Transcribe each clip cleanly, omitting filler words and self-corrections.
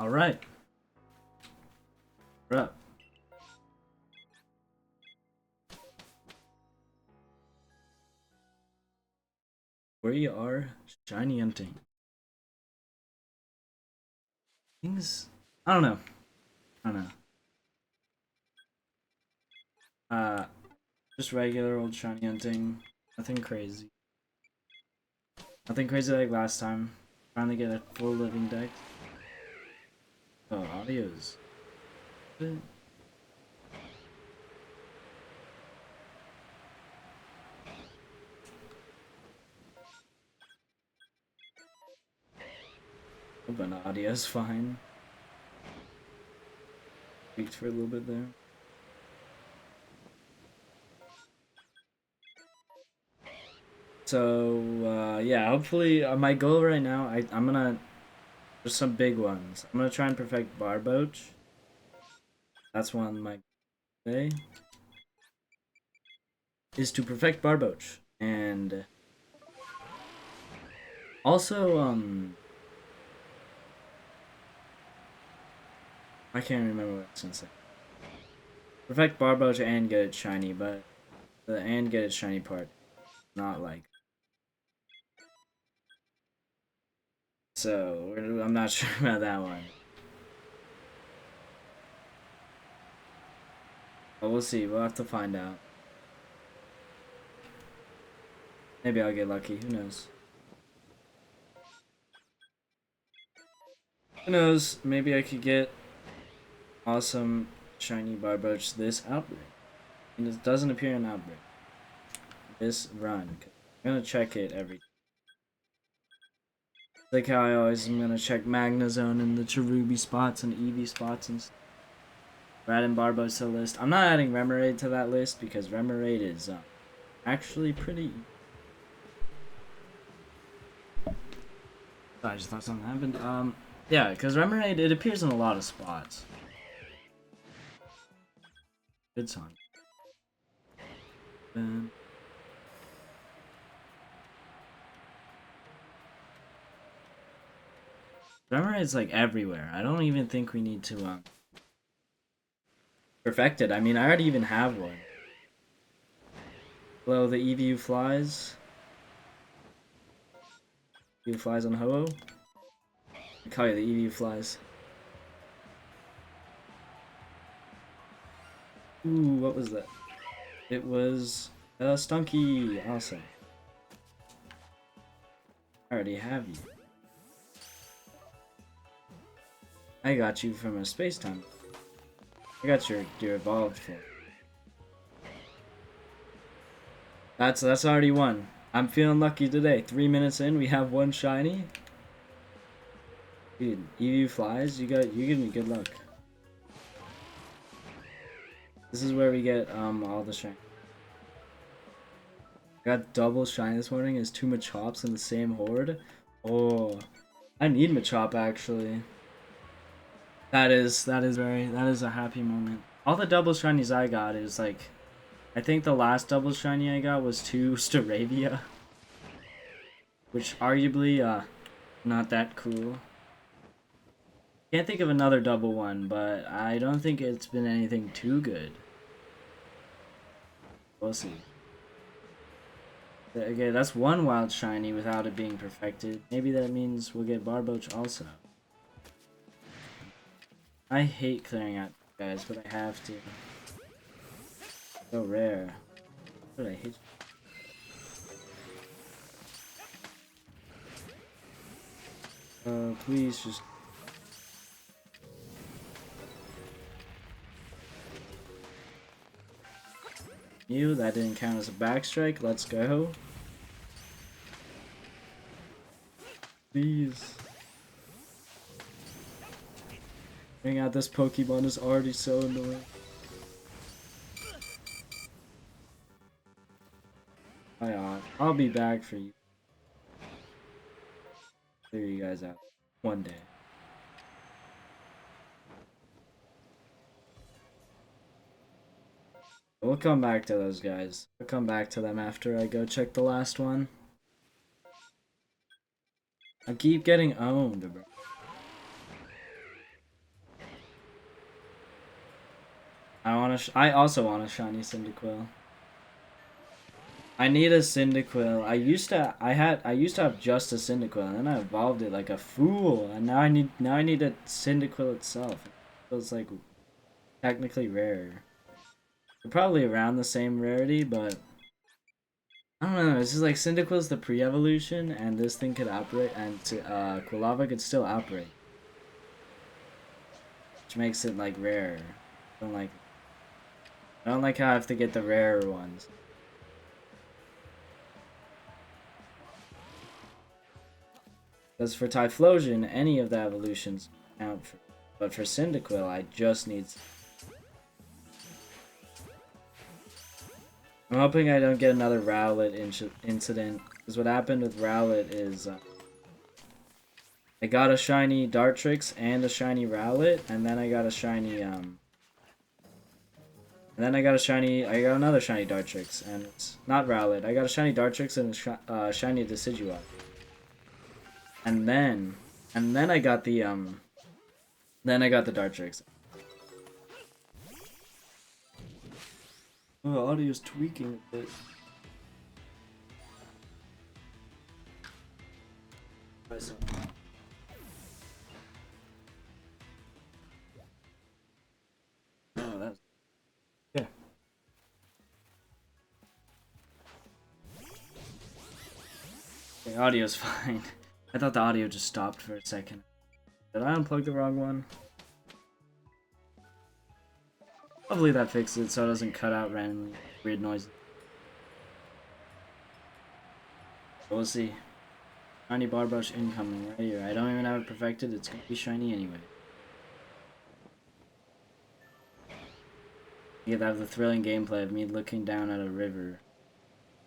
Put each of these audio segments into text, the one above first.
Alright. We're up. We are shiny hunting. Things. I don't know. I don't know. Just regular old shiny hunting. Nothing crazy. Nothing crazy like last time. Trying to get a full living deck. Oh, audios. But audio's fine. Peaked for a little bit there. So, yeah, hopefully, my goal right now, I'm gonna, there's some big ones. I'm gonna try and perfect Barboach. That's one my day. Is to perfect Barboach. And also, I can't remember what I was gonna say. Perfect Barboach and get it shiny, but the and get it shiny part, not like. So, I'm not sure about that one. But we'll see. We'll have to find out. Maybe I'll get lucky. Who knows? Who knows? Maybe I could get awesome shiny Barboach this outbreak. And it doesn't appear in outbreak. This run. I'm gonna check it every. Like how I always am gonna check Magnezone and the Cherubi spots and Eevee spots and stuff. We're adding Barboach to the list. I'm not adding Remoraid to that list because Remoraid is actually pretty. I just thought something happened. Yeah, because Remoraid, it appears in a lot of spots. Good song. Remoraid's like everywhere. I don't even think we need to perfect it. I mean, I already even have one. Hello, the EVU flies. EVU flies on Ho-Oh. I call you the EVU flies. Ooh, what was that? It was Stunky. Awesome. I already have you. I got you from a space time. I got your evolved form. That's already one. I'm feeling lucky today. 3 minutes in, we have one shiny. Dude, EVU flies. You give me good luck. This is where we get all the shiny. Got double shiny this morning. Is 2 Machops in the same horde. Oh, I need Machop actually. That is a happy moment. All the double shinies I got is like, I think the last double shiny I got was 2 Staravia, which arguably not that cool. Can't think of another double one, but I don't think it's been anything too good. We'll see. Okay, that's one wild shiny without it being perfected. Maybe that means we'll get Barboach also. I hate clearing out guys, but I have to. So rare. What did I hit? Please just. You, that didn't count as a backstrike. Let's go. Please. Bring out this Pokemon is already so annoying. I'll be back for you. Clear you guys out one day. We'll come back to those guys. We'll come back to them after I go check the last one. I keep getting owned, bro. I also want a shiny Cyndaquil. I need a Cyndaquil. I used to have just a Cyndaquil, and then I evolved it like a fool, and now I need a Cyndaquil itself. It feels like technically rare. They're probably around the same rarity, but I don't know. It's just like Cyndaquil's the pre-evolution, and this thing could operate, and Quilava could still operate, which makes it like rare. I don't like how I have to get the rarer ones. Because for Typhlosion, any of the evolutions count for, but for Cyndaquil, I just need. I'm hoping I don't get another Rowlet incident, because what happened with Rowlet is I got a shiny Dartrix and a shiny Rowlet, and then I got a shiny I got another shiny Dartrix, and it's not Rowlet. I got a shiny Dartrix and a shiny Decidueye. And then I got the Dartrix. Oh, the audio's tweaking a bit. Try something. Oh, that's yeah. The audio's fine. I thought the audio just stopped for a second. Did I unplug the wrong one? Hopefully that fixes it so it doesn't cut out randomly weird noises. But we'll see. Shiny Barbosh incoming right here. I don't even have it perfected. It's gonna be shiny anyway. You have the thrilling gameplay of me looking down at a river,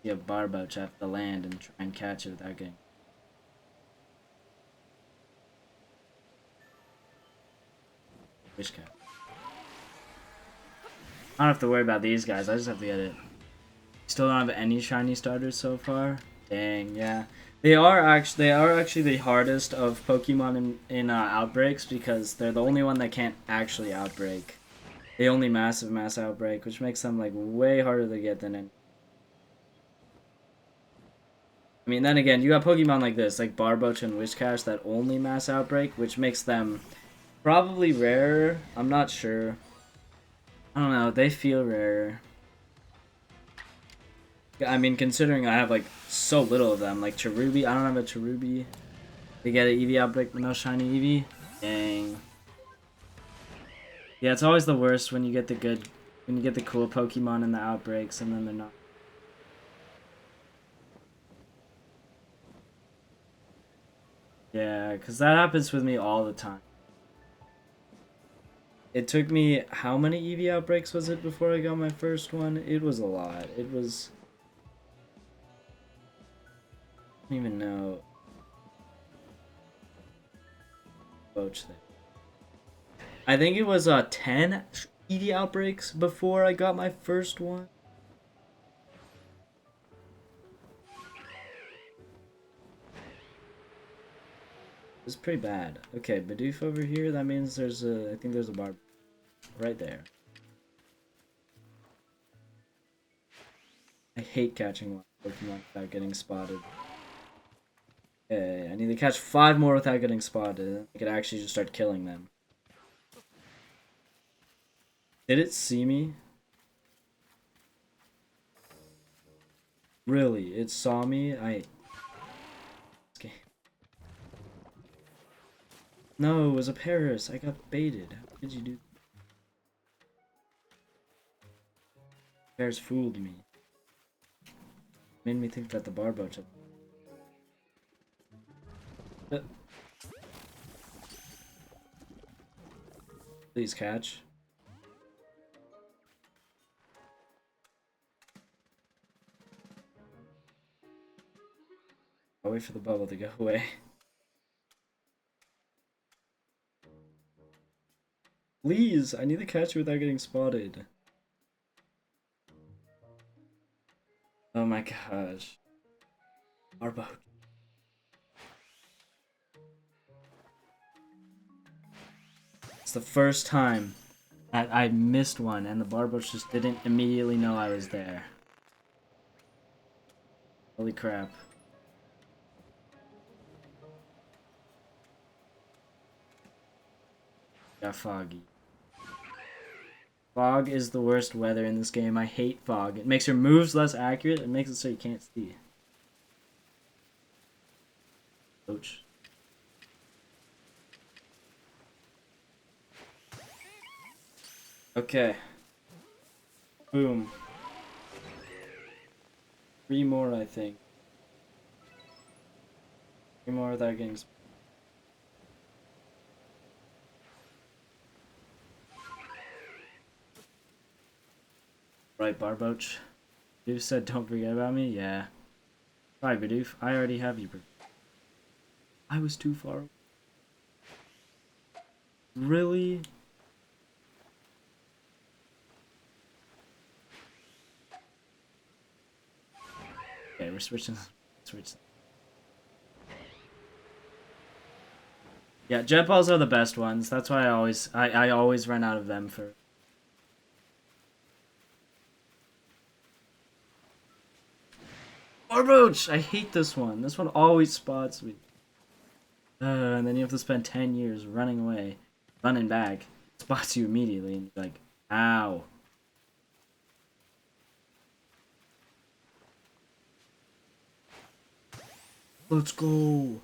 see a Barboach at the land, and try and catch it without getting. Wish cat. I don't have to worry about these guys. I just have to get it. Still don't have any shiny starters so far. Dang, yeah. They are actually the hardest of Pokemon in outbreaks because they're the only one that can't actually outbreak. They only mass outbreak, which makes them like way harder to get than any. I mean, then again, you got Pokemon like this, like Barboach and Whiscash that only mass outbreak, which makes them probably rarer. I'm not sure. I don't know. They feel rarer. I mean, considering I have like so little of them, like Cherubi, I don't have a Cherubi. They get an Eevee outbreak with no shiny Eevee. Dang. Yeah, it's always the worst when you get the cool Pokemon in the outbreaks and then they're not. Yeah, because that happens with me all the time. It took me, how many Eevee outbreaks was it before I got my first one? It was a lot. It was... I don't even know. Boach there. I think it was 10 Eevee outbreaks before I got my first one. It's pretty bad. Okay, Bidoof over here, that means there's a... I think there's a bar right there. I hate catching Pokemon without getting spotted. Okay, I need to catch 5 more without getting spotted. I could actually just start killing them. Did it see me? Really? It saw me? Okay. No, it was a Paris. I got baited. How did you do that? Paris fooled me. Made me think that the Barboach... Please catch. I'll wait for the bubble to go away. Please, I need to catch you without getting spotted. Oh my gosh. Barboach. It's the first time I missed one, and the Barboach just didn't immediately know I was there. Holy crap. Got foggy. Fog is the worst weather in this game. I hate fog. It makes your moves less accurate. It makes it so you can't see. Ouch. Okay. Boom. 3 more, I think. 3 more without getting... Right, Barboach. Bidoof said don't forget about me? Yeah. Bye, Bidoof. I already have you. I was too far away. Really? Okay, we're switching. Switch. Yeah, jet balls are the best ones. That's why I always run out of them for... Barboach! I hate this one. This one always spots me. And then you have to spend 10 years running away, running back. It spots you immediately, and you're like, ow. Let's go.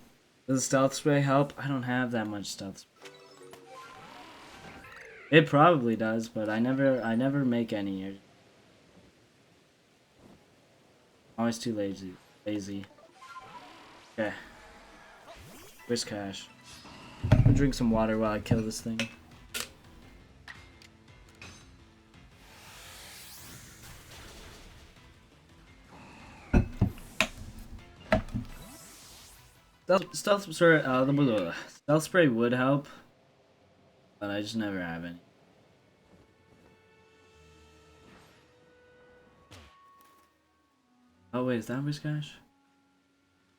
Does stealth spray help? I don't have that much stealth spray. It probably does, but I never make any. Always too lazy. Okay. Where's Cash? I'll drink some water while I kill this thing. Stealth spray would help, but I just never have any. Oh wait, is that Whiskash?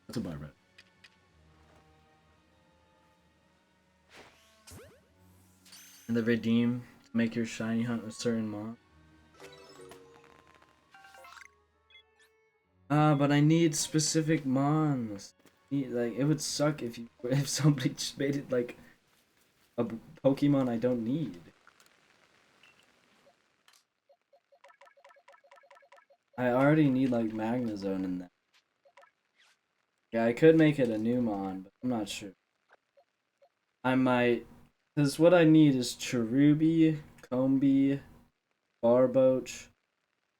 That's a Barbara. And the redeem to make your shiny hunt a certain mon. But I need specific mons. Like it would suck if somebody just made it like a Pokemon I don't need. I already need like Magnezone in that. Yeah, I could make it a new mon, but I'm not sure. I might, because what I need is Cherubi, Combee, Barboach,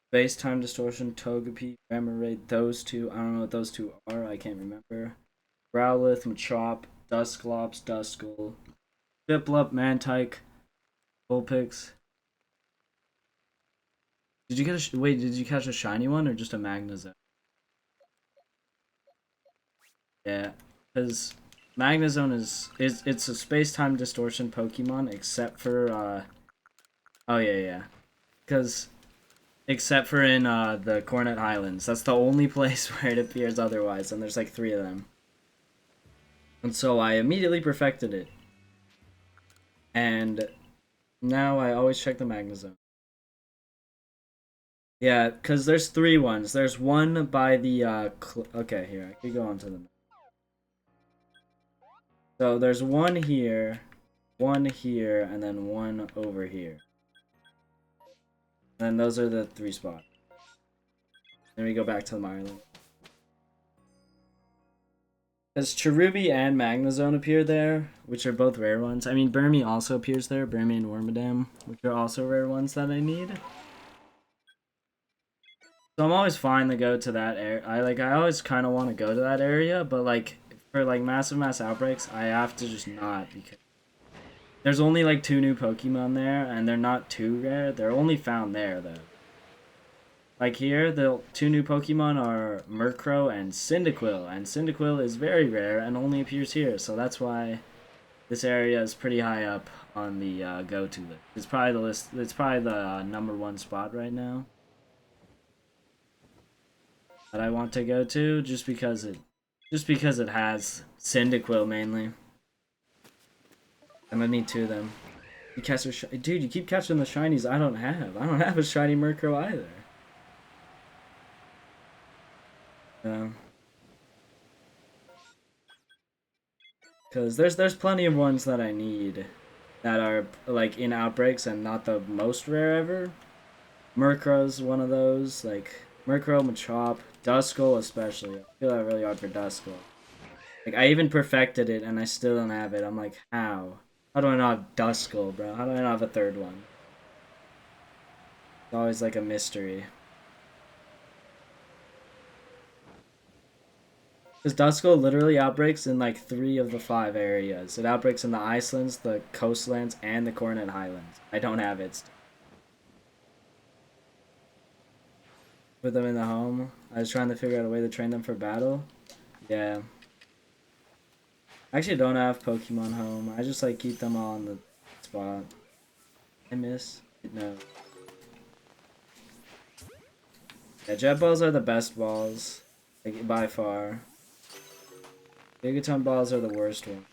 Space Time Distortion, Togepi, Remoraid, those two. I don't know what those two are, I can't remember. Growlithe, Machop, Dusclops, Duskull, Piplup, Mantike, Vulpix. Did you get wait, did you catch a shiny one or just a Magnezone? Yeah, because Magnezone it's a space-time distortion Pokemon except for oh yeah. Because except for in the Cornet Highlands. That's the only place where it appears otherwise, and there's like 3 of them. And so I immediately perfected it. And now I always check the Magnezone. Yeah, because there's 3 ones. There's one by the okay, here, I could go on to the... So there's one here, and then one over here. And those are the 3 spots. Then we go back to the Island. Does Cherubi and Magnezone appear there, which are both rare ones? I mean, Burmy also appears there, Burmy and Wormadam, which are also rare ones that I need. So I'm always fine to go to that area. I always kind of want to go to that area, but like for like mass outbreaks, I have to just not, because there's only like 2 new Pokemon there, and they're not too rare. They're only found there though. Like here, the 2 new Pokemon are Murkrow and Cyndaquil, and Cyndaquil is very rare and only appears here, so that's why this area is pretty high up on the go-to list. It's probably the list. It's probably the number 1 spot right now that I want to go to, just because it has Cyndaquil mainly, and I need 2 of them. You catch a dude, you keep catching the shinies I don't have. I don't have a shiny Murkrow either. Because there's plenty of ones that I need that are like in outbreaks and not the most rare ever. Murkrow's one of those, like Murkrow, Machop, Duskull especially. I feel that really hard for Duskull. Like I even perfected it and I still don't have it. I'm like, how? How do I not have Duskull, bro? How do I not have a third one? It's always like a mystery. Because Duskull literally outbreaks in like 3 of the 5 areas. It outbreaks in the Icelands, the Coastlands, and the Coronet Highlands. I don't have it. Put them in the home. I was trying to figure out a way to train them for battle. Yeah. I actually don't have Pokemon home. I just like keep them all on the spot. I miss. No. Yeah, jet balls are the best balls. Like, by far. Gigaton balls are the worst one.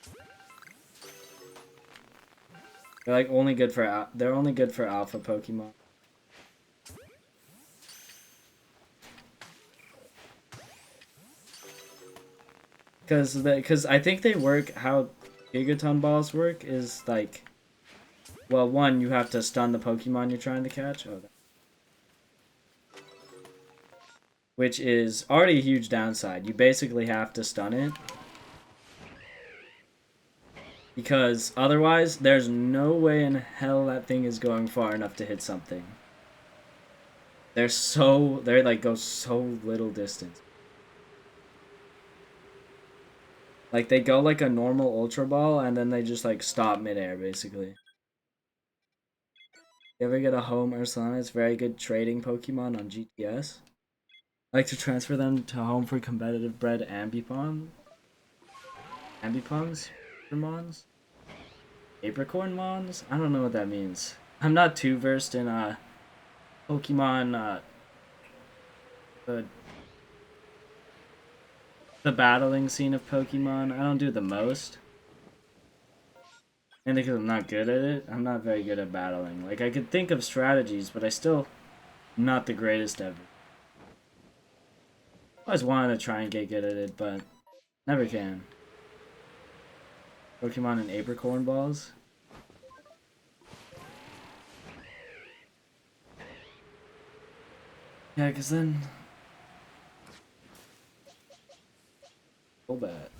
They're like only good for alpha Pokemon. Because I think they work how Gigaton balls work is like, well, one, you have to stun the Pokemon you're trying to catch. Oh, which is already a huge downside. You basically have to stun it. Because otherwise, there's no way in hell that thing is going far enough to hit something. They're like go so little distance. Like they go like a normal Ultra Ball and then they just like stop midair basically. You ever get a home Ursalana? It's very good trading Pokemon on GTS. I like to transfer them to home for competitive bred Ambipongs? Mons? Apricorn Mons? I don't know what that means. I'm not too versed in Pokemon the battling scene of Pokemon. I don't do the most. And because I'm not good at it, I'm not very good at battling. Like, I could think of strategies, but I still am not the greatest ever. I always wanted to try and get good at it, but never can. Pokemon and Apricorn balls. Yeah, because then... Golbat.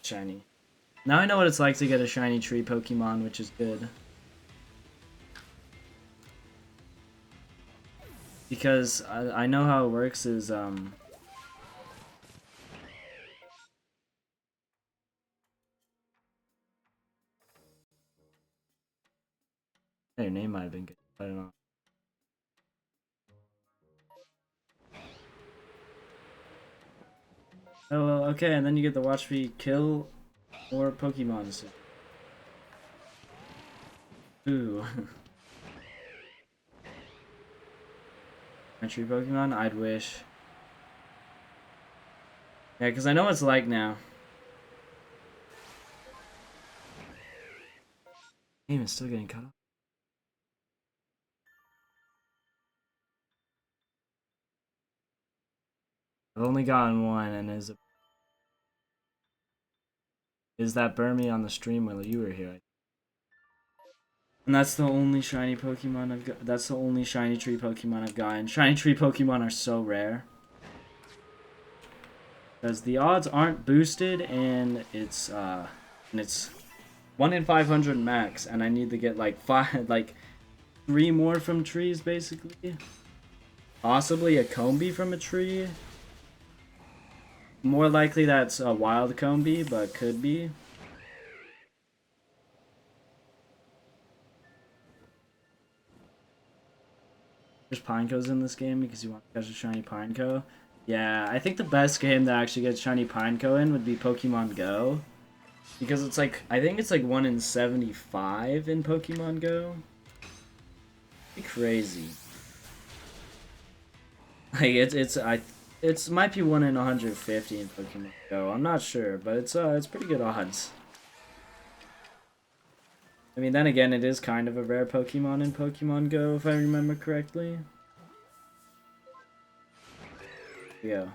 Shiny. Now I know what it's like to get a shiny tree Pokemon, which is good. Because I know how it works is, Your name might have been good. I don't know. Oh, well, okay, and then you get to watch me kill more Pokemon. Ooh. Entry Pokemon? I'd wish. Yeah, because I know what it's like now. Game is still getting cut off. I've only gotten one, and is that Burmy on the stream while you were here. And that's the only shiny Pokemon I've got. That's the only shiny tree Pokemon I've gotten. Shiny tree Pokemon are so rare. Because the odds aren't boosted, and it's 1 in 500 max, and I need to get like 3 more from trees basically. Possibly a Combi from a tree. More likely that's a wild Combi, but could be. There's Pinecos in this game because you want to catch a shiny Pineco. Yeah, I think the best game to actually get shiny Pineco in would be Pokemon Go. Because it's like, I think it's like 1 in 75 in Pokemon Go. It'd be crazy. Like it might be 1 in 150 in Pokemon Go. I'm not sure, but it's pretty good odds. I mean, then again, it is kind of a rare Pokemon in Pokemon Go, if I remember correctly. Yeah. How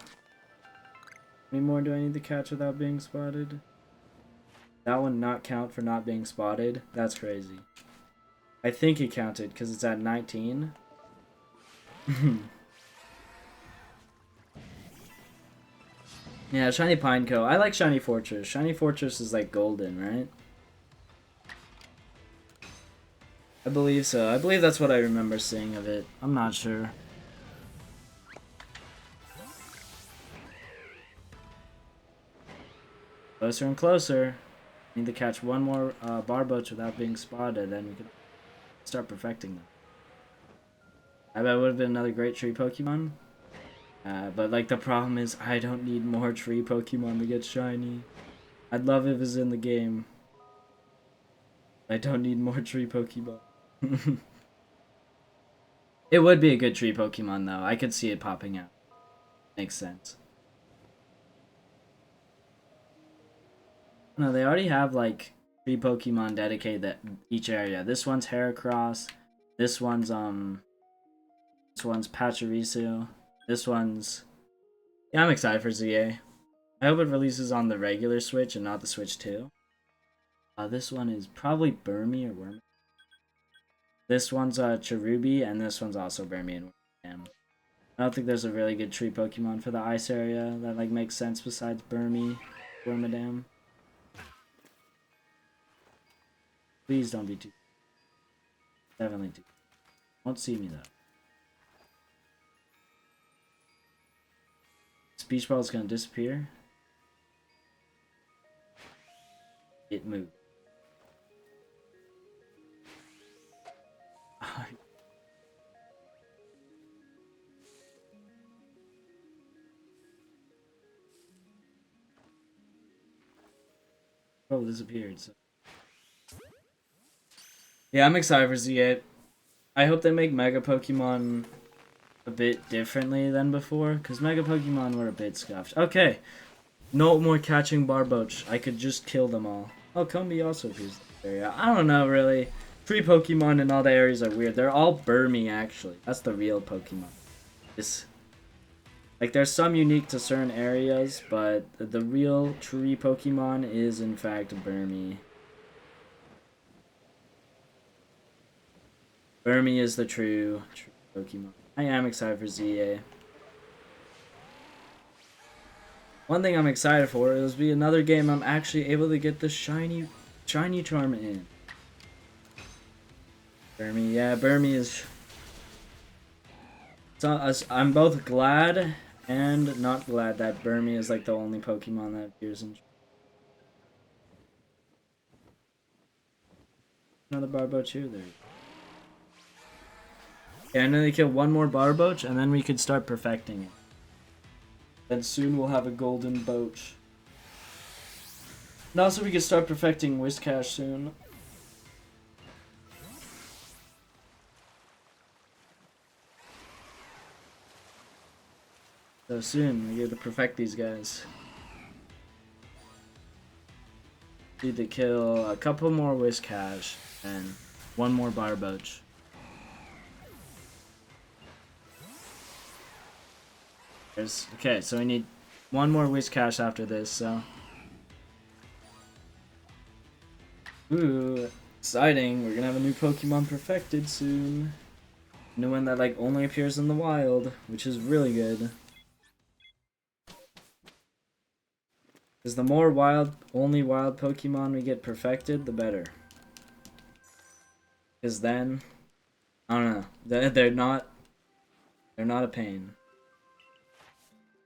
many more do I need to catch without being spotted? That one not count for not being spotted? That's crazy. I think it counted, because it's at 19. Yeah, Shiny Pineco. I like Shiny Fortress. Shiny Fortress is like golden, right? I believe so. I believe that's what I remember seeing of it. I'm not sure. Closer and closer. Need to catch one more Barboach without being spotted, then we can start perfecting them. I bet it would have been another great tree Pokemon. But like the problem is I don't need more tree Pokemon to get shiny. I'd love if it was in the game. I don't need more tree Pokemon. It would be a good tree Pokemon though. I could see it popping out. Makes sense. No, they already have like 3 Pokemon dedicated to each area. This one's Heracross. This one's Pachirisu. This one's, yeah, I'm excited for ZA. I hope it releases on the regular Switch and not the Switch 2. This one is probably Burmy or Worm. This one's Cherubi, and this one's also Burmy and Wormadam. I don't think there's a really good tree Pokemon for the ice area that like makes sense besides Burmy, Wormadam. Please don't be too. Definitely too. Won't see me though. Speech Ball's gonna disappear. It moved. Oh, disappeared. So. Yeah, I'm excited for Z8. I hope they make Mega Pokemon a bit differently than before, because Mega Pokemon were a bit scuffed. Okay, no more catching Barboach. I could just kill them all. Oh, Combi also appears in the area. I don't know, really. Tree Pokemon in all the areas are weird. They're all Burmy, actually. That's the real Pokemon. Like, there's some unique to certain areas, but the real tree Pokemon is, in fact, Burmy. Burmy is the true Pokemon. I am excited for ZA. One thing I'm excited for is be another game I'm actually able to get the shiny charm in. Burmy, yeah, Burmy is... So, I'm both glad and not glad that Burmy is like the only Pokemon that appears in... Another Barboach here, there. Okay, and then they kill one more Barboach, and then we could start perfecting it. Then soon we'll have a golden Boach. And also we can start perfecting Whiscash soon. So soon we get to perfect these guys. Need to kill a couple more Whiscash and one more Barboach. Okay, so we need one more Whiscash after this, so... Ooh, exciting. We're gonna have a new Pokemon perfected soon. New one that like only appears in the wild, which is really good. Because the more only wild Pokemon we get perfected, the better. Because then, I don't know, they're not a pain.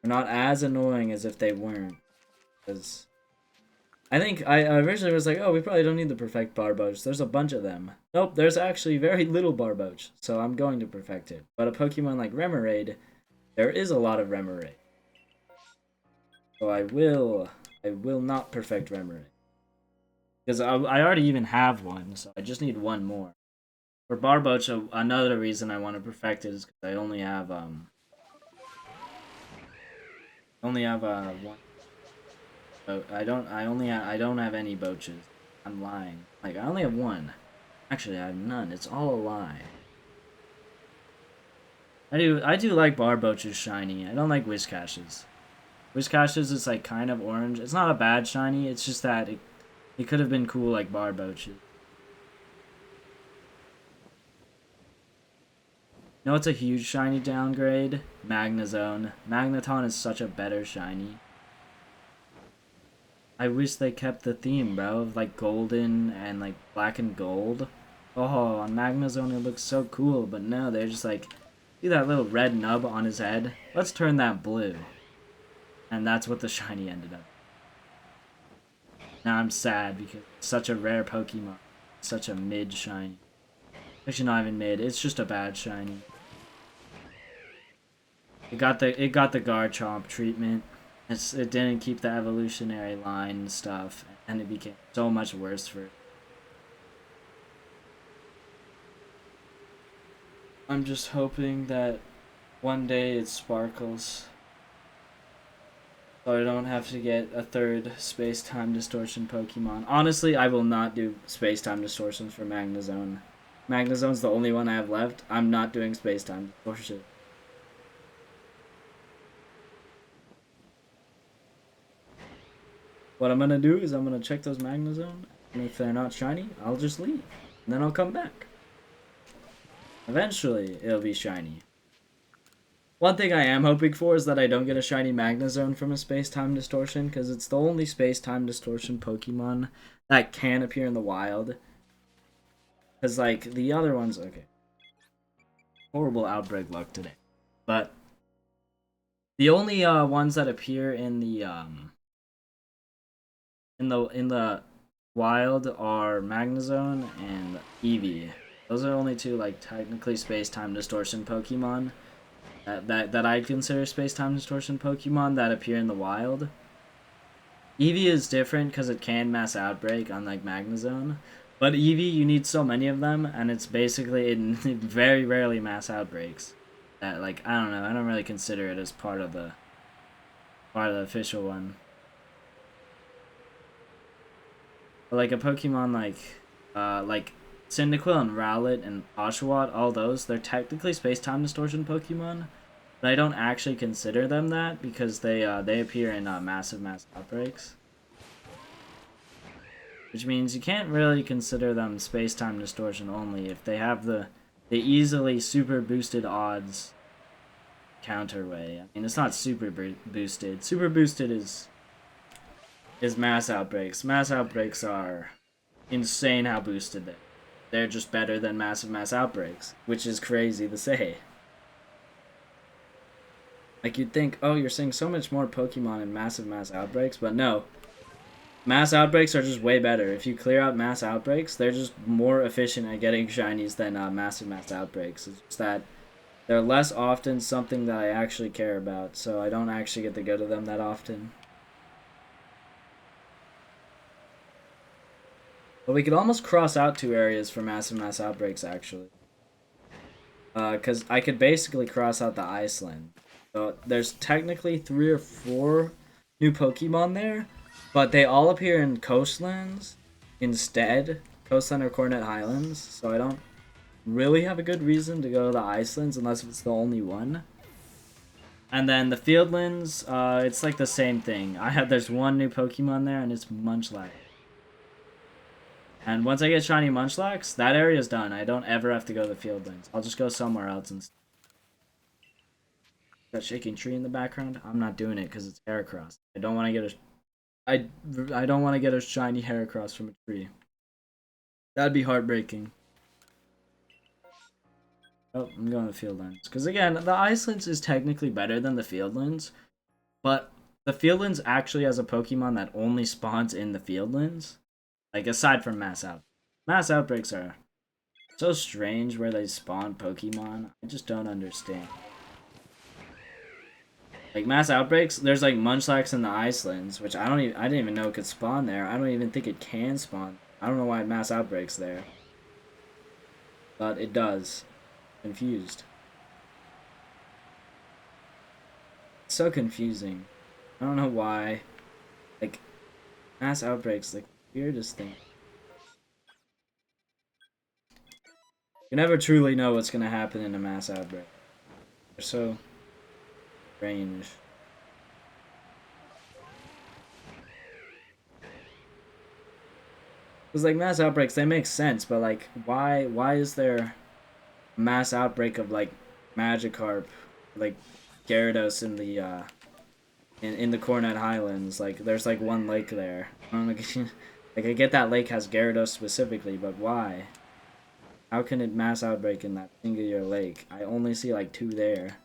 They're not as annoying as if they weren't. Because I think I originally was like, oh, we probably don't need to perfect Barboach. There's a bunch of them. Nope, there's actually very little Barboach, so I'm going to perfect it. But a Pokemon like Remoraid, there is a lot of Remoraid. So I will not perfect Remoraid. Because I already even have one, so I just need one more. For Barboach, another reason I want to perfect it is because I only have one. I don't have any Boaches. I'm lying. Like I only have one. Actually, I have none. It's all a lie. I do like Barboach's shiny. I don't like Whiscash's. Whiscash's is like kind of orange. It's not a bad shiny. It's just that it could have been cool like Barboach's. No, it's a huge shiny downgrade. Magnezone. Magneton is such a better shiny. I wish they kept the theme, bro, of like golden and like black and gold. Oh, on Magnezone it looks so cool, but no, they're just like, see that little red nub on his head? Let's turn that blue. And that's what the shiny ended up. Now I'm sad because it's such a rare Pokemon. Such a mid shiny. Actually not even mid, it's just a bad shiny. It got the Garchomp treatment. It didn't keep the evolutionary line and stuff, and it became so much worse for it. I'm just hoping that one day it sparkles. So I don't have to get a third space-time distortion Pokemon. Honestly, I will not do space-time distortions for Magnezone. Magnezone's the only one I have left. I'm not doing space-time distortion. What I'm gonna do is I'm gonna check those Magnezone, and if they're not shiny, I'll just leave. And then I'll come back. Eventually, it'll be shiny. One thing I am hoping for is that I don't get a shiny Magnezone from a space-time distortion, because it's the only space-time distortion Pokemon that can appear in the wild. Because, like, the other ones, okay. Horrible outbreak luck today. But the only ones that appear in the wild are Magnezone and Eevee. Those are only two like technically space-time distortion Pokemon that I'd consider space-time distortion Pokemon that appear in the wild. Eevee is different because it can mass outbreak, unlike Magnezone. But Eevee, you need so many of them, and it's basically it very rarely mass outbreaks. That like I don't know, I don't really consider it as part of the official one. But like a Pokemon like Cyndaquil and Rowlet and Oshawott, all those, they're technically space-time distortion Pokemon, but I don't actually consider them that because they appear in massive outbreaks. Which means you can't really consider them space-time distortion only if they have the easily super boosted odds counterway. I mean, it's not super boosted. Super boosted is mass outbreaks. Mass outbreaks are insane how boosted they are. They're just better than massive outbreaks, which is crazy to say. Like, you'd think, oh, you're seeing so much more Pokemon in massive outbreaks, but no. Mass outbreaks are just way better. If you clear out mass outbreaks, they're just more efficient at getting shinies than massive outbreaks. It's just that they're less often something that I actually care about, so I don't actually get to go to them that often. But we could almost cross out two areas for massive outbreaks, actually. Because I could basically cross out the Iceland. So there's technically 3 or 4 new Pokemon there, but they all appear in coastlands instead. Coastland or Coronet Highlands, so I don't really have a good reason to go to the Icelands unless it's the only one. And then the Fieldlands, it's like the same thing. There's one new Pokemon there, and it's Munchlax. And once I get shiny Munchlax, that area's done. I don't ever have to go to the Fieldlands. I'll just go somewhere else and. That shaking tree in the background. I'm not doing it because it's Heracross. I don't want to get I don't want to get a shiny Heracross from a tree. That'd be heartbreaking. Oh, I'm going to the Fieldlands. Because again, the Icelands is technically better than the Fieldlands. But the Fieldlands actually has a Pokemon that only spawns in the Fieldlands. Like, aside from mass outbreaks. Mass outbreaks are so strange where they spawn Pokemon. I just don't understand. Like, mass outbreaks, there's like Munchlax in the Icelands, which I didn't even know it could spawn there. I don't even think it can spawn. I don't know why mass outbreaks there. But it does. Confused. It's so confusing. I don't know why. Like, mass outbreaks, like, weirdest thing. You never truly know what's gonna happen in a mass outbreak. They're so strange. Because like mass outbreaks, they make sense, but like why is there a mass outbreak of like Magikarp, like Gyarados in the in the Cornet Highlands? Like there's like one lake there. I don't know, like I get that lake has Gyarados specifically, but why? How can it mass outbreak in that singular lake? I only see like 2 there.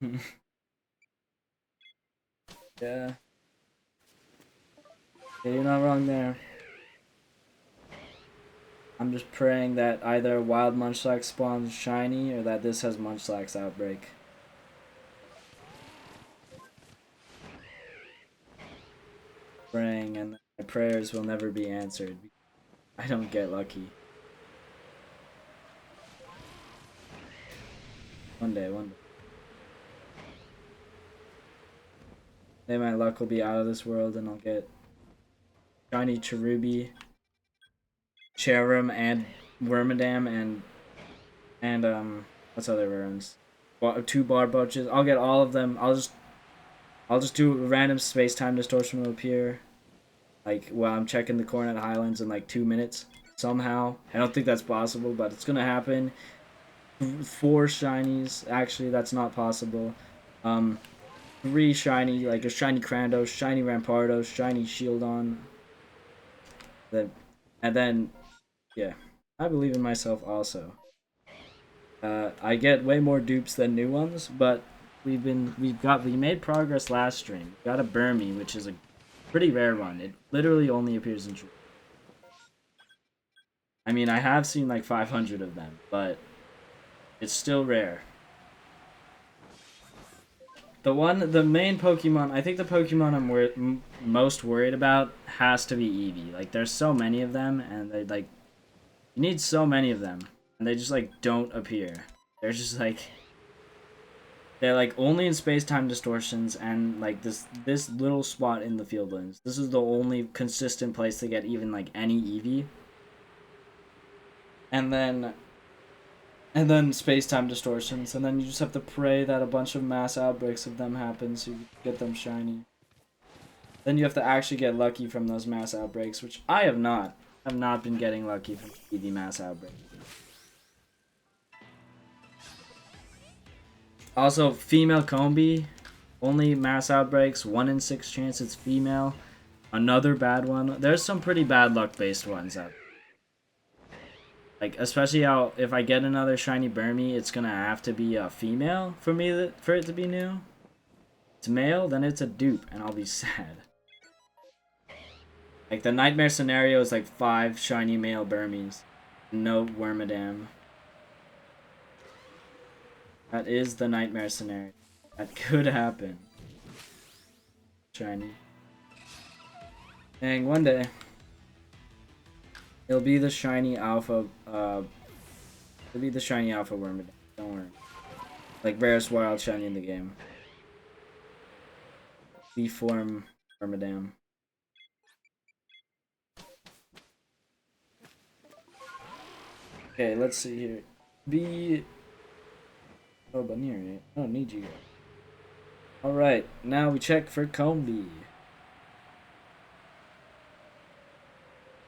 Yeah. Yeah, you're not wrong there. I'm just praying that either Wild Munchlax spawns shiny or that this has Munchlax outbreak. Praying, and my prayers will never be answered. I don't get lucky. One day, one day. Then my luck will be out of this world and I'll get shiny Cherubi, Cherim, and Wormadam, and what's other worms? 2 Barboaches. I'll get all of them. I'll just do a random space-time distortion will appear, like while I'm checking the Cornet Highlands in like 2 minutes somehow. I don't think that's possible, but it's gonna happen. 4 shinies. Actually, that's not possible. 3 shiny, like a shiny Krandos, shiny Rampardos, shiny Shieldon. Then, and then, yeah, I believe in myself also. I get way more dupes than new ones, but we made progress last stream. We got a Burmy, which is a pretty rare one. It literally only appears in true. I mean, I have seen like 500 of them, but it's still rare. The main Pokemon, I think the Pokemon I'm most worried about has to be Eevee. Like, there's so many of them, and they like, you need so many of them, and they just like don't appear. They're just like, they're like only in space-time distortions and like this little spot in the Fieldlands. This is the only consistent place to get even like any Eevee. And then space-time distortions, and then you just have to pray that a bunch of mass outbreaks of them happen so you get them shiny. Then you have to actually get lucky from those mass outbreaks, which I have not. I've not been getting lucky from Eevee mass outbreaks. Also, female Combi, only mass outbreaks, 1 in 6 chance it's female. Another bad one. There's some pretty bad luck based ones out there. Like, especially how if I get another shiny Burmy, it's gonna have to be a female for for it to be new. If it's male, then it's a dupe, and I'll be sad. Like the nightmare scenario is like 5 shiny male Burmies, no Wormadam. That is the nightmare scenario. That could happen. Shiny. Dang, one day. It'll be the shiny alpha, it'll be the shiny alpha Wormadam. Don't worry. Like rarest wild shiny in the game. V-form Wormadam. Okay, let's see here. Oh, Baniri. I don't need you guys. Alright, now we check for Combi.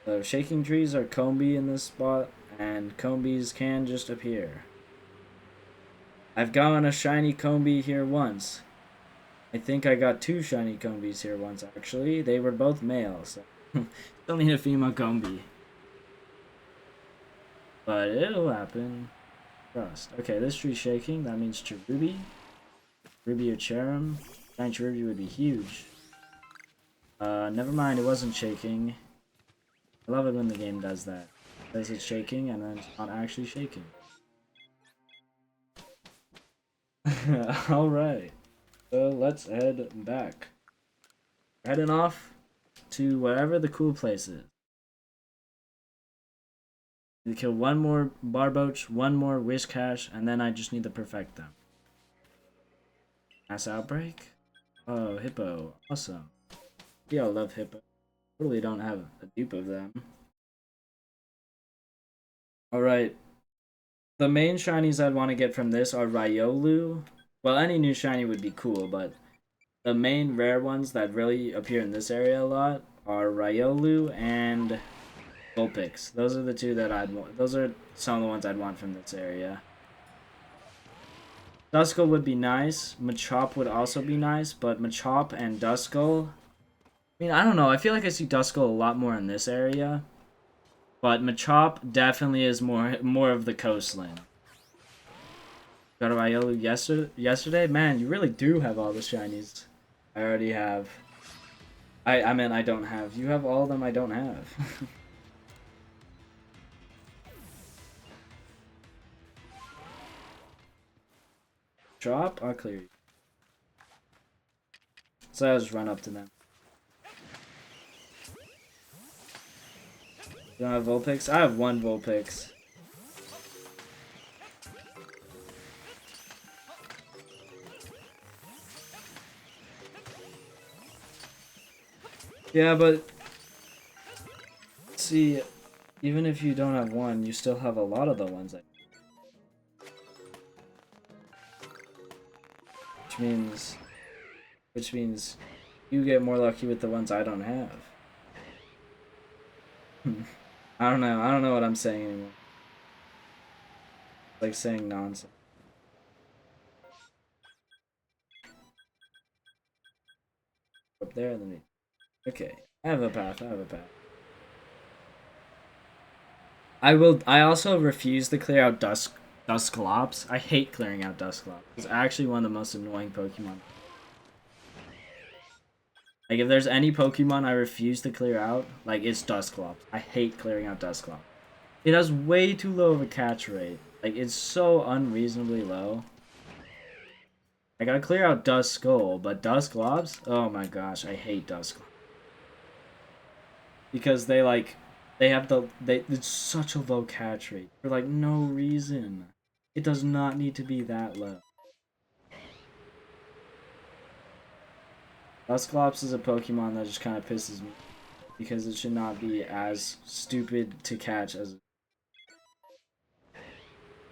So, shaking trees are Combi in this spot, and Combis can just appear. I've gotten a shiny Combi here once. I think I got 2 shiny Combis here once, actually. They were both male, so still need a female Combi. But it'll happen. Trust. Okay, this tree's shaking. That means Cherubi. Cherubi or Cherim. Giant Cherubi would be huge. Never mind, it wasn't shaking. I love it when the game does that. It says it's shaking and then it's not actually shaking. Alright. So let's head back. We're heading off to wherever the cool place is. We kill 1 more Barboach, 1 more Whiscash, and then I just need to perfect them. Mass Outbreak? Oh, Hippo. Awesome. We all love Hippo. Totally don't have a dupe of them. Alright. The main shinies I'd want to get from this are Riolu. Well, any new shiny would be cool, but the main rare ones that really appear in this area a lot are Riolu and Vulpix. Those are the two that I'd want. Those are some of the ones I'd want from this area. Duskull would be nice. Machop would also be nice, but Machop and Duskull... I mean, I don't know. I feel like I see Duskull a lot more in this area. But Machop definitely is more of the coastline. Got a Riolu yesterday? Man, you really do have all the shinies. I already have. I mean, I don't have. You have all of them I don't have. Drop? I'll clear you. So I'll just run up to them. You don't have Vulpix? I have one Vulpix. Yeah, but... See, even if you don't have one, you still have a lot of the ones that... Which means you get more lucky with the ones I don't have. I don't know. I don't know what I'm saying anymore. It's like saying nonsense. Up there, let me... Okay. I have a path. I have a path. I also refuse to clear out Dusclops. I hate clearing out Dusclops. It's actually one of the most annoying Pokemon. Like, if there's any Pokemon I refuse to clear out, like, it's Dusclops. I hate clearing out Dusclops. It has way too low of a catch rate. Like, it's so unreasonably low. I gotta clear out Duskull, but Dusclops? Oh my gosh, I hate Dusclops. Because they, like, it's such a low catch rate. For, like, no reason. It does not need to be that low. Dusclops is a Pokemon that just kind of pisses me. Because it should not be as stupid to catch as... I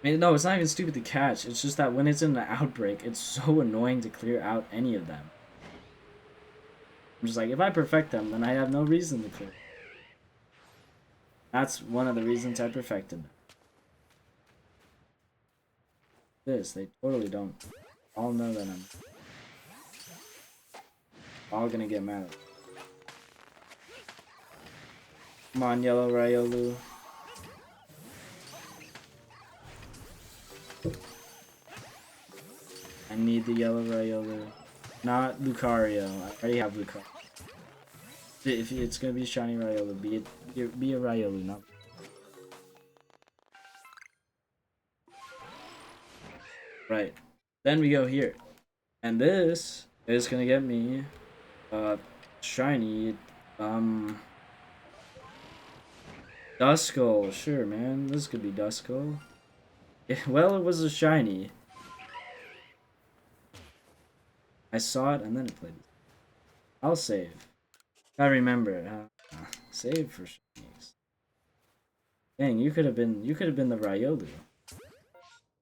mean, no, it's not even stupid to catch. It's just that when it's in the outbreak, it's so annoying to clear out any of them. I'm just like, if I perfect them, then I have no reason to clear. That's one of the reasons I perfected them. They totally don't all know that I'm all gonna get mad at me. Come on, Yellow Riolu. I need the Yellow Riolu. Not Lucario. I already have Lucario. If it's gonna be shiny Riolu, be a Riolu, not... Right. Then we go here. And this is gonna get me shiny Duskull. Sure, man. This could be Duskull. Well, it was a shiny. I saw it and then it played. I'll save. I remember. Save for shinies. Dang, you could have been the Riolu.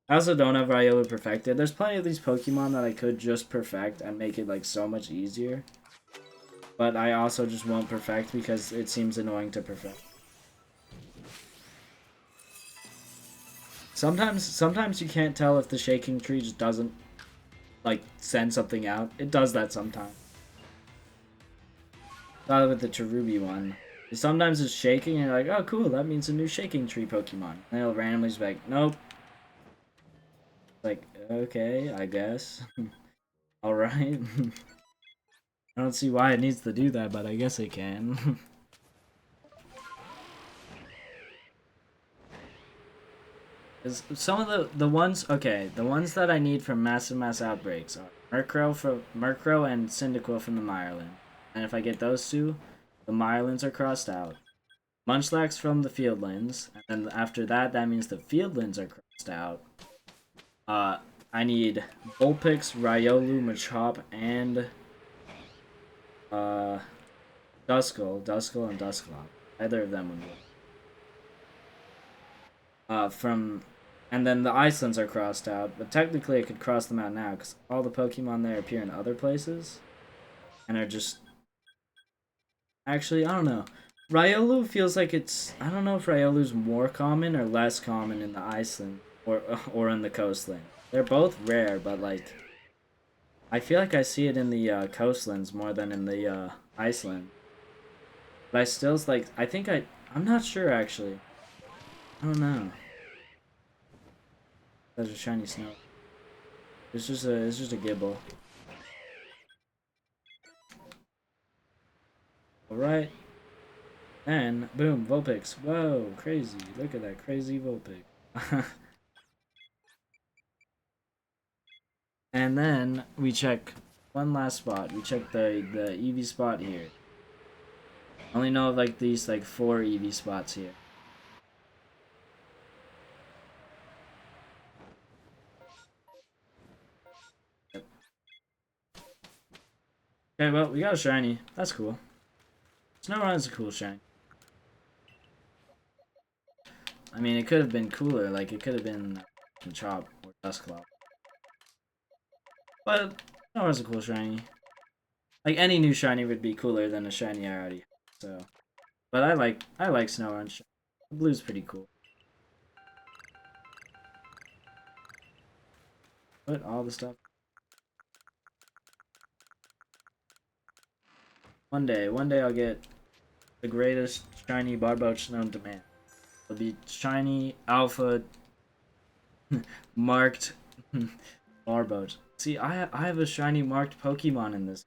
I also don't have Riolu perfected. There's plenty of these Pokemon that I could just perfect and make it like so much easier. But I also just won't perfect because it seems annoying to perfect. Sometimes you can't tell if the shaking tree just doesn't like send something out. It does that sometimes. Not with the Cherubi one. Sometimes it's shaking and you're like, oh cool, that means a new shaking tree Pokemon. And it'll randomly just be like, nope. Like, okay, I guess. Alright. I don't see why it needs to do that, but I guess it can. Some of the ones, okay, the ones that I need from Massive Mass Outbreaks are Murkrow and Cyndaquil from the Mireland. And if I get those two, the Mirelands are crossed out. Munchlax from the Fieldlands, and then after that, that means the Fieldlands are crossed out. I need Vulpix, Riolu, Machop, and Duskull, and Dusclops. Either of them would work. from, and then the Icelands are crossed out. But technically, I could cross them out now because all the Pokemon there appear in other places, and are just actually I don't know. Riolu feels like it's I don't know if Riolu's more common or less common in the Iceland or in the coastland. They're both rare, but like I feel like I see it in the coastlands more than in the Iceland. But I still like I think I'm not sure actually. I don't know. There's a shiny snow. It's just a gibble. Alright. And boom, Vulpix. Whoa, crazy. Look at that crazy Vulpix. And then we check one last spot. We check the EV spot here. I only know of like these like 4 EV spots here. Yep. Okay, well, we got a shiny. That's cool. Snowrun's a cool shiny. I mean, it could have been cooler. Like, it could have been Chop or Dusclaw. But Snowrun's a cool shiny. Like, any new shiny would be cooler than a shiny I already have. So, but I like Snowrun shiny. The blue's pretty cool. Put all the stuff. One day I'll get the greatest shiny Barboach known to man. It'll be shiny alpha marked Barboach. See, I have a shiny marked Pokemon in this.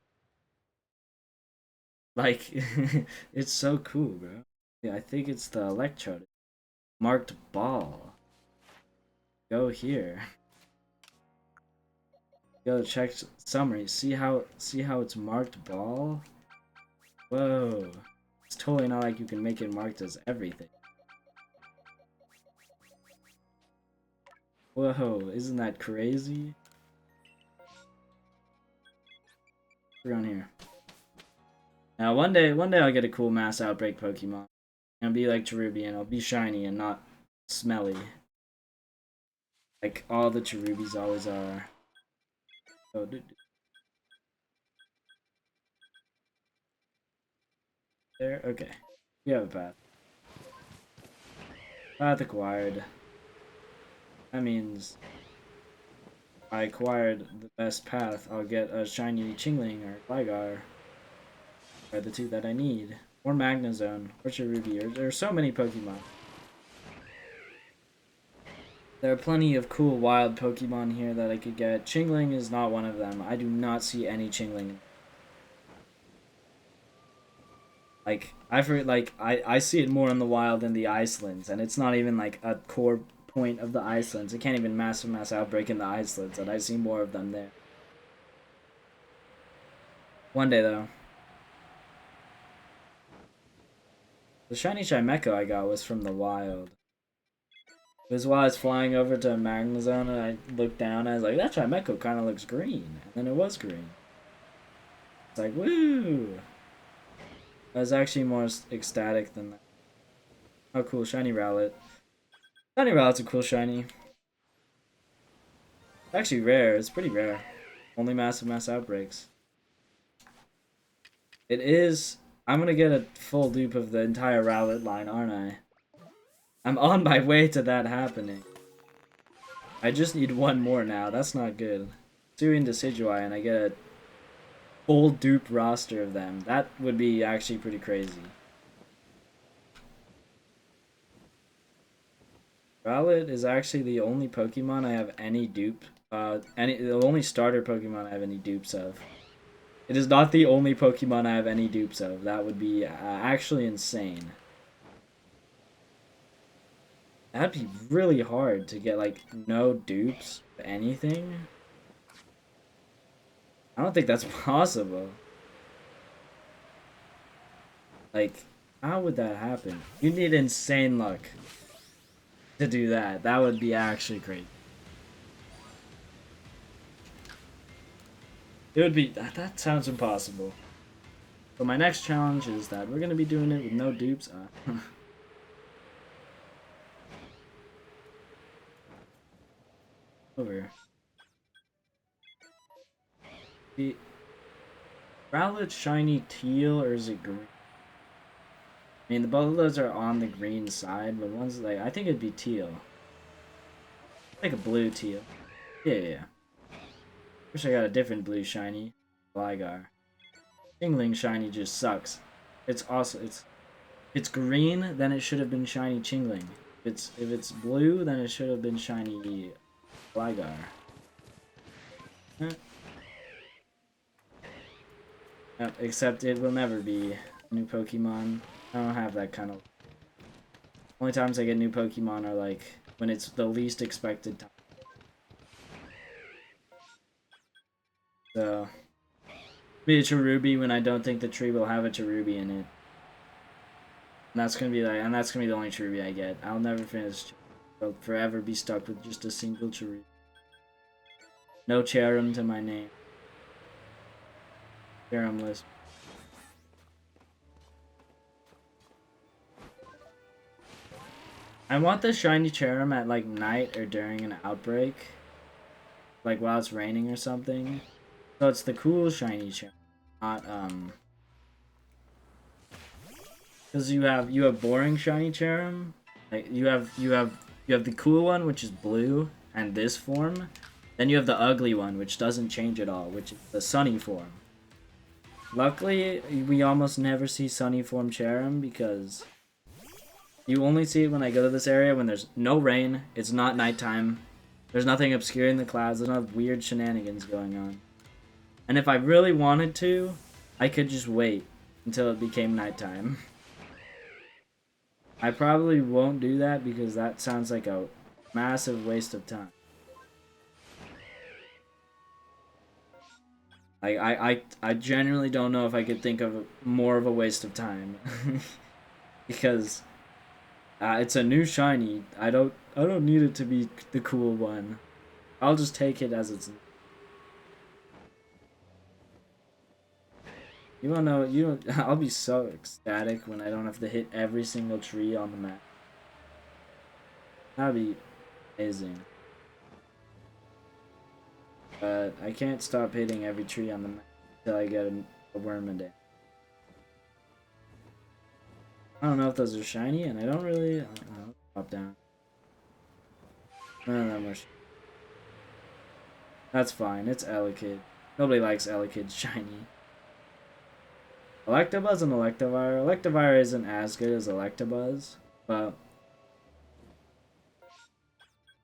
Like, it's so cool, bro. Yeah, I think it's the Electrode. Marked Ball. Go here. Go check summary. See how it's marked Ball? Whoa. It's totally not like you can make it marked as everything. Whoa, isn't that crazy? Around here. Now one day I'll get a cool mass outbreak Pokemon. I'll be like Cherubian. I'll be shiny and not smelly. Like all the Cherubies always are. Oh, there? Okay. We have a path. Path acquired. That means I acquired the best path. I'll get a shiny Chingling or Gligar. Are the two that I need. Or Magnezone. Or Cherubi. There are so many Pokemon. There are plenty of cool wild Pokemon here that I could get. Chingling is not one of them. I do not see any Chingling. Like, I see it more in the wild than the Icelands, and it's not even like a core point of the Icelands. It can't even mass outbreak in the Icelands, and I see more of them there. One day though. The shiny Chimecho I got was from the wild. It was while I was flying over to Magnezone and I looked down and I was like, that Chimecho kind of looks green. And then it was green. It's like, woo! I was actually more ecstatic than that. Oh, cool. Shiny Rowlet. Shiny Rowlet's a cool shiny. It's actually rare. It's pretty rare. Only mass outbreaks. It is. I'm gonna get a full dupe of the entire Rowlet line, aren't I? I'm on my way to that happening. I just need one more now. That's not good. 2 into Decidueye and I get a full dupe roster of them. That would be actually pretty crazy. Rowlet is actually the only Pokemon I have any dupe. The only starter Pokemon I have any dupes of. It is not the only Pokemon I have any dupes of. That would be actually insane. That'd be really hard to get, like, no dupes of anything. I don't think that's possible. Like, how would that happen? You need insane luck to do that. That would be actually great. It would be... That sounds impossible. But my next challenge is that we're going to be doing it with no dupes. over. The Rowlet's shiny teal or is it green? I mean, both of those are on the green side, but one's like, I think it'd be teal. Like a blue teal. Yeah. Wish I got a different blue shiny. Gligar. Tingling shiny just sucks. It's also it's green, then it should have been shiny Chingling. If it's blue, then it should have been shiny Gligar. Except it will never be a new Pokemon. I don't have that kind of. Only times I get new Pokemon are like when it's the least expected time. So, be a Cherubi when I don't think the tree will have a Cherubi in it. And that's gonna be the only Cherubi I get. I'll never finish. I'll forever be stuck with just a single Cherubi. No Cherum to my name. Cherumless. I want the shiny Cherum at like night or during an outbreak. Like while it's raining or something. So it's the cool shiny Cherum. Not because you have boring shiny Cherum. Like you have the cool one which is blue and this form. Then you have the ugly one which doesn't change at all, which is the sunny form. Luckily, we almost never see sunny form Cherum because you only see it when I go to this area when there's no rain, it's not nighttime, there's nothing obscuring the clouds, there's no weird shenanigans going on. And if I really wanted to, I could just wait until it became nighttime. I probably won't do that because that sounds like a massive waste of time. I genuinely don't know if I could think of more of a waste of time. Because it's a new shiny. I don't need it to be the cool one. I'll just take it as it's. You wanna know? I'll be so ecstatic when I don't have to hit every single tree on the map. That'd be amazing. But I can't stop hitting every tree on the map until I get a Wormadam. I don't know if those are shiny, and I don't really. I'll drop down. None of them are. That's fine. It's Elekid. Nobody likes Elekid shiny. Electabuzz and Electivire. Electivire isn't as good as Electabuzz, but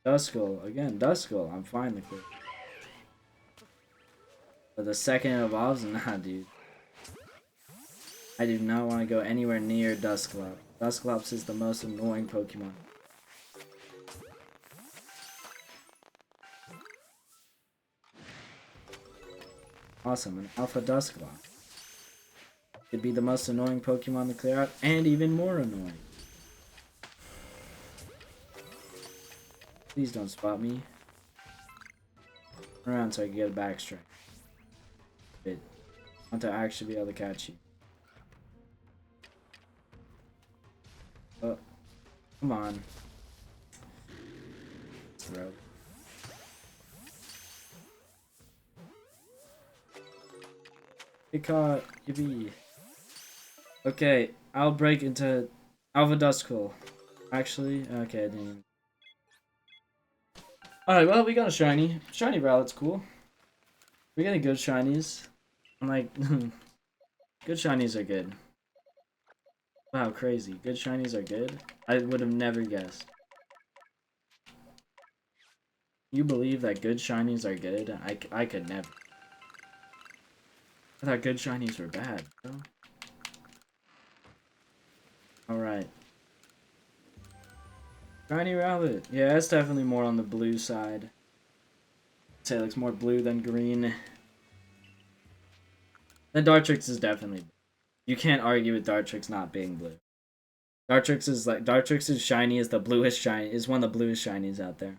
Duskull again. Duskull, I'm fine with it. But the second it evolves, nah, dude. I do not want to go anywhere near Dusclops. Dusclops is the most annoying Pokemon. Awesome, an Alpha Dusclops. It'd be the most annoying Pokemon to clear out, and even more annoying. Please don't spot me. Turn around so I can get a backstrike. I want to actually be able to catch you. Oh, come on. Throw. Get caught, yippee. Okay, I'll break into Alpha Duskull. Actually, okay, I didn't even. Alright, well, we got a shiny. Shiny Rowlet's cool. We're getting good shinies. I'm like, good shinies are good. Wow, crazy. Good shinies are good? I would have never guessed. You believe that good shinies are good? I could never. I thought good shinies were bad, bro. Alright. Shiny Rowlet. Yeah, it's definitely more on the blue side. I'd say it looks more blue than green. The Dartrix is definitely blue. You can't argue with Dartrix not being blue. Dartrix's shiny is the bluest shiny, is one of the bluest shinies out there.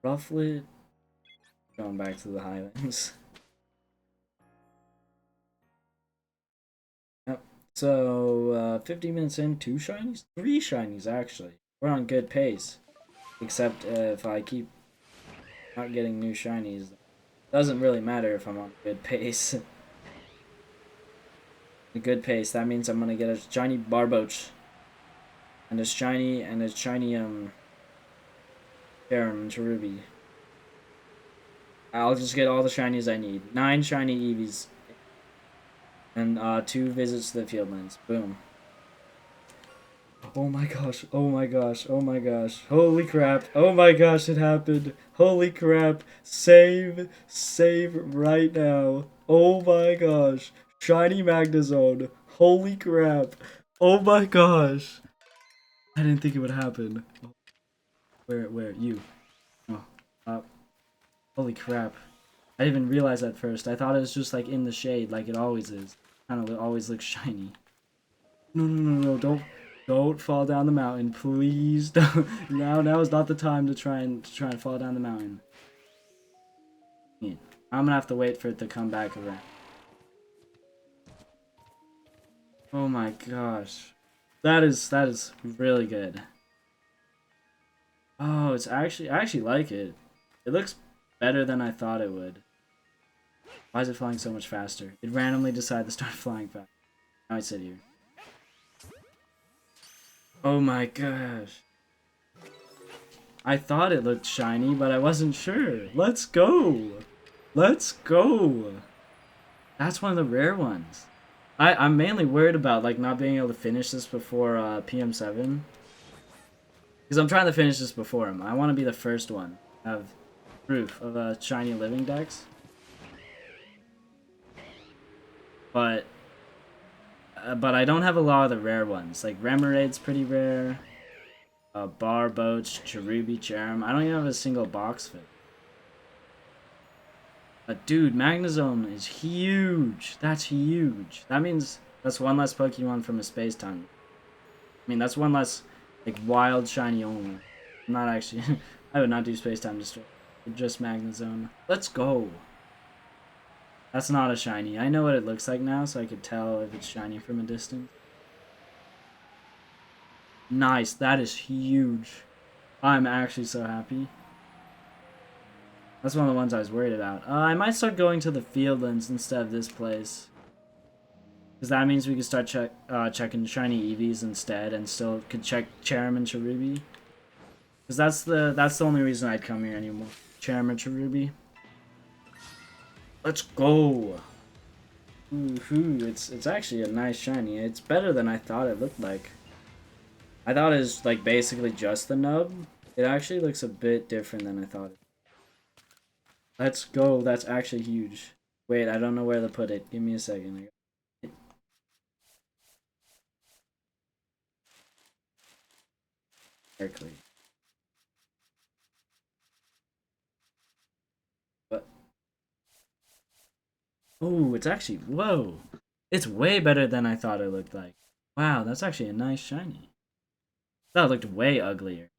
Rufflet. Going back to the Highlands. Yep. So 50 minutes in, 2 shinies? 3 shinies actually. We're on good pace. Except if I keep not getting new shinies. Doesn't really matter if I'm on a good pace. A good pace, that means I'm gonna get a shiny Barboach. And a shiny, Cherubi. I'll just get all the shinies I need. 9 shiny Eevees. And 2 visits to the Fieldlands. Boom. Oh my gosh, oh my gosh, oh my gosh. Holy crap. Oh my gosh, it happened. Holy crap. Save right now. Oh my gosh. Shiny Magnezone. Holy crap. Oh my gosh. I didn't think it would happen. Where? You. Oh. Holy crap. I didn't even realize at first. I thought it was just like in the shade like it always is. Kind of always looks shiny. No, don't fall down the mountain, please. Don't. Now is not the time to try and fall down the mountain. Yeah. I'm gonna have to wait for it to come back around. Oh my gosh. That is really good. Oh, I actually like it. It looks better than I thought it would. Why is it flying so much faster? It randomly decided to start flying fast. Now I sit here. Oh my gosh. I thought it looked shiny, but I wasn't sure. Let's go. Let's go. That's one of the rare ones. I'm mainly worried about like not being able to finish this before PM7. Because I'm trying to finish this before him. I want to be the first one to have proof of a shiny living dex. But I don't have a lot of the rare ones. Like Remoraid's pretty rare. Barboach, Cherubi, Cherum. I don't even have a single box fit. But dude, Magnezone is huge. That's huge. That means that's one less Pokemon from a space time. I mean, that's one less like wild shiny only. I'm not actually. I would not do space time just Magnezone. Let's go. That's not a shiny. I know what it looks like now, so I could tell if it's shiny from a distance. Nice. That is huge. I'm actually so happy. That's one of the ones I was worried about. I might start going to the Fieldlands instead of this place. Because that means we could start checking shiny Eevees instead and still could check Cherum and Cherubi. Because that's the only reason I'd come here anymore. Cherum and Cherubi. Let's go! Woohoo, it's actually a nice shiny. It's better than I thought it looked like. I thought it was like basically just the nub. It actually looks a bit different than I thought. Let's go, that's actually huge. Wait, I don't know where to put it. Give me a second. Berkeley. But oh, it's actually whoa. It's way better than I thought it looked like. Wow, that's actually a nice shiny. That looked way uglier.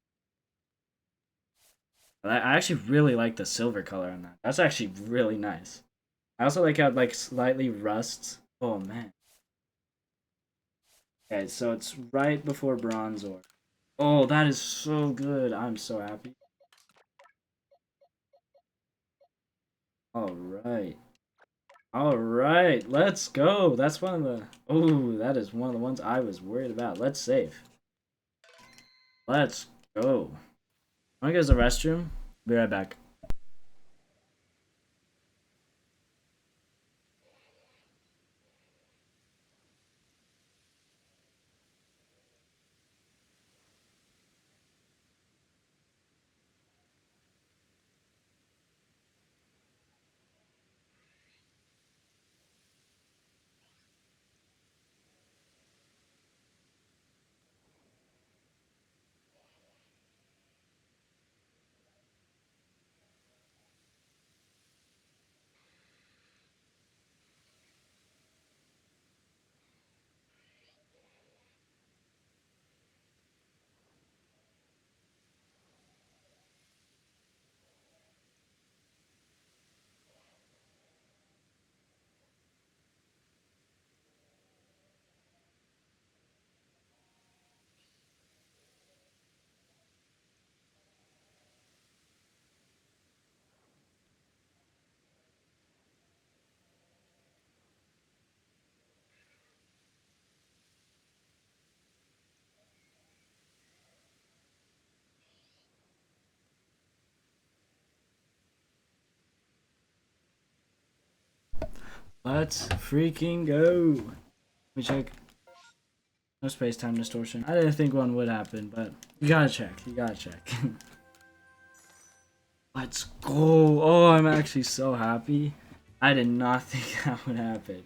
I actually really like the silver color on that. That's actually really nice. I also like how it like slightly rusts. Oh man. Okay, so it's right before Bronzor. Oh, that is so good. I'm so happy. Alright. Alright, let's go. That's one of the... Oh, that is one of the ones I was worried about. Let's save. Let's go. I'm gonna go to the restroom. Be right back. Let's freaking go. Let me check. No space-time distortion. I didn't think one would happen, but you gotta check. You gotta check. Let's go. Oh, I'm actually so happy. I did not think that would happen.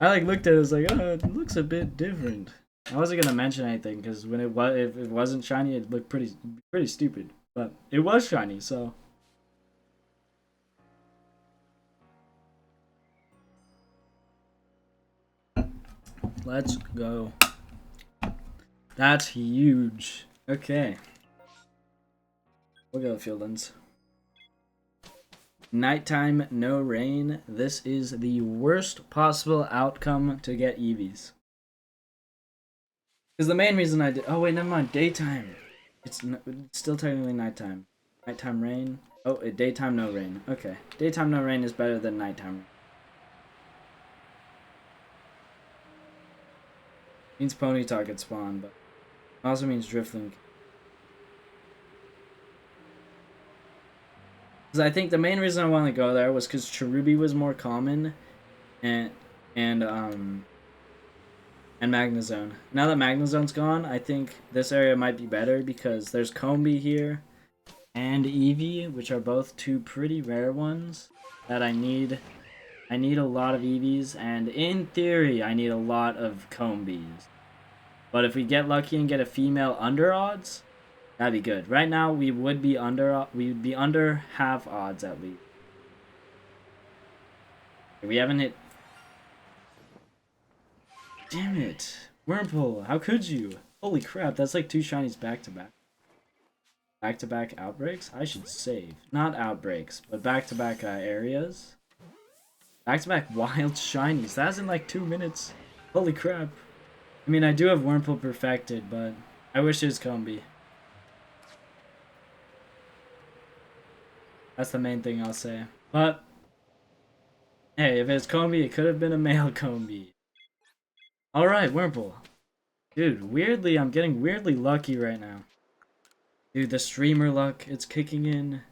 I like looked at it, I was like, oh, it looks a bit different. I wasn't gonna mention anything because when it was, if it wasn't shiny, it looked pretty stupid. But it was shiny, so. Let's go. That's huge. Okay. We'll go Fieldlands. Nighttime, no rain. This is the worst possible outcome to get Eevees. Because the main reason I did... Oh, wait, never mind. Daytime. It's still technically nighttime. Nighttime rain. Oh, daytime, no rain. Okay. Daytime, no rain is better than nighttime rain. Means Ponyta could spawn, but it also means Drifloon. Because I think the main reason I wanted to go there was because Cherubi was more common, and Magnezone. Now that Magnezone's gone, I think this area might be better because there's Combee here and Eevee, which are both two pretty rare ones that I need. I need a lot of Eevees, and in theory, I need a lot of Combees. But if we get lucky and get a female under odds, that'd be good. Right now, we would be under half odds at least. We haven't hit. Damn it, Wurmple! How could you? Holy crap! That's like 2 shinies back to back. Back to back outbreaks. I should save, not outbreaks, but back to back areas. Back to back wild shinies. That's in like 2 minutes. Holy crap! I mean, I do have Wurmple perfected, but I wish it was Combee. That's the main thing I'll say. But hey, if it's Combee, it could have been a male Combee. Alright, Wurmple. Dude, weirdly, I'm getting weirdly lucky right now. Dude, the streamer luck, it's kicking in.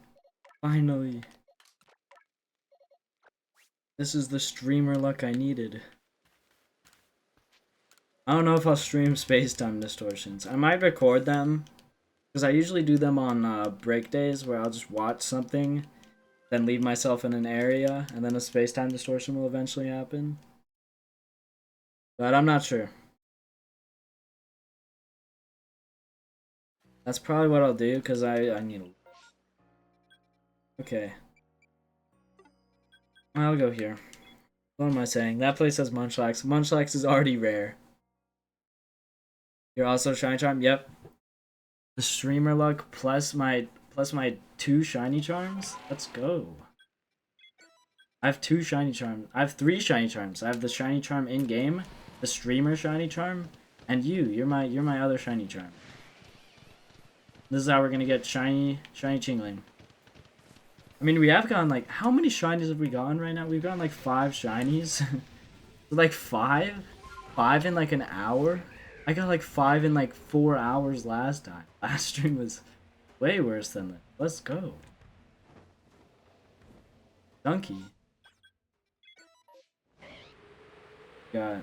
Finally. This is the streamer luck I needed. I don't know if I'll stream space-time distortions. I might record them, because I usually do them on break days where I'll just watch something, then leave myself in an area, and then a space-time distortion will eventually happen. But I'm not sure. That's probably what I'll do, because I need a... Okay. I'll go here. What am I saying? That place has Munchlax. Munchlax is already rare. You're also Shiny Charm? Yep. The streamer luck plus my 2 shiny charms? Let's go. I have 2 shiny charms. I have 3 shiny charms. I have the shiny charm in game, the streamer shiny charm, and you're my other shiny charm. This is how we're gonna get shiny Chingling. I mean, we have gotten like, how many shinies have we gotten right now? We've gotten like 5 shinies. Like 5? 5 in like an hour? I got like 5 in like 4 hours last time. Last stream was way worse than that. Let's go. Donkey. Got.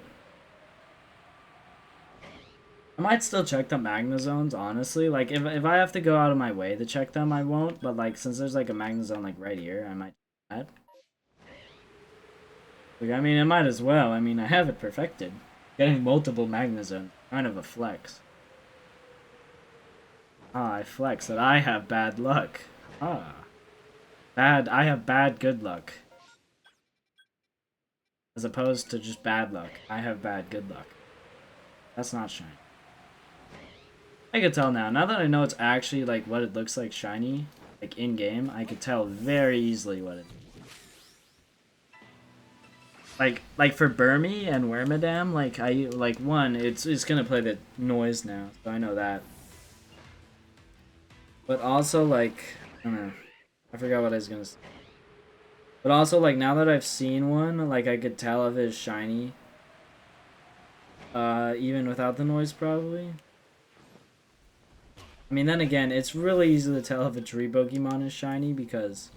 I might still check the Magnezones, honestly. Like, if I have to go out of my way to check them, I won't. But, like, since there's, like, a Magnezone, like, right here, I might do that. Like, I mean, I might as well. I mean, I have it perfected. Getting multiple Magnezones. Kind of a flex. Ah, I flex that I have bad luck. Ah. I have bad good luck. As opposed to just bad luck. I have bad good luck. That's not shiny. I can tell now. Now that I know it's actually like what it looks like shiny, like in game, I could tell very easily what it is. Like for Burmy and Wormadam, like one, it's gonna play the noise now, so I know that. But also like, I don't know, I forgot what I was gonna say. But also like now that I've seen one, like I could tell if it's shiny. Even without the noise probably. I mean, then again, it's really easy to tell if a tree Pokemon is shiny because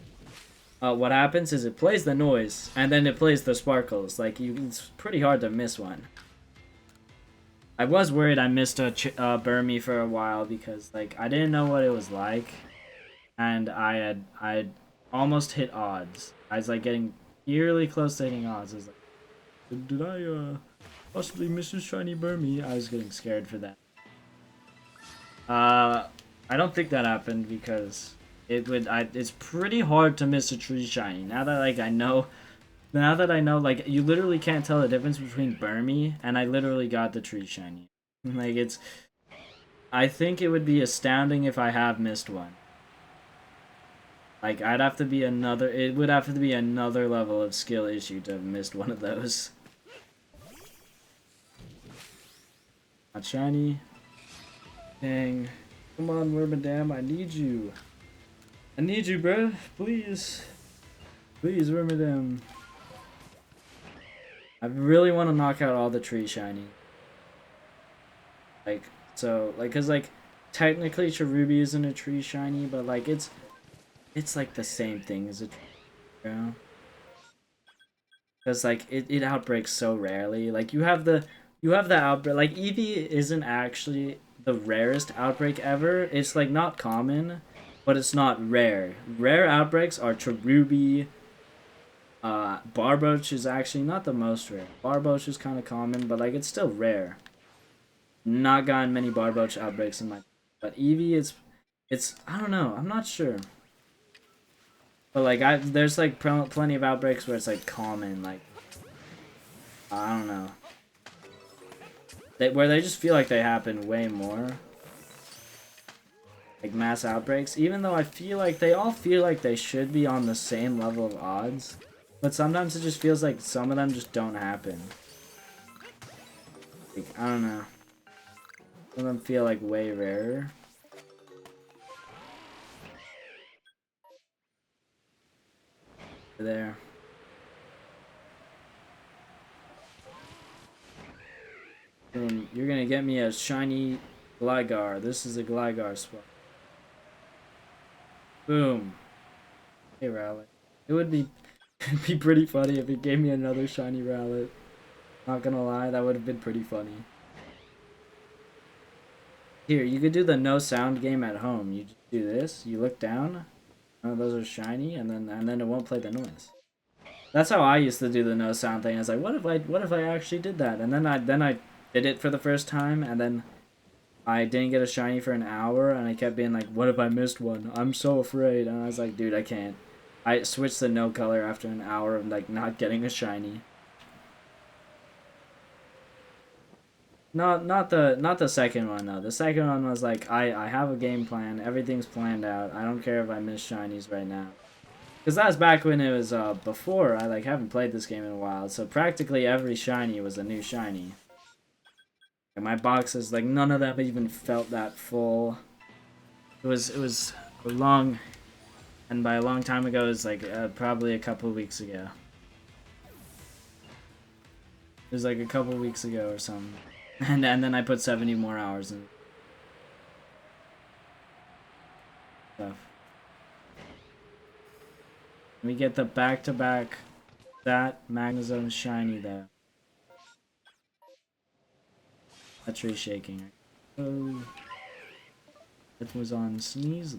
what happens is it plays the noise and then it plays the sparkles. Like it's pretty hard to miss one. I was worried I missed a Burmy for a while because like I didn't know what it was like, and I had almost hit odds. I was like getting eerily close to hitting odds. I was like, did I possibly miss a shiny Burmy? I was getting scared for that. I don't think that happened because it's pretty hard to miss a tree shiny. Now that like I know, like you literally can't tell the difference between Burmy and I literally got the tree shiny. Like it's, I think it would be astounding if I have missed one. Like I'd have to be another, it would have to be another level of skill issue to have missed one of those. Not shiny. Dang. Come on, Wormadam, I need you. I need you, bruh. Please. Please, Wormadam. I really want to knock out all the tree shiny. Like, so, like, cause, like, technically Cherubi isn't a tree shiny, but, like, it's like the same thing as a tree, you know? Cause, like, it outbreaks so rarely. Like, you have the outbreak, like, Eevee isn't actually the rarest outbreak ever. It's, like, not common, but it's not rare. Rare outbreaks are Cherubi. Barboach is actually not the most rare. Barboach is kind of common, but like it's still rare. Not gotten many Barboach outbreaks in my, but Eevee, it's I don't know. I'm not sure. But like there's like plenty of outbreaks where it's like common. Like I don't know. Where they just feel like they happen way more. Like mass outbreaks, even though I feel like they all feel like they should be on the same level of odds. But sometimes it just feels like some of them just don't happen. Like, I don't know. Some of them feel like way rarer. There. And you're gonna get me a shiny Gligar. This is a Gligar spot. Boom. Hey, Rowlet. It would be it'd be pretty funny if it gave me another shiny Rowlet. Not gonna lie, that would have been pretty funny. Here, you could do the no sound game at home. You just do this, you look down, those are shiny, and then it won't play the noise. That's how I used to do the no sound thing. I was like, what if I actually did that? And then I did it for the first time, and then I didn't get a shiny for an hour, and I kept being like, what if I missed one? I'm so afraid. And I was like, dude, I can't. I switched to no color after an hour of like not getting a shiny. Not the second one though. The second one was like I have a game plan. Everything's planned out. I don't care if I miss shinies right now. Cause that was back when it was before I like haven't played this game in a while. So practically every shiny was a new shiny. And my boxes like none of them even felt that full. It was a long, and by a long time ago it was like probably a couple weeks ago. It was like a couple weeks ago or something. And then I put 70 more hours in stuff. We get the back-to-back that Magnezone shiny though. That tree shaking. Oh, it was on sneeze.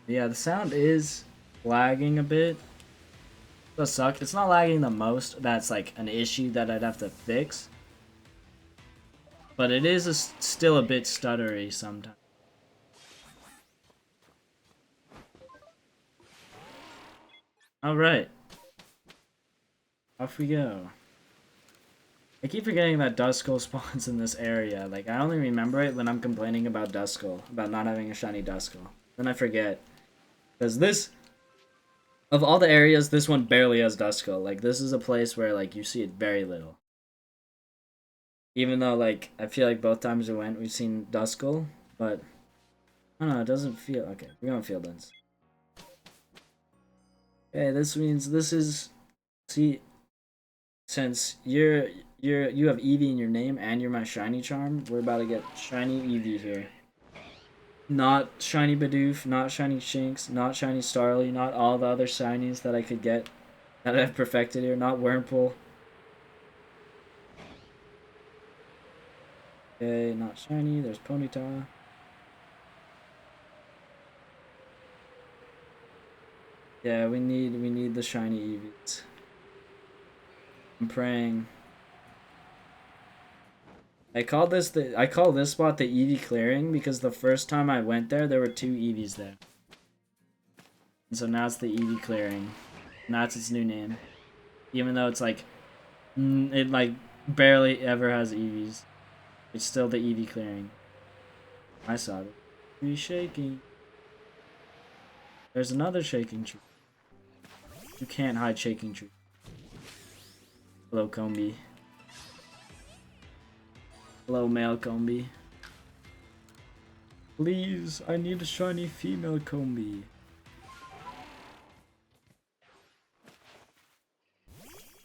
Yeah, the sound is lagging a bit. Does suck. It's not lagging the most. That's like an issue that I'd have to fix. But it is still a bit stuttery sometimes. Alright. Off we go. I keep forgetting that Duskull spawns in this area. Like, I only remember it when I'm complaining about Duskull. About not having a shiny Duskull. Then I forget. Because this... Of all the areas, this one barely has Duskull. Like, this is a place where, like, you see it very little. Even though, like, I feel like both times we went, we've seen Duskull. But, I don't know, it doesn't feel... Okay, we're going Fieldlands. Okay, this means this is... See, since you have Eevee in your name and you're my shiny charm, we're about to get shiny Eevee here. Not shiny Bidoof, not shiny Shinx, not shiny Starly, not all the other shinies that I could get that I've perfected here, not Wurmple. Okay, not shiny, there's Ponyta. Yeah, we need the shiny Eevees. I'm praying. I call this spot the Eevee clearing because the first time I went there were 2 Eevees there. And so now it's the Eevee clearing. And that's its new name. Even though it's like it like barely ever has Eevees. It's still the Eevee clearing. I saw it. Tree shaking. There's another shaking tree. You can't hide shaking tree. Hello, Combi. Hello, male Combi. Please, I need a shiny female Combi.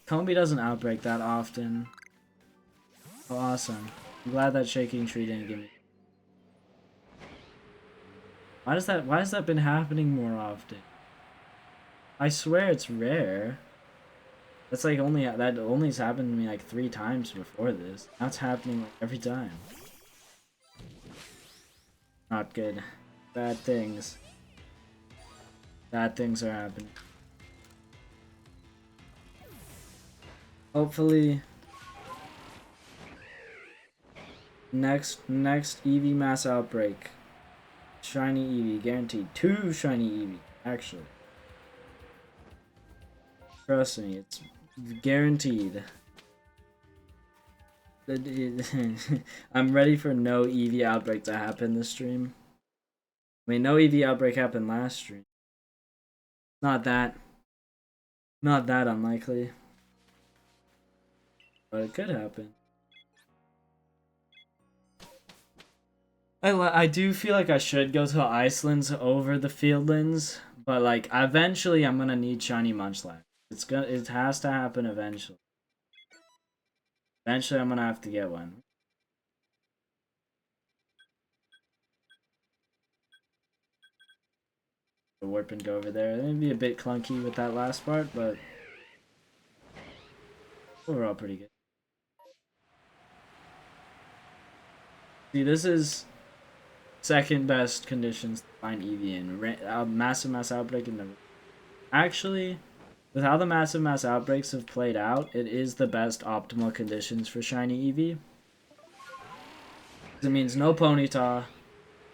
Combi doesn't outbreak that often. Oh, awesome. I'm glad that shaking tree didn't give me. Why has that been happening more often? I swear it's rare. That's like that only's happened to me like 3 times before this. Now it's happening like every time. Not good. Bad things. Bad things are happening. Hopefully next Eevee mass outbreak. Shiny Eevee, guaranteed. 2 shiny Eevee, actually. Trust me, it's guaranteed. I'm ready for no Eevee outbreak to happen this stream. I mean, no Eevee outbreak happened last stream. Not that unlikely. But it could happen. I do feel like I should go to Iceland's over the Fieldlands, but like eventually I'm gonna need shiny Munchlax. It has to happen eventually. Eventually I'm gonna have to get one. The warp and go over there. It'd be a bit clunky with that last part, but overall pretty good. See, this is second best conditions to find Eevee in. Massive mass outbreak in the... Actually, with how the massive mass outbreaks have played out, it is the best optimal conditions for shiny Eevee. It means no Ponyta,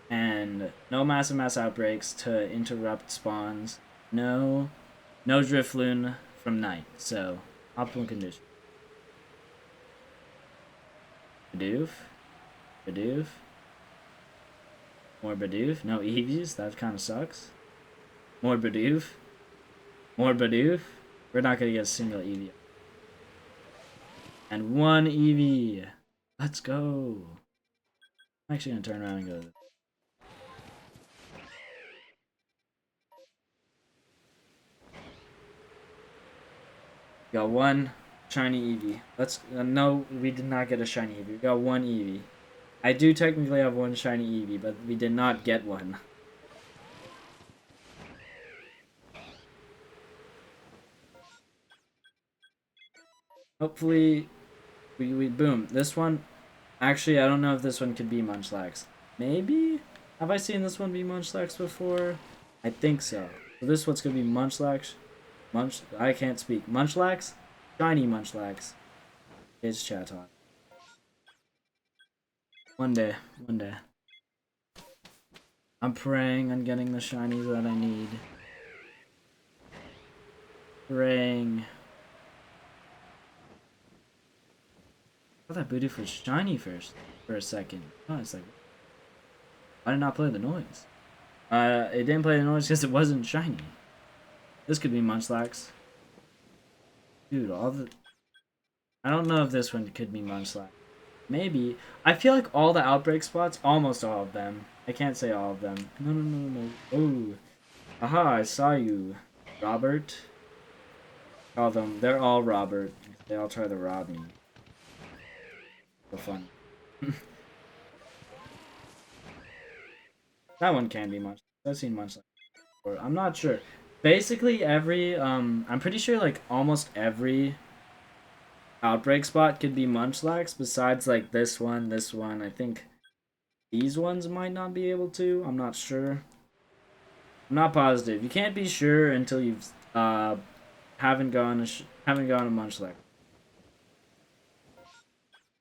and no massive mass outbreaks to interrupt spawns. No Drifloon from night. So, optimal condition. Bidoof. More Bidoof. No Eevees. That kind of sucks. More Bidoof. We're not going to get a single Eevee. And 1 Eevee. Let's go. I'm actually going to turn around and go. Got 1 shiny Eevee. No, we did not get a shiny Eevee. We got 1 Eevee. I do technically have 1 shiny Eevee, but we did not get one. Hopefully, we boom. This one, actually, I don't know if this one could be Munchlax. Maybe? Have I seen this one be Munchlax before? I think so. So this one's gonna be Munchlax. I can't speak. Munchlax? Shiny Munchlax. It's chat on. One day. I'm praying on getting the shinies that I need. Praying. I thought that Bidoof was shiny first for a second. Oh, it's like, why did it not play the noise? It didn't play the noise because it wasn't shiny. This could be Munchlax. Dude, I don't know if this one could be Munchlax. Maybe. I feel like all the outbreak spots, almost all of them. I can't say all of them. No. Oh. Aha, I saw you. Robert. All of them. They're all Robert. They all try to rob me. So fun. That one can be Munchlax. I've seen Munchlax before. I'm not sure. Basically, I'm pretty sure like almost every outbreak spot could be Munchlax. Besides like this one, this one. I think these ones might not be able to. I'm not sure. I'm not positive. You can't be sure until you've haven't gone a Munchlax.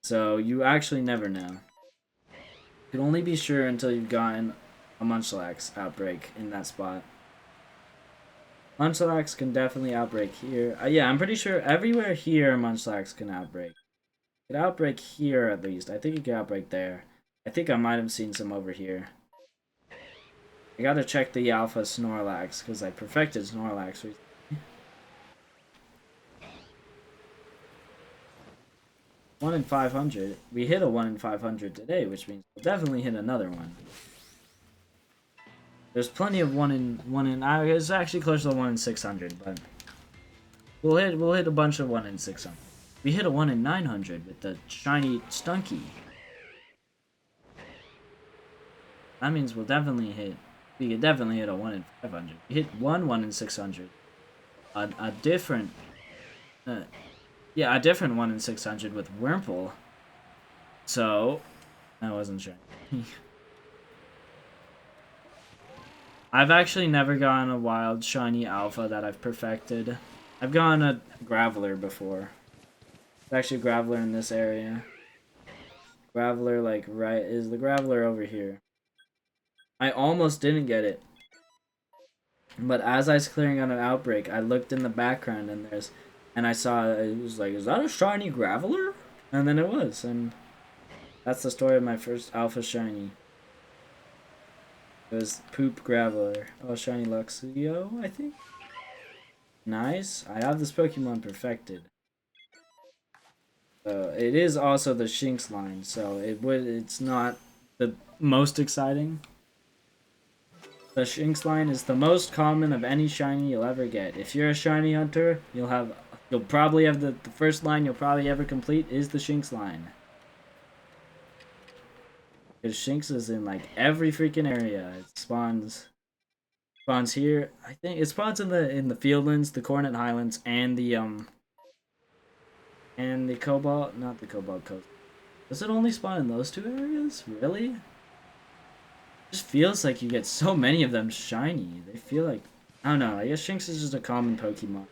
So you actually never know. You can only be sure until you've gotten a Munchlax outbreak in that spot. Munchlax can definitely outbreak here. Yeah, I'm pretty sure everywhere here Munchlax can outbreak. It can outbreak here at least. I think it can outbreak there. I think I might have seen some over here. I gotta check the alpha Snorlax because I perfected Snorlax recently. 1 in 500. We hit a 1 in 500 today, which means we'll definitely hit another one. There's plenty of 1 in. It's actually closer to 1 in 600, but we'll hit a bunch of 1 in 600. We hit a 1 in 900 with the shiny Stunky. That means we'll definitely hit. We could definitely hit a 1 in 500. We hit 1 in 600. A different. Yeah, a different 1 in 600 with Wurmple. So, I wasn't sure. I've actually never gotten a wild shiny alpha that I've perfected. I've gotten a Graveler before. There's actually a Graveler in this area. Graveler, like, right, is the Graveler over here. I almost didn't get it. But as I was clearing out an outbreak, I looked in the background and I saw, it was like, is that a shiny Graveler? And then it was, and that's the story of my first alpha shiny. It was Poop Graveler. Oh, shiny Luxio, I think? Nice. I have this Pokemon perfected. It is also the Shinx line, so it's not the most exciting. The Shinx line is the most common of any shiny you'll ever get. If you're a shiny hunter, you'll probably have the first line you'll probably ever complete is the Shinx line. Because Shinx is in like every freaking area. It spawns here. I think it spawns in the Fieldlands, the Coronet Highlands, and the Cobalt, not the Cobalt Coast. Does it only spawn in those two areas? Really? It just feels like you get so many of them shiny. They feel like, I don't know, I guess Shinx is just a common Pokemon.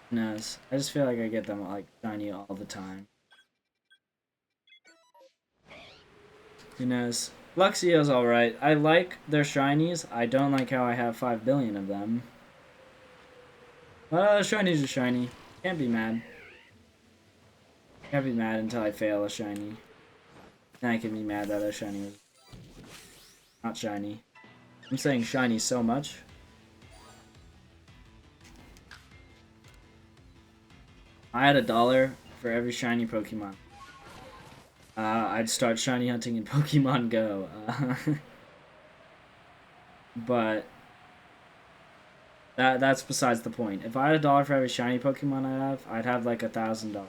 Who knows? I just feel like I get them like shiny all the time. Who knows? Luxio's alright. I like their shinies. I don't like how I have 5 billion of them. Shinies are shiny. Can't be mad. Can't be mad until I fail a shiny. Then I can be mad that a shiny was not shiny. I'm saying shiny so much. I had $1 for every shiny Pokemon. I'd start shiny hunting in Pokemon Go. But that's besides the point. If I had $1 for every shiny Pokemon I have, I'd have like $1,000.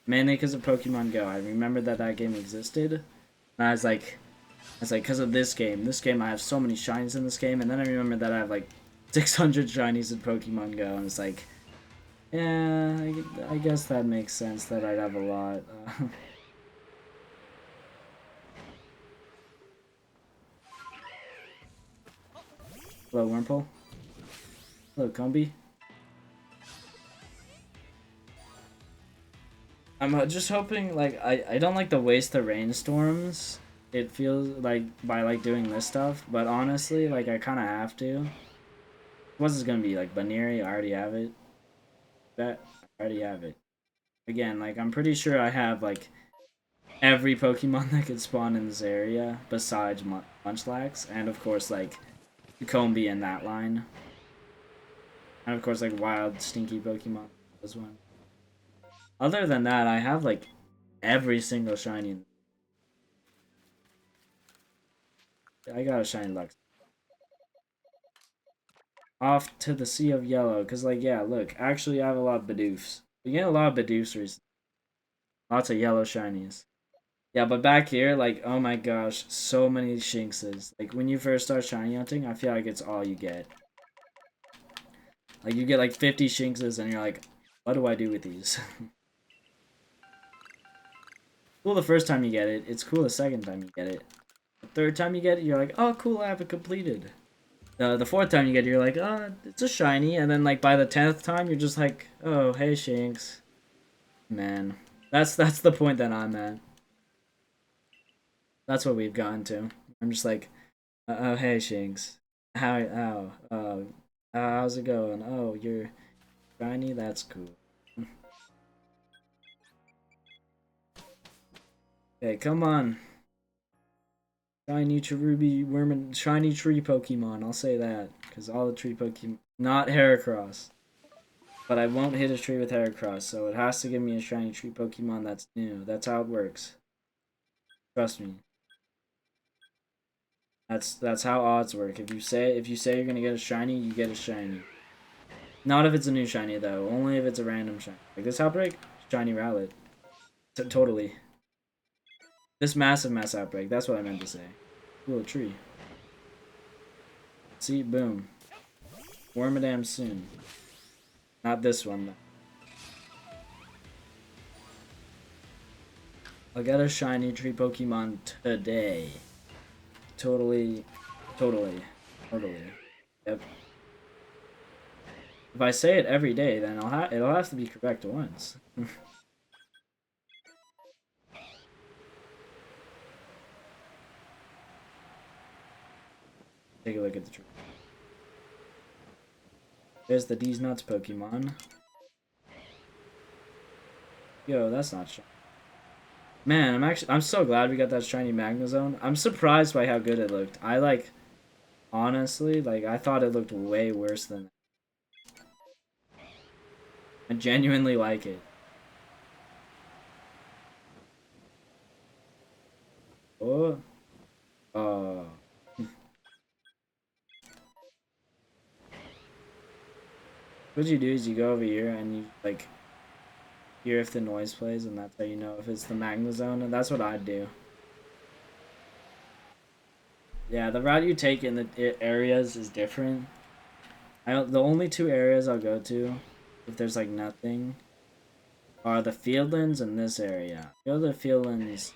Mainly because of Pokemon Go. I remembered that game existed. And I was like, because of this game. This game, I have so many shinies in this game. And then I remembered that I have like 600 shinies in Pokemon Go. And it's like, yeah, I guess that makes sense that I'd have a lot. Hello, Wurmple. Hello, Combi. I'm just hoping, like, I don't like to waste the rainstorms. It feels like by like doing this stuff, but honestly, like I kind of have to. What's this gonna be like? Baneri? I already have it. I already have it. Again, like I'm pretty sure I have like every Pokemon that could spawn in this area besides Munchlax, and of course like Combi in that line, and of course like wild stinky Pokemon as well. Other than that, I have like every single shiny. I got a shiny Lux. Off to the Sea of Yellow, because like yeah, look, actually I have a lot of Bidoofs. We get a lot of Bidoofs recently. Lots of yellow shinies. Yeah, but back here, like, oh my gosh, so many Shinxes. Like, when you first start shiny hunting, I feel like it's all you get. Like, you get like 50 Shinxes, and you're like, what do I do with these? Cool the first time you get it. It's cool the second time you get it. The third time you get it, you're like, oh, cool, I have it completed. The fourth time you get it, you're like, oh, it's a shiny. And then, like, by the 10th time, you're just like, oh, hey, Shinx. Man, that's the point that I'm at. That's what we've gotten to. I'm just like, oh, hey, Shinx. How's it going? Oh, you're shiny? That's cool. Okay, come on. Shiny Cherubi Worm, shiny tree Pokemon. I'll say that. Because all the tree Pokemon. Not Heracross. But I won't hit a tree with Heracross, so it has to give me a shiny tree Pokemon that's new. That's how it works. Trust me. That's how odds work. If you say you're gonna get a shiny, you get a shiny. Not if it's a new shiny though. Only if it's a random shiny. Like this outbreak, shiny Rowlet. Totally. This mass outbreak. That's what I meant to say. Ooh, a tree. See, boom. Wormadam soon. Not this one though. I'll get a shiny tree Pokemon today. Totally. Totally. Totally. Yep. If I say it every day, then it'll have to be correct once. Take a look at the tree. There's the D's Nuts Pokemon. Yo, that's not shiny. Man, I'm so glad we got that shiny Magnezone. I'm surprised by how good it looked. Honestly, I thought it looked way worse than that. I genuinely like it. Oh. Oh. What you do is you go over here and you hear if the noise plays, and that's how you know if it's the Magnezone, and that's what I'd do. Yeah, the route you take in the areas is different. The only two areas I'll go to, if there's like nothing, are the Fieldlands and this area. I go to the Fieldlands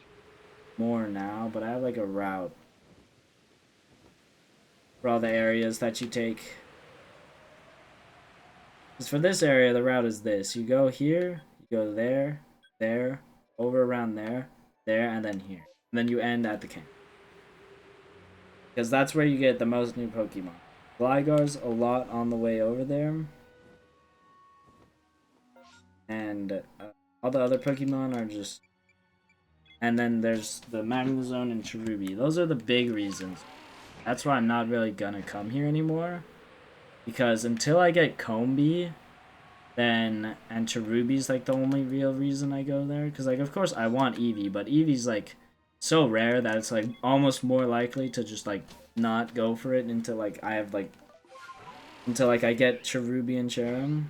more now, but I have like a route for all the areas that you take. Because for this area, the route is this. You go here, you go there, there, over around there, there, and then here. And then you end at the camp. Because that's where you get the most new Pokemon. Gligar's a lot on the way over there. And all the other Pokemon are just... And then there's the Magnezone and Cherubi. Those are the big reasons. That's why I'm not really gonna come here anymore. Because until I get Combi, and Cherubi's like the only real reason I go there. Because of course I want Eevee, but Eevee's like so rare that it's like almost more likely to just like not go for it until I get Cherubi and Cherim.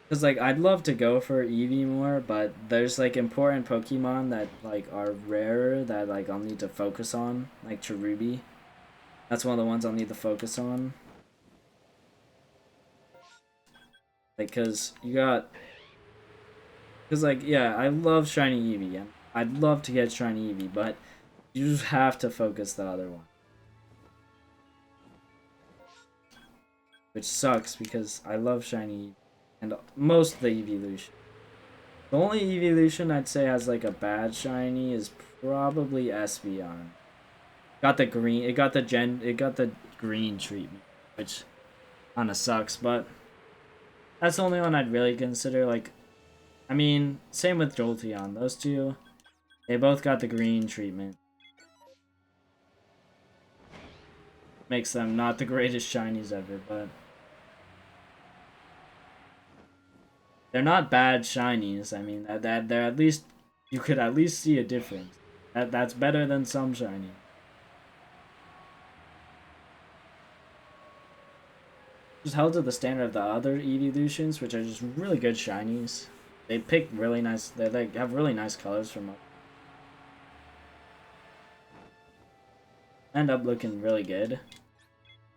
Because I'd love to go for Eevee more, but there's important Pokemon that are rarer that I'll need to focus on, like Cherubi. That's one of the ones I'll need to focus on. Because yeah, I love shiny Eevee, and I'd love to get shiny Eevee, but you just have to focus the other one. Which sucks because I love shiny Eevee, and most of the Evolution. The only Evolution I'd say has a bad shiny is probably Espeon. Got the green, it got the green treatment, which kinda sucks, but that's the only one I'd really consider. I mean, same with Jolteon. Those two, they both got the green treatment. Makes them not the greatest shinies ever, but they're not bad shinies. I mean, that they're at least, you could at least see a difference. That's better than some shiny. Just held to the standard of the other Evolutions, which are just really good shinies. they pick really nice. They like have really nice colors from. End up looking really good,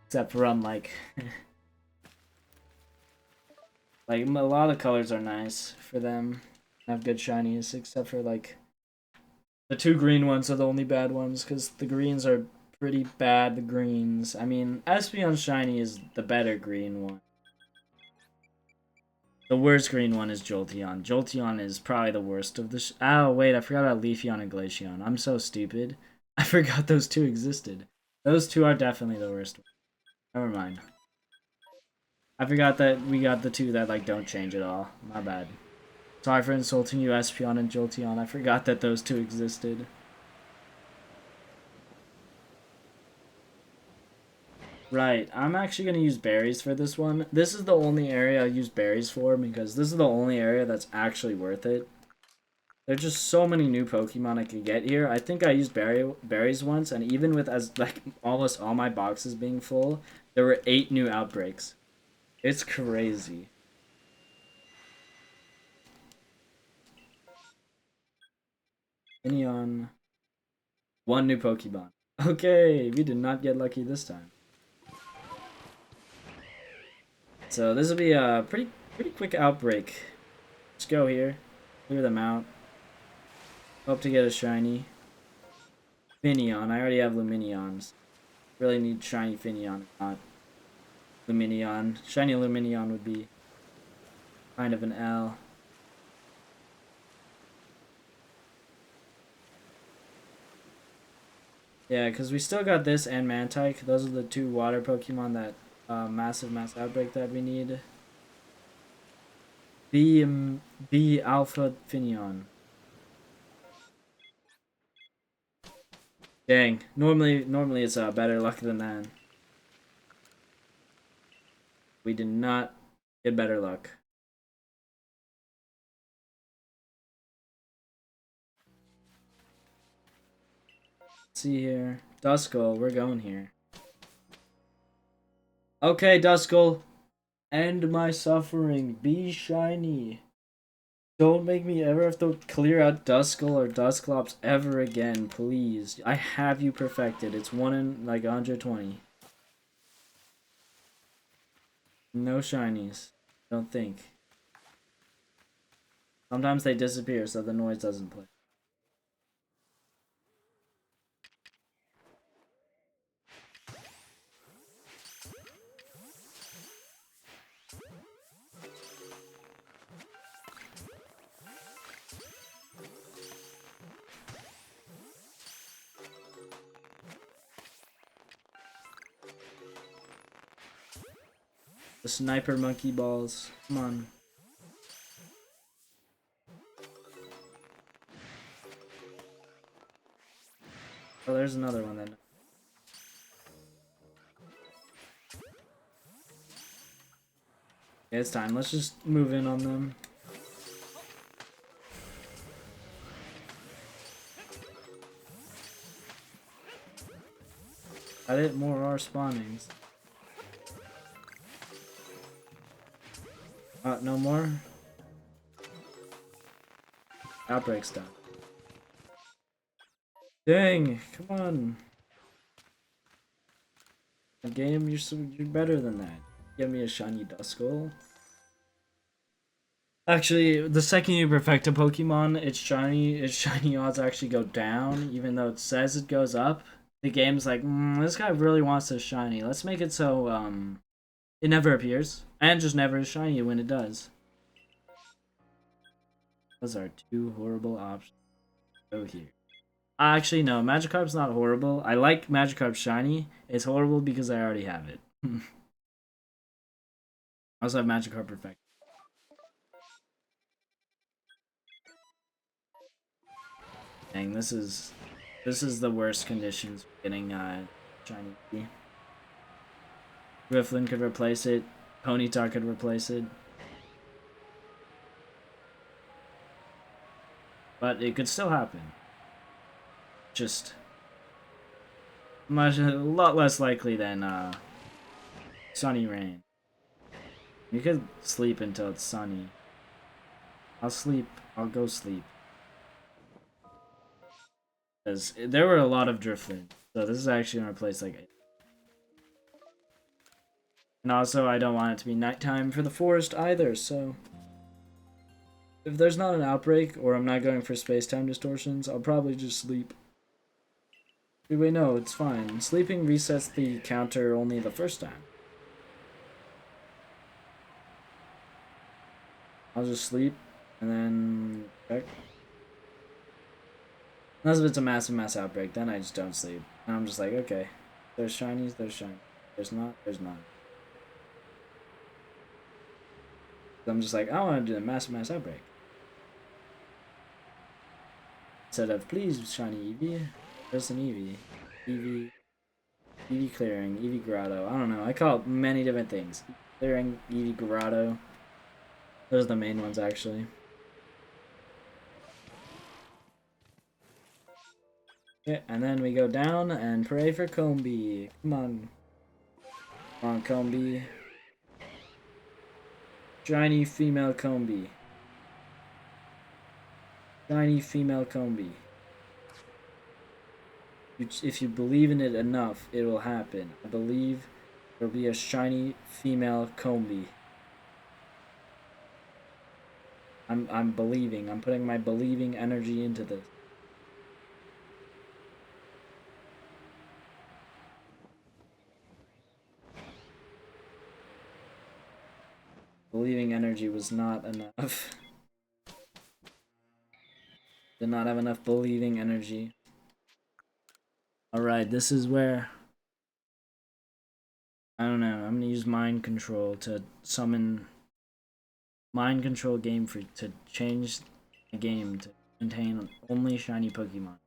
except for like like a lot of colors are nice for them. Have good shinies, except for like the two green ones are the only bad ones because the greens are pretty bad. The greens. I mean, Espeon shiny is the better green one. The worst green one is Jolteon. Jolteon is probably the worst of the. Oh wait, I forgot about Leafeon and Glaceon. I'm so stupid. I forgot those two existed. Those two are definitely the worst. Never mind. I forgot that we got the two that like don't change at all. My bad. Sorry for insulting you, Espeon and Jolteon. I forgot that those two existed. Right, I'm actually going to use berries for this one. This is the only area I use berries for because this is the only area that's actually worth it. There's just so many new Pokemon I could get here. I think I used berries once, and even with as like almost all my boxes being full, there were 8 new outbreaks. It's crazy. Minion. 1 new Pokemon. Okay, we did not get lucky this time. So this will be a pretty quick outbreak. Let's go here. Clear them out. Hope to get a shiny. Finneon. I already have Luminions. Really need shiny Finneon, not Luminion. Shiny Luminion would be kind of an L. Yeah, because we still got this and Mantike. Those are the 2 water Pokemon that mass outbreak that we need. B Alpha Finneon. Dang. Normally it's better luck than that. We did not get better luck. Let's see here. Duskull, we're going here. Okay, Duskull. End my suffering. Be shiny. Don't make me ever have to clear out Duskull or Dusclops ever again, please. I have you perfected. It's 1 in like 120. No shinies. Don't think. Sometimes they disappear so the noise doesn't play. The sniper monkey balls. Come on. Oh, there's another one then. Okay, it's time. Let's just move in on them. Got it? More are spawnings. No more? Outbreak's done. Dang, come on. Game, you're better than that. Give me a shiny Duskull. Actually, the second you perfect a Pokemon, its shiny odds actually go down, even though it says it goes up. The game's like, this guy really wants a shiny. Let's make it so it never appears, and just never is shiny when it does. Those are 2 horrible options. Go here. Actually, no, Magikarp's not horrible. I like Magikarp shiny. It's horrible because I already have it. I also have Magikarp perfect. Dang, this is the worst conditions for getting shiny. Grifflin could replace it. Ponyta could replace it. But it could still happen. Just a lot less likely than sunny rain. You could sleep until it's sunny. I'll sleep. I'll go sleep. Because there were a lot of Drifloon. So this is actually going to replace like... And also, I don't want it to be nighttime for the forest either, so... If there's not an outbreak, or I'm not going for space-time distortions, I'll probably just sleep. Wait, no, it's fine. Sleeping resets the counter only the first time. I'll just sleep, and then check. Unless if it's a massive mass outbreak, then I just don't sleep. And I'm just like, okay, there's shinies, there's shinies. There's not, there's not. I'm just like, I want to do the massive mass outbreak. Instead of, please, shiny Eevee, there's an Eevee. Eevee clearing, Eevee grotto. I don't know, I call it many different things. Clearing, Eevee grotto. Those are the main ones, actually. Yeah, and then we go down and pray for Combi. Come on. Come on, Combi. Shiny female Combi. Shiny female Combi. If you believe in it enough, it will happen. I believe there'll be a shiny female Combi. I'm believing. I'm putting my believing energy into this. Believing energy was not enough. Did not have enough believing energy. Alright, this is where... I don't know, I'm gonna use mind control to summon... Mind control game to change the game to contain only shiny Pokemon.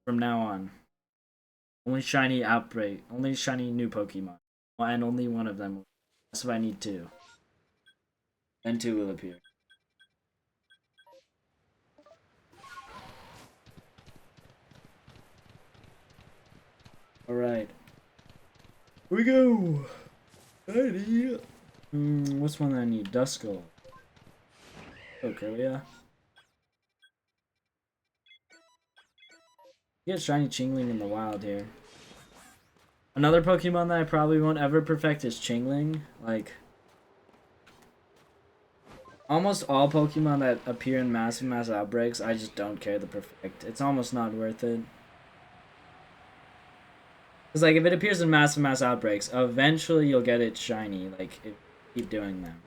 From now on. Only shiny outbreak, only shiny new Pokemon. And only one of them. That's if I need two. Then two will appear. Alright. Here we go! Shiny! What's one that I need? Duskull. Okay, yeah. Get shiny Chingling in the wild here. Another Pokemon that I probably won't ever perfect is Chingling. Like, almost all Pokemon that appear in massive mass outbreaks, I just don't care to perfect. It's almost not worth it. Because, like, if it appears in massive mass outbreaks, eventually you'll get it shiny. Like, keep doing them.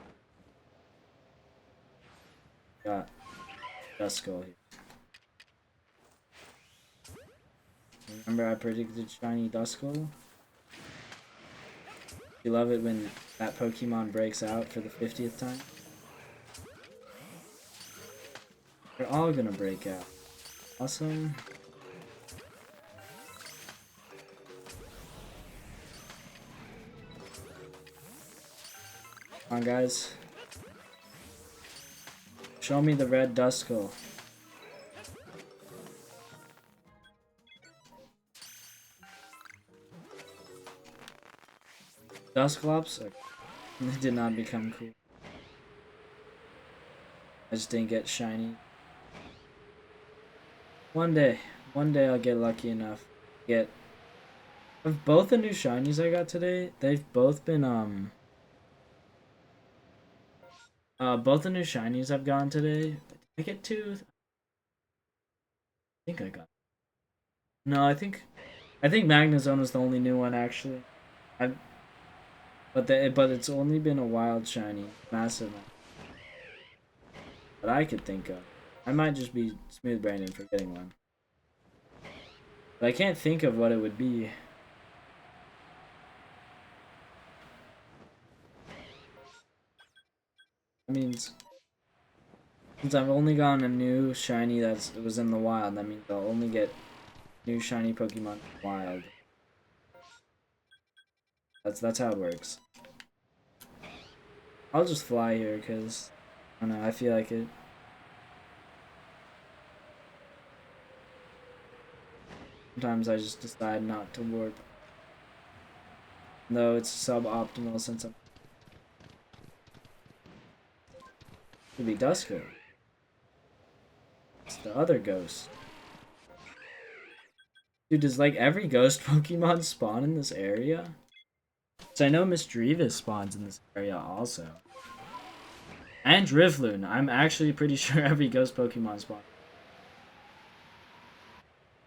Got Duskull here. Remember I predicted shiny Duskull? You love it when that Pokemon breaks out for the 50th time? They're all gonna break out. Awesome. Come on, guys. Show me the red Duskull. Dusclops? They did not become cool. I just didn't get shiny. One day I'll get lucky enough to get... Of both the new shinies I got today, they've both been, both the new shinies I've gotten today, did I get two? I think I got... No, I think Magnezone is the only new one, actually. But it's only been a wild shiny, massive one. That I could think of. I might just be smooth brained and forgetting one. But I can't think of what it would be. That means since I've only gotten a new shiny that was in the wild, that means I'll only get new shiny Pokemon in the wild. That's how it works. I'll just fly here because I don't know, I feel like it. Sometimes I just decide not to warp. Though it's suboptimal since I'm... Could be Dusko. It's the other ghost. Dude, does like every ghost Pokemon spawn in this area? So I know Misdreavus spawns in this area also. And Drifloon. I'm actually pretty sure every ghost Pokemon spawns.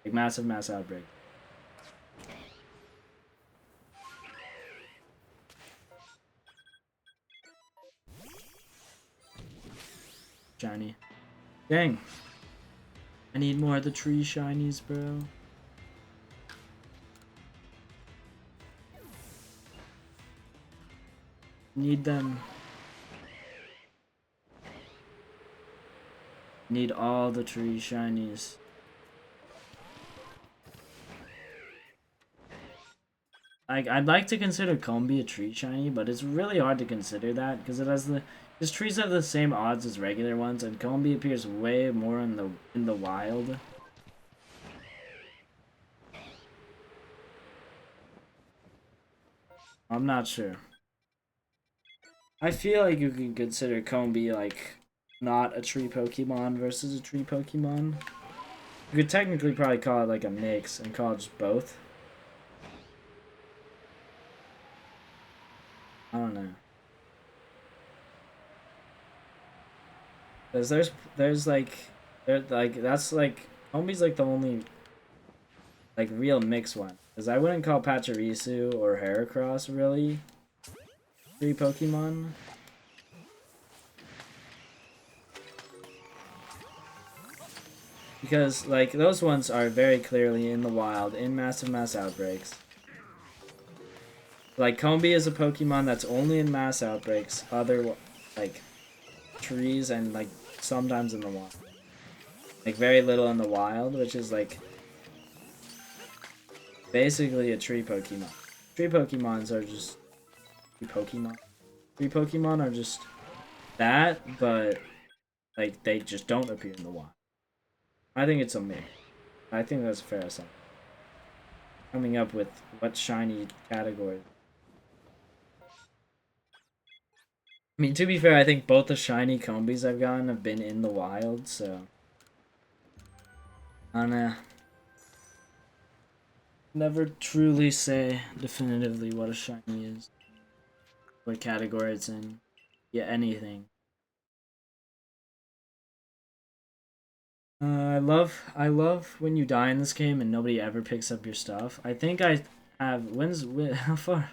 Like massive mass outbreak. Shiny. Dang. I need more of the tree shinies, bro. Need them. Need all the tree shinies. I'd like to consider Combi a tree shiny, but it's really hard to consider that because it has because trees have the same odds as regular ones, and Combi appears way more in the wild. I'm not sure. I feel like you can consider Combi like not a tree Pokemon versus a tree Pokemon. You could technically probably call it like a mix and call it just both. I don't know. Cause there's like that's like Combi's like the only like real mix one. Cause I wouldn't call Pachirisu or Heracross really tree Pokemon. Because like those ones are very clearly in the wild in massive mass outbreaks. Like Combi is a Pokemon that's only in mass outbreaks, other like trees and like sometimes in the wild. Like very little in the wild, which is like basically a tree Pokemon. Tree Pokemons are just Pokemon. Tree Pokemon are just that, but like they just don't appear in the wild. I think it's a mix. I think that's a fair assessment. Coming up with what shiny category. I mean, to be fair, I think both the shiny Combis I've gotten have been in the wild, so I don't know. Never truly say definitively what a shiny is, what category it's in. Yeah, anything. I love when you die in this game and nobody ever picks up your stuff. I think I have how far?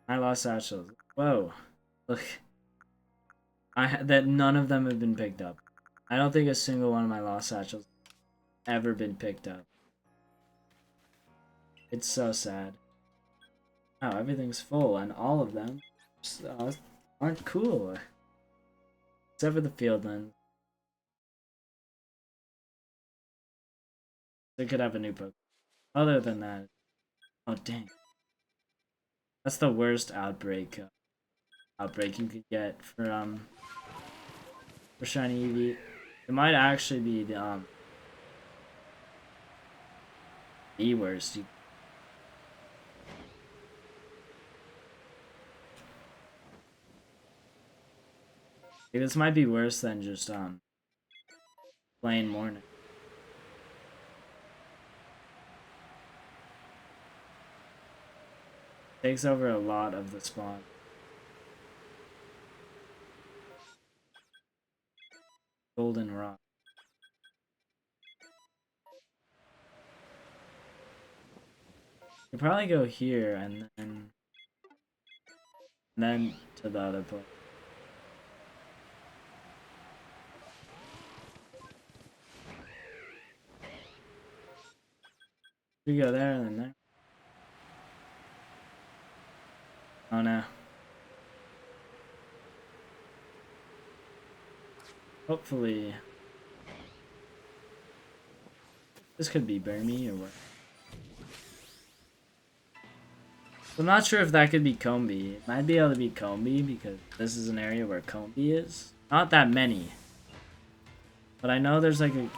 I lost satchels. Whoa, look, that none of them have been picked up. I don't think a single one of my lost satchels ever been picked up. It's so sad. Oh, everything's full and all of them aren't cool. Except for the field lens. They could have a new Pokemon. Other than that, oh dang, that's the worst outbreak you could get for shiny Eevee. It might actually be the worst. This might be worse than just plain morning. Takes over a lot of the spawn. Golden Rock. You probably go here and then to the other place. You go there and then there. Oh no. Hopefully this could be Burmy or what. I'm not sure if that could be Combi. It might be able to be Combi because this is an area where Combi is. Not that many. But I know there's like in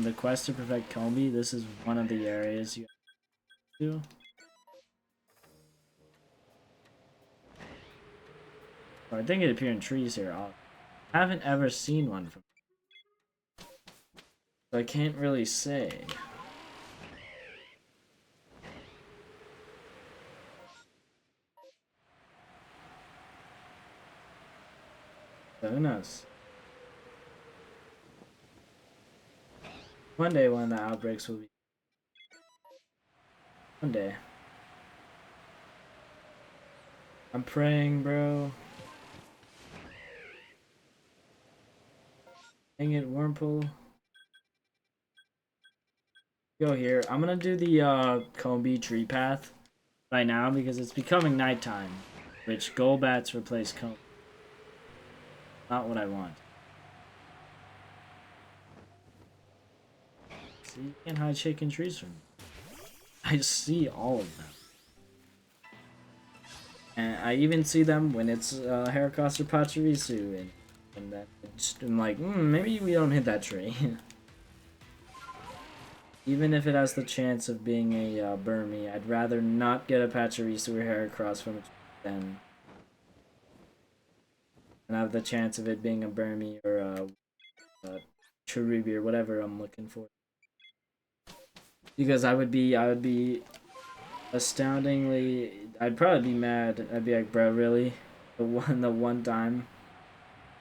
the quest to perfect Combi, this is one of the areas you have to do. I think it appeared in trees here. I haven't ever seen one from. So I can't really say. So who knows? One day one of the outbreaks will be. One day. I'm praying, bro. Dang it, Wormpool. Go here. I'm gonna do the Combi tree path right now because it's becoming nighttime. Which Golbats replace Combi. Not what I want. See, you can't hide shaking trees from me. I see all of them. And I even see them when it's Heracross or Pachirisu, and then I'm like, maybe we don't hit that tree. Even if it has the chance of being a Burmy, I'd rather not get a Pachirisu or Heracross from it than have the chance of it being a Burmy or a Cherubi or whatever I'm looking for. Because I would be astoundingly, I'd probably be mad. I'd be like, bro, really? The one time,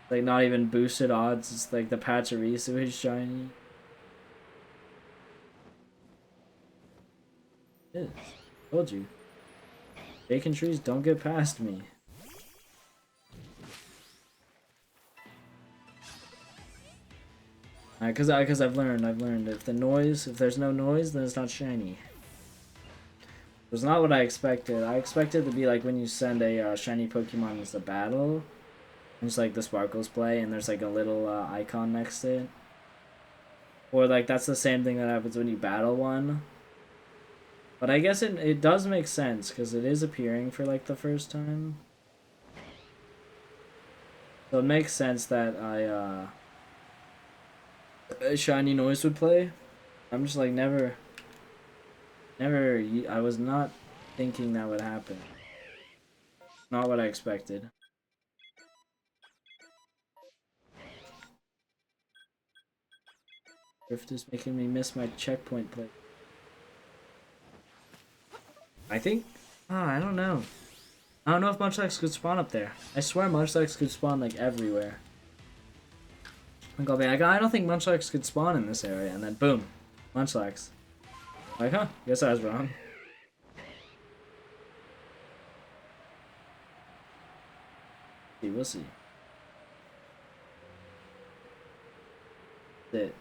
like not even boosted odds. It's like the Pachirisu is shiny. It is. Told you. Bacon trees don't get past me. Cause I've learned if there's no noise, then it's not shiny. It was not what I expected. I expected it to be like when you send a shiny Pokemon into battle, and just like the sparkles play, and there's like a little icon next to it. Or like that's the same thing that happens when you battle one. But I guess it does make sense because it is appearing for like the first time. So it makes sense that a shiny noise would play. I'm just like never, I was not thinking that would happen. Not what I expected. Drift is making me miss my checkpoint play. I think, I don't know. I don't know if Munchlax could spawn up there. I swear Munchlax could spawn like everywhere. I'll be like, I don't think Munchlax could spawn in this area, and then boom, Munchlax. Like, huh? Guess I was wrong. We'll see. The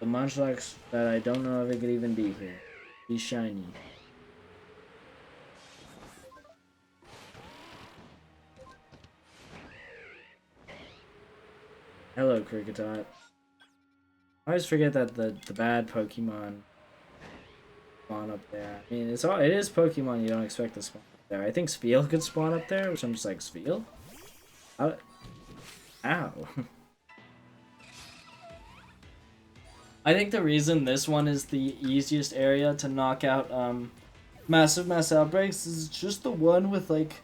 Munchlax that I don't know if it could even be here. He's shiny. Hello, Kricketot. I always forget that the bad Pokemon spawn up there. I mean, it is Pokemon you don't expect to spawn up there. I think Spheal could spawn up there, which I'm just like, Spheal? Ow. I think the reason this one is the easiest area to knock out massive mass outbreaks is just the one with like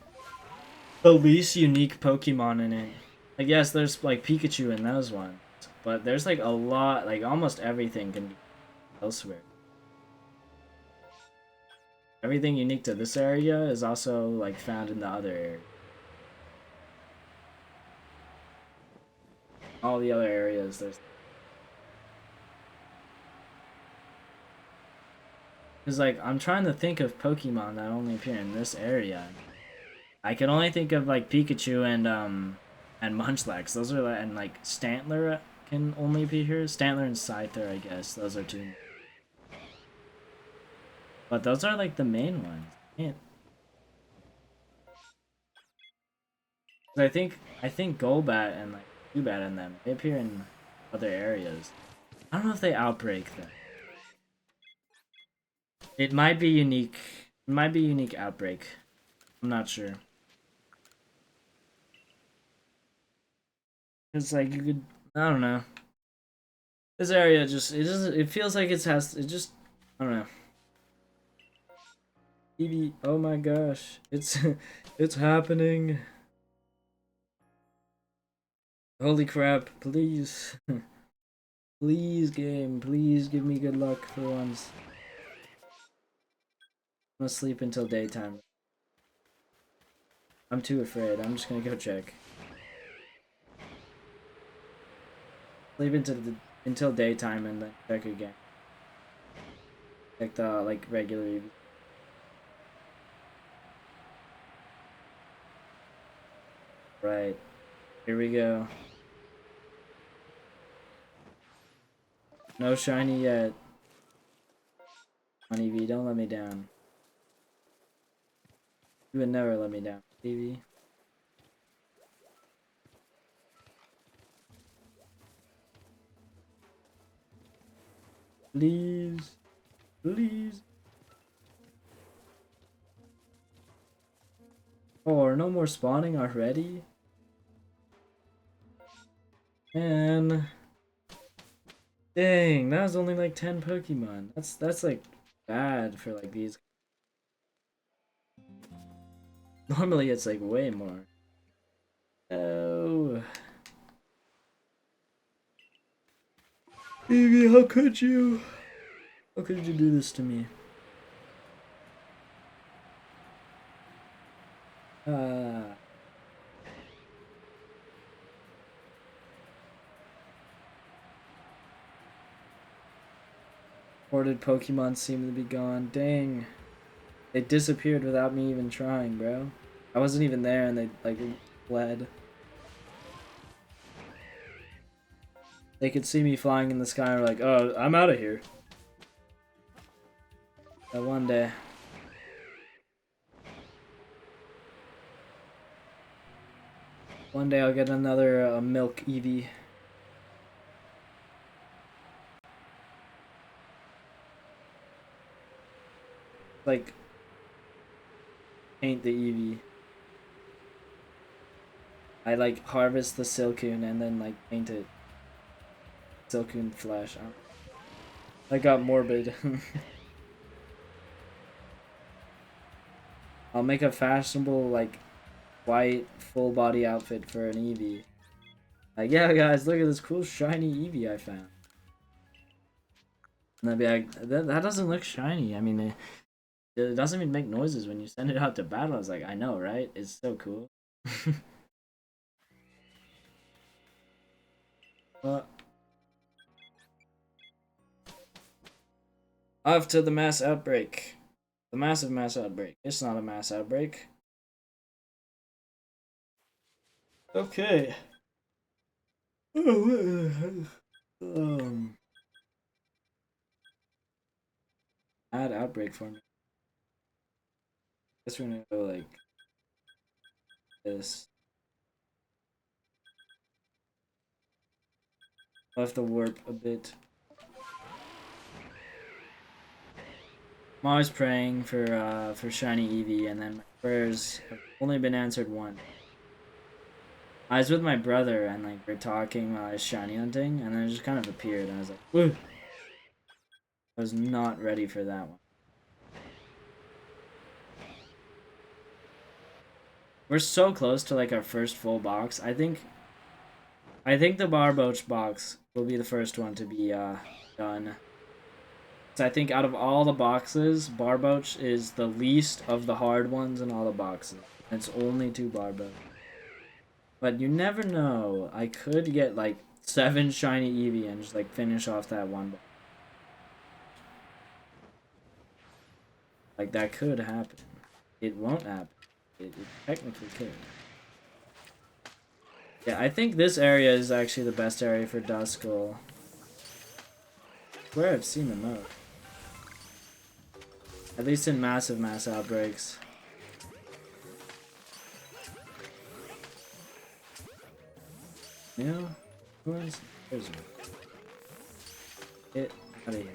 the least unique Pokemon in it. I guess there's like Pikachu in those ones, but there's like a lot, like almost everything can be elsewhere. Everything unique to this area is also like found in the other area. All the other areas there's. Cause like I'm trying to think of Pokemon that only appear in this area. I can only think of like Pikachu and Munchlax. Those are and like Stantler can only appear here. Stantler and Scyther, I guess. Those are two. But those are like the main ones. Man. I think Golbat and like Zubat and them they appear in other areas. I don't know if they outbreak them. It might be unique. It might be unique outbreak. I'm not sure. It's like you could. I don't know. This area just it feels like it just I don't know. Eevee, oh my gosh, it's it's happening. Holy crap, please. Please, game, please give me good luck for once. I'm gonna sleep until daytime. I'm too afraid. I'm just gonna go check. Sleep until daytime and then check again. Check the like regular EV. Right. Here we go. No shiny yet. On EV, don't let me down. You would never let me down, EV. Please. Please. Oh, no more spawning already? Man. Dang, that was only like 10 Pokemon. That's like bad for like these. Normally it's like way more. Oh. Baby, how could you? How could you do this to me? Hoarded Pokemon seem to be gone. Dang. They disappeared without me even trying, bro. I wasn't even there and they like fled. They could see me flying in the sky and were like, oh, I'm out of here. That one day. One day I'll get another milk Eevee. Like, paint the Eevee. I like harvest the Silcoon and then like paint it. Silcoon flesh. I got morbid. I'll make a fashionable like white full body outfit for an Eevee. Like, yeah guys, look at this cool shiny Eevee I found. And I'd be like, that doesn't look shiny. I mean, it doesn't even make noises when you send it out to battle. I was like, I know, right? It's so cool. Off to the mass outbreak. The massive mass outbreak. It's not a mass outbreak. Okay. Add outbreak for me. Guess we're gonna go like this. I'll have to warp a bit. I'm always praying for shiny Eevee, and then my prayers have only been answered once. I was with my brother, and like we're talking while I was shiny hunting, and then it just kind of appeared, and I was like, woo! I was not ready for that one. We're so close to like our first full box. I think the Barboach box will be the first one to be done. So I think out of all the boxes, Barboach is the least of the hard ones in all the boxes. It's only 2 Barboach. But you never know. I could get like 7 shiny Eevee and just like finish off that one box. Like that could happen. It won't happen. It technically could. Yeah, I think this area is actually the best area for Duskull. Where I've seen the most. At least in massive mass outbreaks. Yeah? There's one. Get out of here.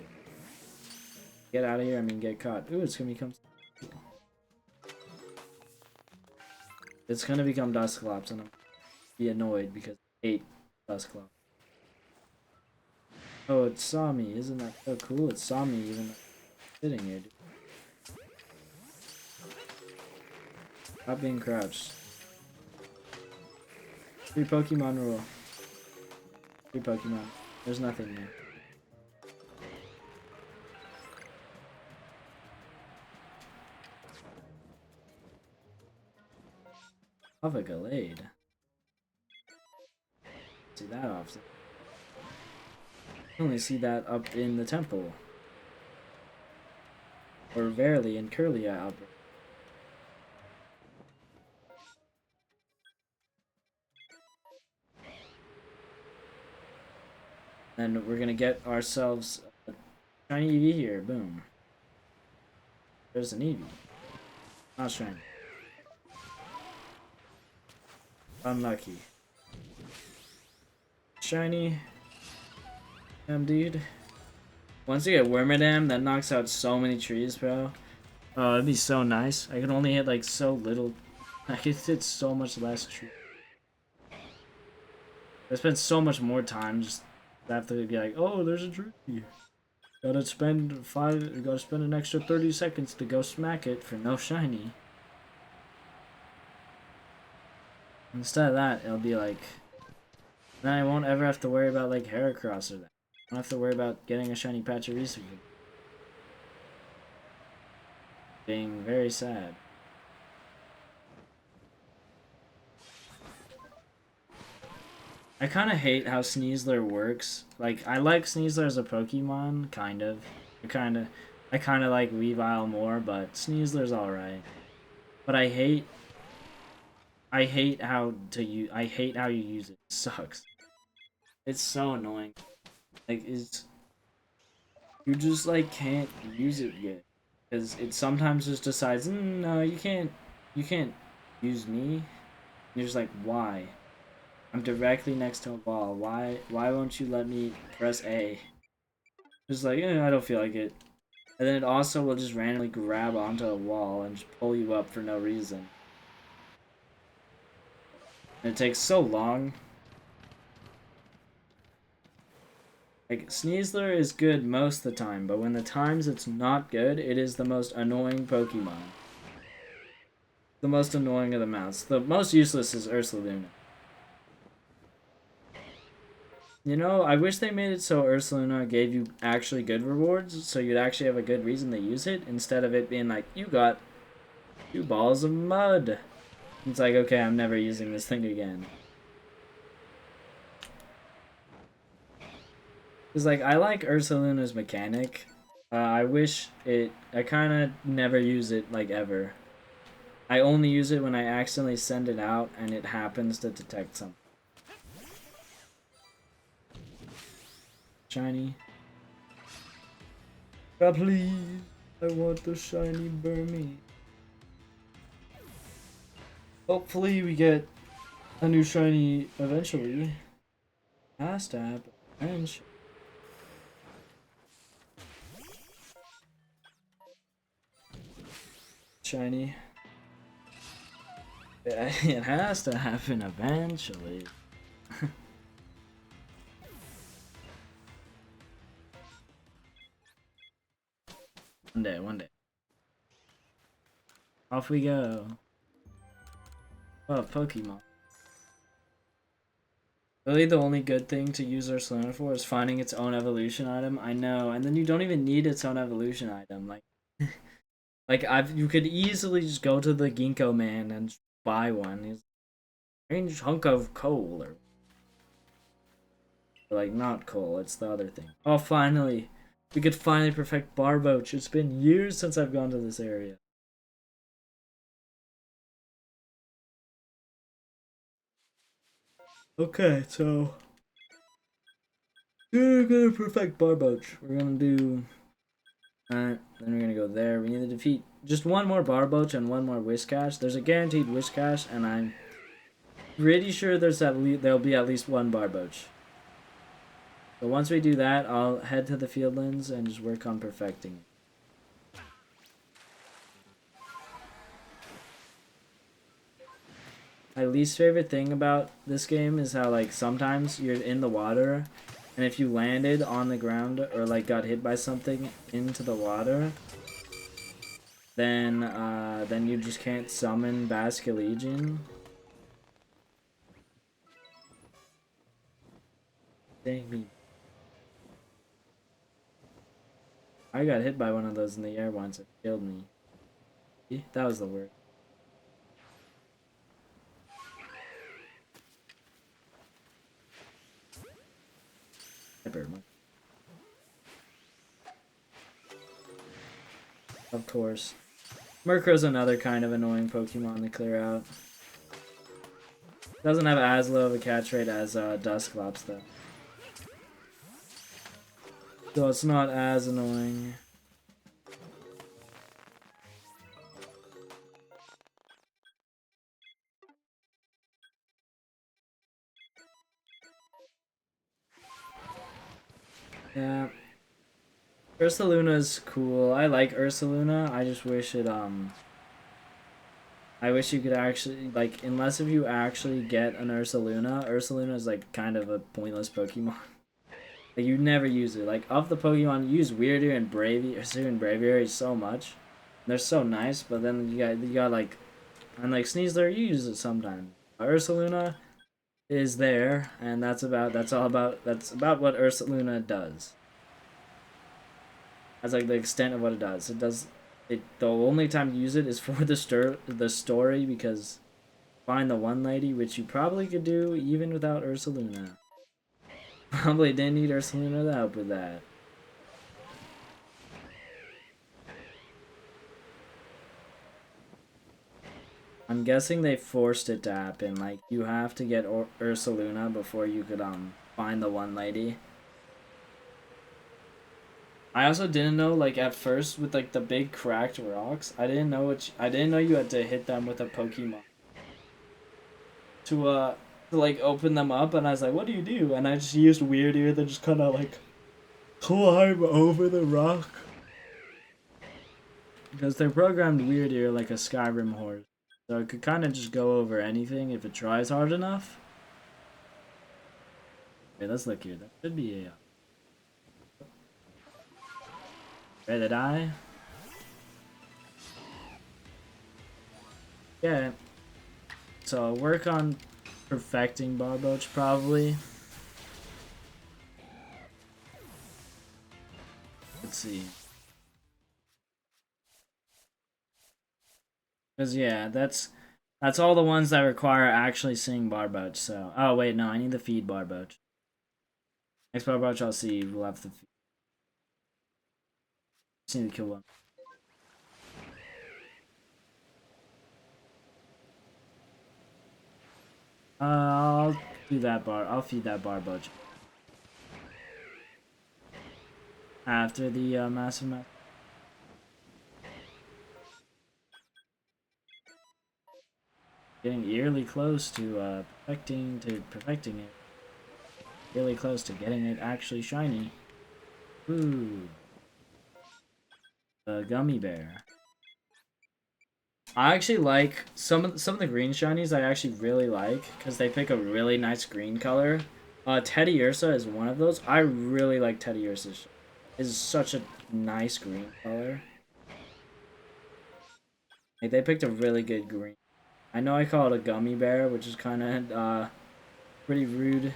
Get out of here, I mean get caught. Ooh, it's gonna become... It's gonna become Dusclops and I'm gonna be annoyed because I hate Dusclops. Oh, it saw me. Isn't that so cool? It saw me even sitting here, dude. Stop being crouched. Free Pokemon rule. Free Pokemon. There's nothing there. Of a Gallade. See that often. I only see that up in the temple. Or rarely in Curlia outbreak. And we're gonna get ourselves a shiny Eevee here. Boom. There's an Eevee. Not shiny. Unlucky. Shiny. Dude. Once you get Wormadam, that knocks out so many trees, bro. Oh, it'd be so nice. I could only hit like so little. I could hit so much less tree. I spent so much more time just after to be like, oh, there's a tree. Gotta spend an extra 30 seconds to go smack it for no shiny. Instead of that, it'll be like, then I won't ever have to worry about like Heracross or that. I don't have to worry about getting a shiny Pachirisu. Being very sad. I kind of hate how Sneasler works. Like, I like Sneasler as a Pokemon, kind of. I kind of like Weavile more, but Sneasler's alright. But I hate how you use it. It sucks. It's so annoying. Like, you just like can't use it yet, because it sometimes just decides, no, you can't use me. And you're just like, why? I'm directly next to a wall. Why won't you let me press A? Just like, I don't feel like it. And then it also will just randomly grab onto a wall and just pull you up for no reason. And it takes so long. Like, Sneasler is good most of the time, but when the times it's not good, it is the most annoying Pokemon. The most annoying of the mounts. The most useless is Ursaluna. You know, I wish they made it so Ursaluna gave you actually good rewards, so you'd actually have a good reason to use it, instead of it being like, you got 2 balls of mud. It's like, okay, I'm never using this thing again. Because, like, I like Ursaluna's mechanic. I kind of never use it, like, ever. I only use it when I accidentally send it out and it happens to detect something. Shiny. God, please. I want the shiny Burmy. Hopefully we get a new shiny eventually. Has to happen. Eventually. Shiny. Yeah, it has to happen eventually. One day. Off we go. Oh, Pokemon. Really, the only good thing to use Ursaluna for is finding its own evolution item. I know, and then you don't even need its own evolution item. Like, you could easily just go to the Ginkgo man and buy one. He's a strange hunk of coal, or like, not coal. It's the other thing. Oh, finally, we could finally perfect Barboach. It's been years since I've gone to this area. Okay, so we're gonna perfect Barboach. We're gonna do. Alright, then we're gonna go there. We need to defeat just one more Barboach and one more Whiscash. There's a guaranteed Whiscash, and I'm pretty sure there'll be at least one Barboach. So once we do that, I'll head to the Fieldlands and just work on perfecting it. My least favorite thing about this game is how, like, sometimes you're in the water, and if you landed on the ground or, like, got hit by something into the water, then you just can't summon Basculegion. Dang me. I got hit by one of those in the air once. It killed me. See? That was the word. Of course. Murkrow's another kind of annoying Pokemon to clear out. Doesn't have as low of a catch rate as Dusclops though. So it's not as annoying. Yeah. Ursaluna's cool. I like Ursaluna. I just wish it I wish you could actually like unless if you actually get an Ursaluna, Ursaluna is like kind of a pointless Pokemon. Like you never use it. Like of the Pokemon, you use Weirdo and Braviary so much. They're so nice, but then you got like and like Sneasler, you use it sometimes. Ursaluna is there, and that's about what Ursaluna does. That's like the extent of what it does. It does it the only time you use it is for the story because find the one lady, which you probably could do even without Ursaluna. Probably didn't need Ursaluna to help with that. I'm guessing they forced it to happen. Like you have to get Ursaluna before you could find the one lady. I also didn't know like at first with like the big cracked rocks. I didn't know you had to hit them with a Pokemon to like open them up, and I was like, what do you do? And I just used Weird Ear that just kind of like climb over the rock because they're programmed Weird Ear like a Skyrim horse, so it could kind of just go over anything if it tries hard enough. Okay, let's look here. That should be a ready to die. Yeah. So I'll work on perfecting Barboach probably. Let's see. Cause yeah, that's all the ones that require actually seeing Barboach. So oh wait, no, I need to feed Barboach. Next Barboach I'll see. We'll have to feed. Just need to kill one. I'll do that I'll feed that Barboach after the massive. Getting eerily close to perfecting it. Really close to getting it actually shiny. Ooh. A gummy bear. I actually like some of the green shinies I actually really like because they pick a really nice green color. Teddiursa is one of those. I really like Teddiursa. It's such a nice green color. Like they picked a really good green. I know I call it a gummy bear, which is kind of pretty rude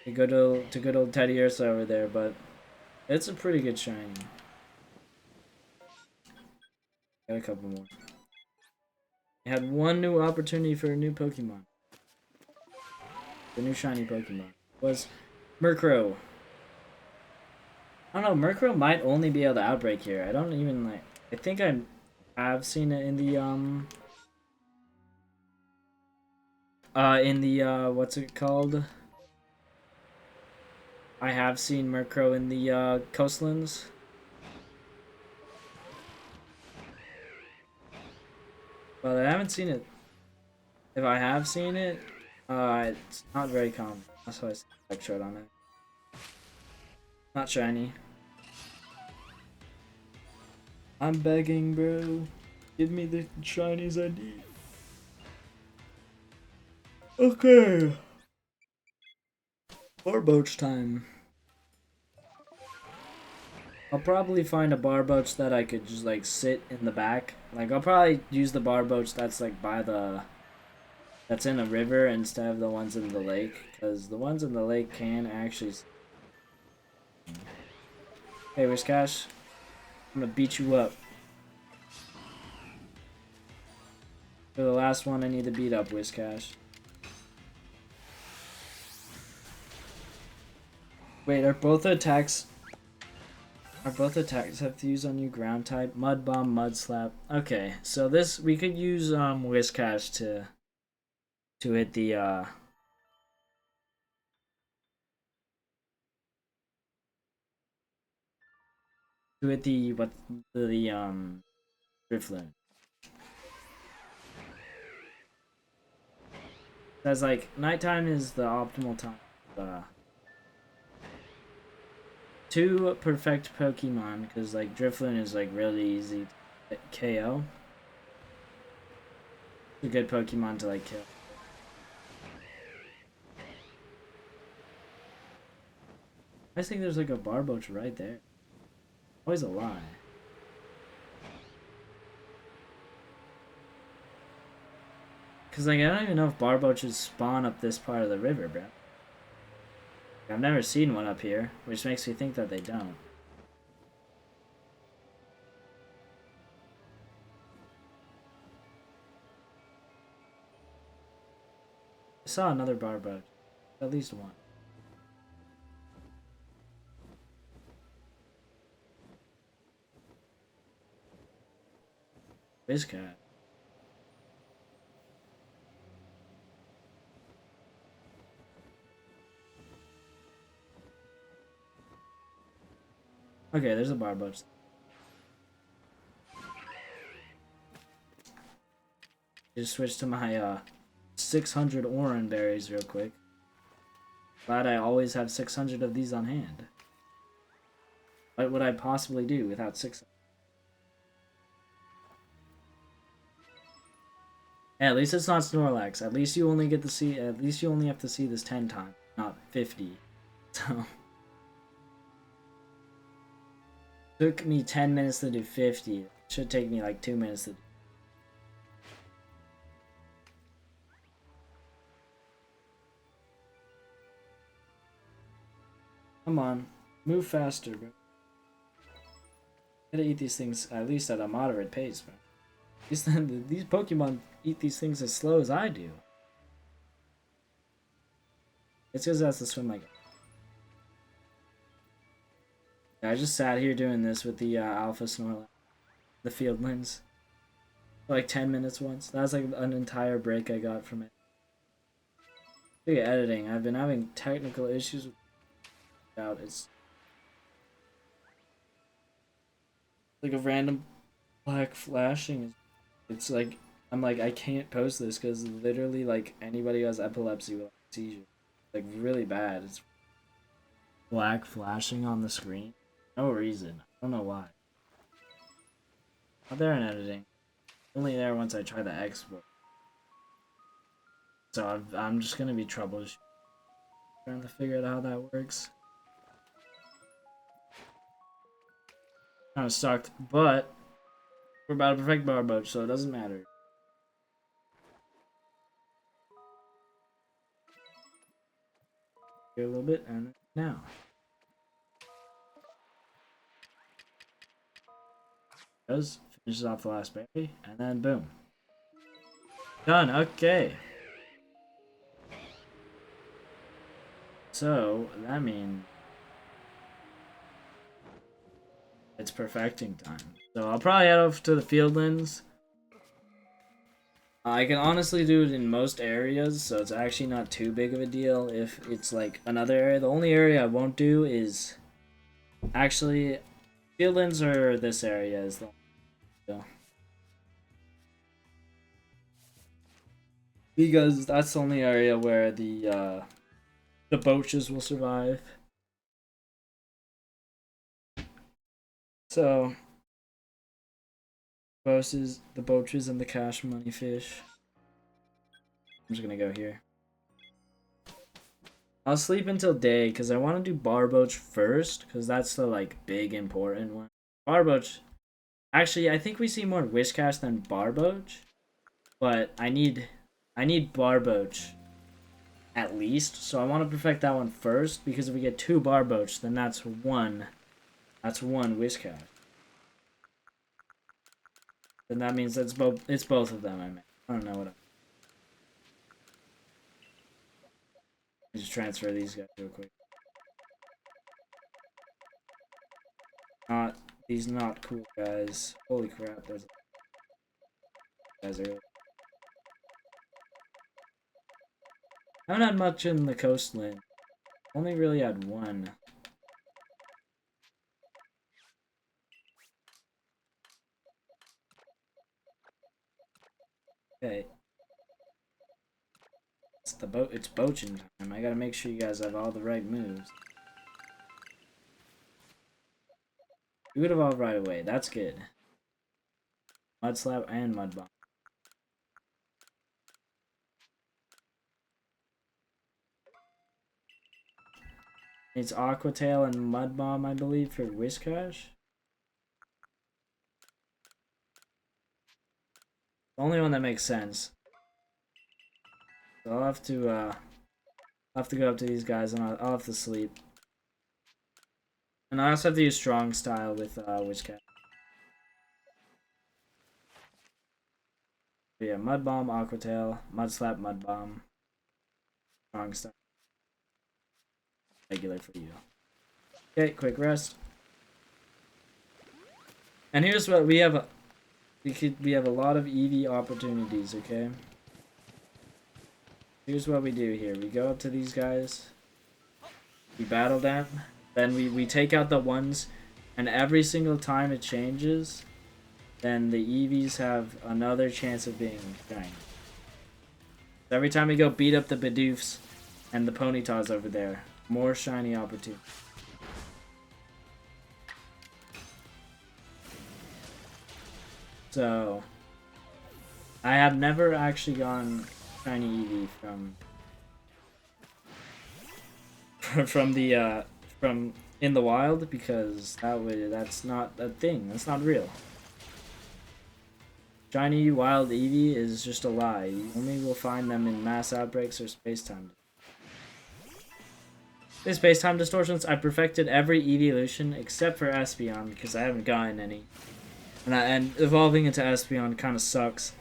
to good old Teddiursa over there, but it's a pretty good shiny. Got a couple more. I had one new opportunity for a new Pokemon. The new shiny Pokemon was Murkrow. I don't know, Murkrow might only be able to outbreak here. I don't even like. I think I have seen it in the what's it called? I have seen Murkrow in the coastlands. But I haven't seen it. If I have seen it, it's not very common. That's why I see a shot on it. Not shiny. I'm begging, bro. Give me the shinies I need. Okay. Barboach time. I'll probably find a Barboach that I could just like sit in the back. Like I'll probably use the Barboach that's like by the that's in a river instead of the ones in the lake, because the ones in the lake can actually. Hey, Whiscash, I'm gonna beat you up. For the last one, I need to beat up Whiscash. Wait, are both attacks have to use on you ground type? Mud bomb, mud slap. Okay, so this we could use Whiscash to hit the what the Drifloon. That's like nighttime is the optimal time to perfect Pokemon, because like Drifloon is like really easy to KO. It's a good Pokemon to like kill. I think there's like a Barboach right there. Always a lie. Cause like I don't even know if Barboaches spawn up this part of the river, bro. I've never seen one up here, which makes me think that they don't. I saw another Barboach. At least one. Whiscat. Okay, there's a Barboach. Just switch to my 600 Oran berries real quick. Glad I always have 600 of these on hand. What would I possibly do without 600? Yeah, at least it's not Snorlax. At least you only get to see. At least you only have to see this 10 times, not 50. So took me 10 minutes to do 50. It should take me like 2 minutes to do. Come on, move faster, bro. Gotta eat these things at least at a moderate pace, bro. These Pokemon eat these things as slow as I do. It's because that's the swim like. I just sat here doing this with the Alpha Snorlax, the Fieldlands, for like 10 minutes once. That was like an entire break I got from it. Look at editing. I've been having technical issues with it's like a random black flashing. It's like I'm like I can't post this because literally like anybody who has epilepsy will have a seizure. Like really bad. It's black flashing on the screen. No reason. I don't know why. Not there in editing. Only there once I try the export. So I'm just gonna be troubleshooting, trying to figure out how that works. Kind of sucked, but we're about to perfect Barboach, so it doesn't matter. Here a little bit, and now. Goes, finishes off the last berry, and then boom. Done, okay. So, that means it's perfecting time. So I'll probably head off to the Fieldlands. I can honestly do it in most areas, so it's actually not too big of a deal if it's like another area. The only area I won't do is actually Fieldlands or this area is the so. Because that's the only area where the Boaches will survive. So the Boaches and the Cash Money Fish. I'm just gonna go here. I'll sleep until day because I want to do Barboach first because that's the like big important one. Barboach, actually, I think we see more Whiscash than Barboach, but I need I need Barboach at least, so I want to perfect that one first, because if we get 2 Barboach, then that's one Whiscash. Then that means it's both of them. I don't know what I just transfer these guys real quick. These not cool guys. Holy crap, those guys are. I haven't had much in the coastland. Only really had one. Okay. It's boaching time. I gotta make sure you guys have all the right moves. You would evolve right away. That's good. Mud Slap and Mud Bomb. It's Aqua Tail and Mud Bomb, I believe, for Whiscash. The only one that makes sense. So I'll have to go up to these guys and I'll have to sleep. And I also have to use Strong Style with Whiscash. But yeah, Mud Bomb, Aqua Tail, Mud Slap, Mud Bomb. Strong Style. Regular for you. Okay, quick rest. And here's what we have. We have a lot of EV opportunities. Okay. Here's what we do here. We go up to these guys. We battle them. Then we take out the ones, and every single time it changes, then the EVs have another chance of being shiny. So every time we go beat up the Bidoofs and the Ponytas over there, more shiny opportunity. So I have never actually gone shiny EV from in the wild, because that's not a thing. That's not real. Shiny wild Eevee is just a lie. You only will find them in mass outbreaks or space-time. In space-time distortions, I perfected every evolution except for Espeon, because I haven't gotten any. And evolving into Espeon kind of sucks.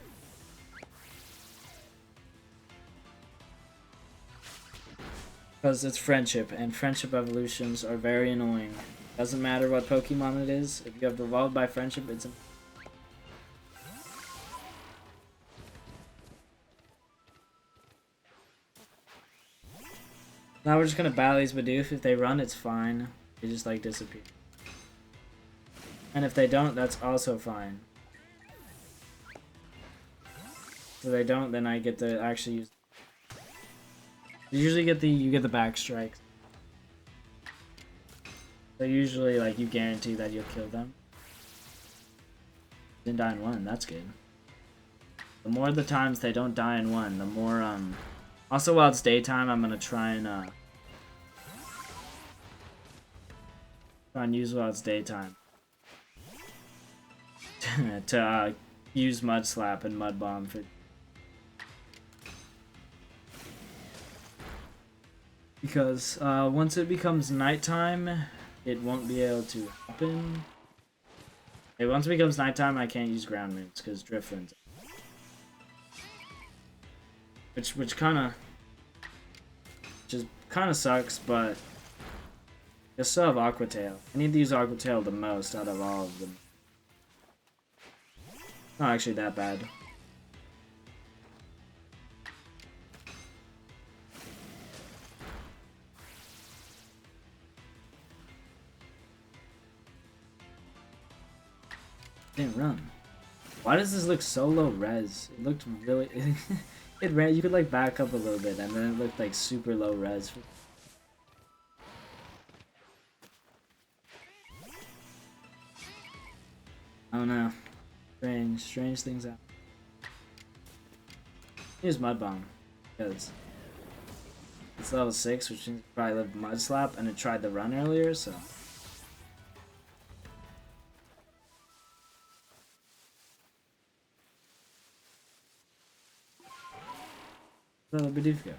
Because it's friendship, and friendship evolutions are very annoying. Doesn't matter what Pokemon it is, if you have evolved by friendship, it's... Now we're just gonna battle these Bidoof. If they run, it's fine. They just like disappear. And if they don't, that's also fine. If they don't, then I get to actually use... You usually get the back strikes. So usually, like, you guarantee that you'll kill them. Didn't die in one, that's good. The more the times they don't die in one, the more, Also, while it's daytime, I'm gonna try and use while it's daytime. to, use Mud Slap and Mud Bomb for... Because, once it becomes nighttime, it won't be able to happen. Okay, once it becomes nighttime, I can't use ground moves, because Drift wins. Which kinda sucks, but I still have Aqua Tail. I need to use Aqua Tail the most out of all of them. Not actually that bad. Didn't run. Why does this look so low res? It looked really... it ran. You could like back up a little bit, and then it looked like super low res. I don't know. Strange things happen. Use Mud Bomb, because it's level 6, which means it probably lived Mud Slap, and it tried the run earlier, so... Where'd the Bidoof go?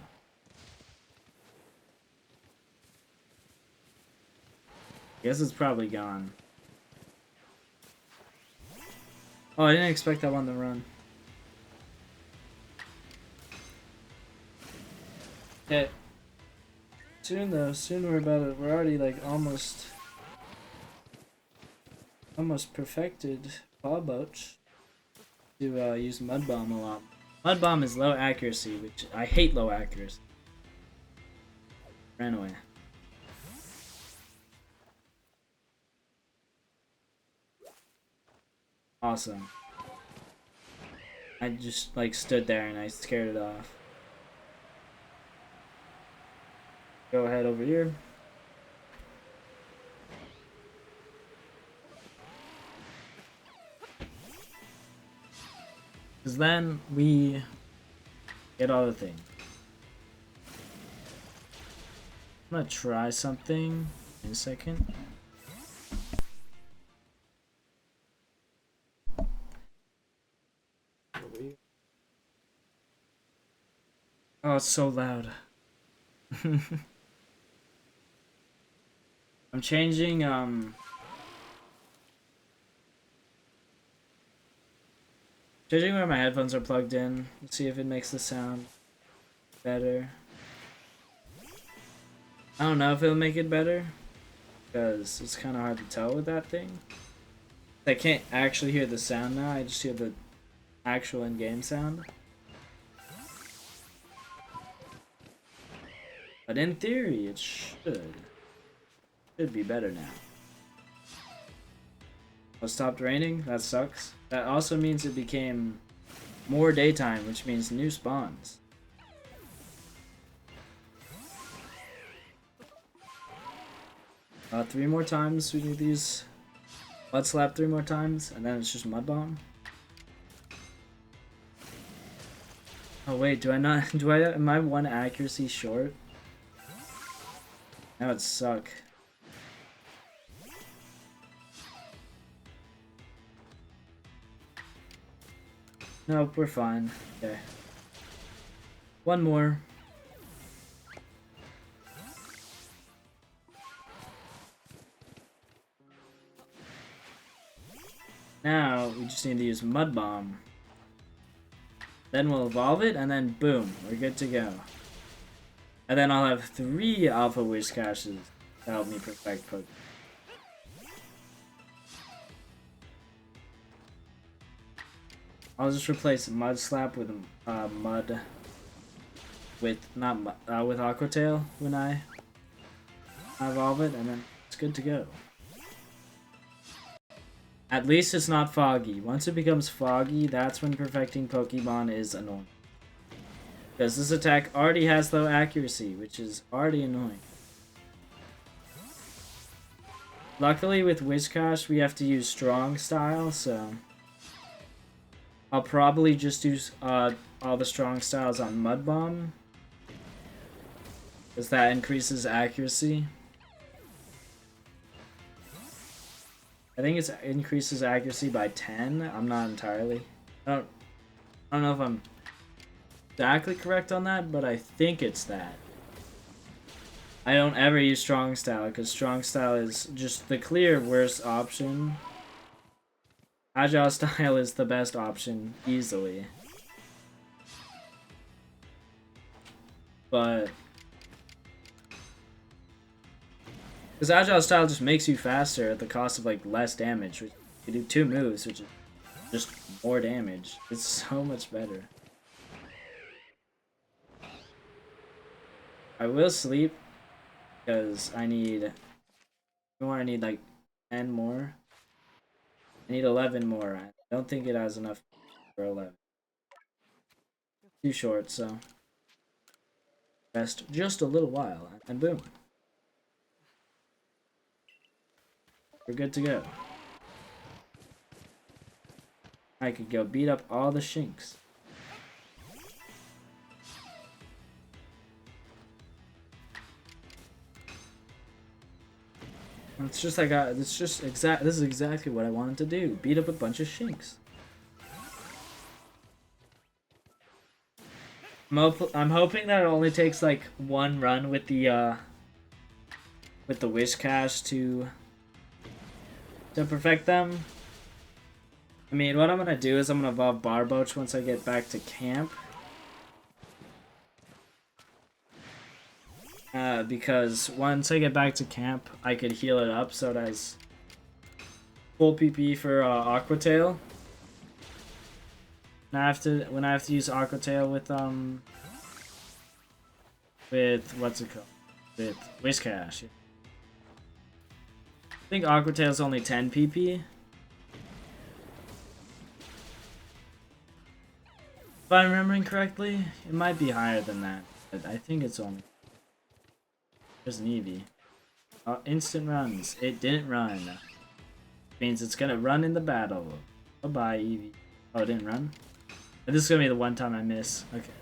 Guess it's probably gone. Oh, I didn't expect that one to run. Okay. Soon though, soon we're already like almost perfected Bob Boach to use Mud Bomb a lot. Mud Bomb is low accuracy, which I hate low accuracy. Ran away. Awesome. I just like stood there and I scared it off. Go ahead over here. Because then we get all the things. I'm gonna try something in a second. Oh, it's so loud. I'm changing where my headphones are plugged in. Let's see if it makes the sound better. I don't know if it'll make it better, because it's kind of hard to tell with that thing. I can't actually hear the sound now, I just hear the actual in-game sound. But in theory, it should be better now. Oh, it stopped raining? That sucks. That also means it became more daytime, which means new spawns. Three more times we do these. Mud Slap 3 more times, and then it's just Mud Bomb. Oh wait, am I one accuracy short? That would suck. Nope, we're fine. Okay. One more. Now, we just need to use Mud Bomb. Then we'll evolve it, and then boom, we're good to go. And then I'll have 3 Alpha Wish Caches to help me perfect Pokemon. I'll just replace Mud Slap with with Aqua Tail when I evolve it, and then it's good to go. At least it's not foggy. Once it becomes foggy, that's when perfecting Pokemon is annoying. Because this attack already has low accuracy, which is already annoying. Luckily with Whiscash we have to use strong style, so I'll probably just use all the strong styles on Mud Bomb, because that increases accuracy. I think it increases accuracy by 10. I'm not entirely. I don't know if I'm exactly correct on that, but I think it's that. I don't ever use strong style because strong style is just the clear worst option. Agile style is the best option easily. But because Agile style just makes you faster at the cost of like less damage. You do 2 moves, which is just more damage. It's so much better. I will sleep because I need like 10 more. I need 11 more. I don't think it has enough for 11. Too short, so rest just a little while and boom. We're good to go. I could go beat up all the Shinx. It's just like this is exactly what I wanted to do. Beat up a bunch of Shinx. I'm hoping that it only takes like one run with the wish cache to perfect them. I mean, what I'm gonna do is I'm gonna evolve Barboach once I get back to camp. Because once I get back to camp, I could heal it up so it has full PP for Aqua Tail. And when I have to use Aqua Tail with what's it called? With Wish Cache. I think Aqua Tail is only 10 PP. If I'm remembering correctly, it might be higher than that, but I think it's only. There's an Eevee. Instant runs. It didn't run. Means it's gonna run in the battle. Bye-bye, Eevee. Oh, it didn't run? This is gonna be the one time I miss. Okay.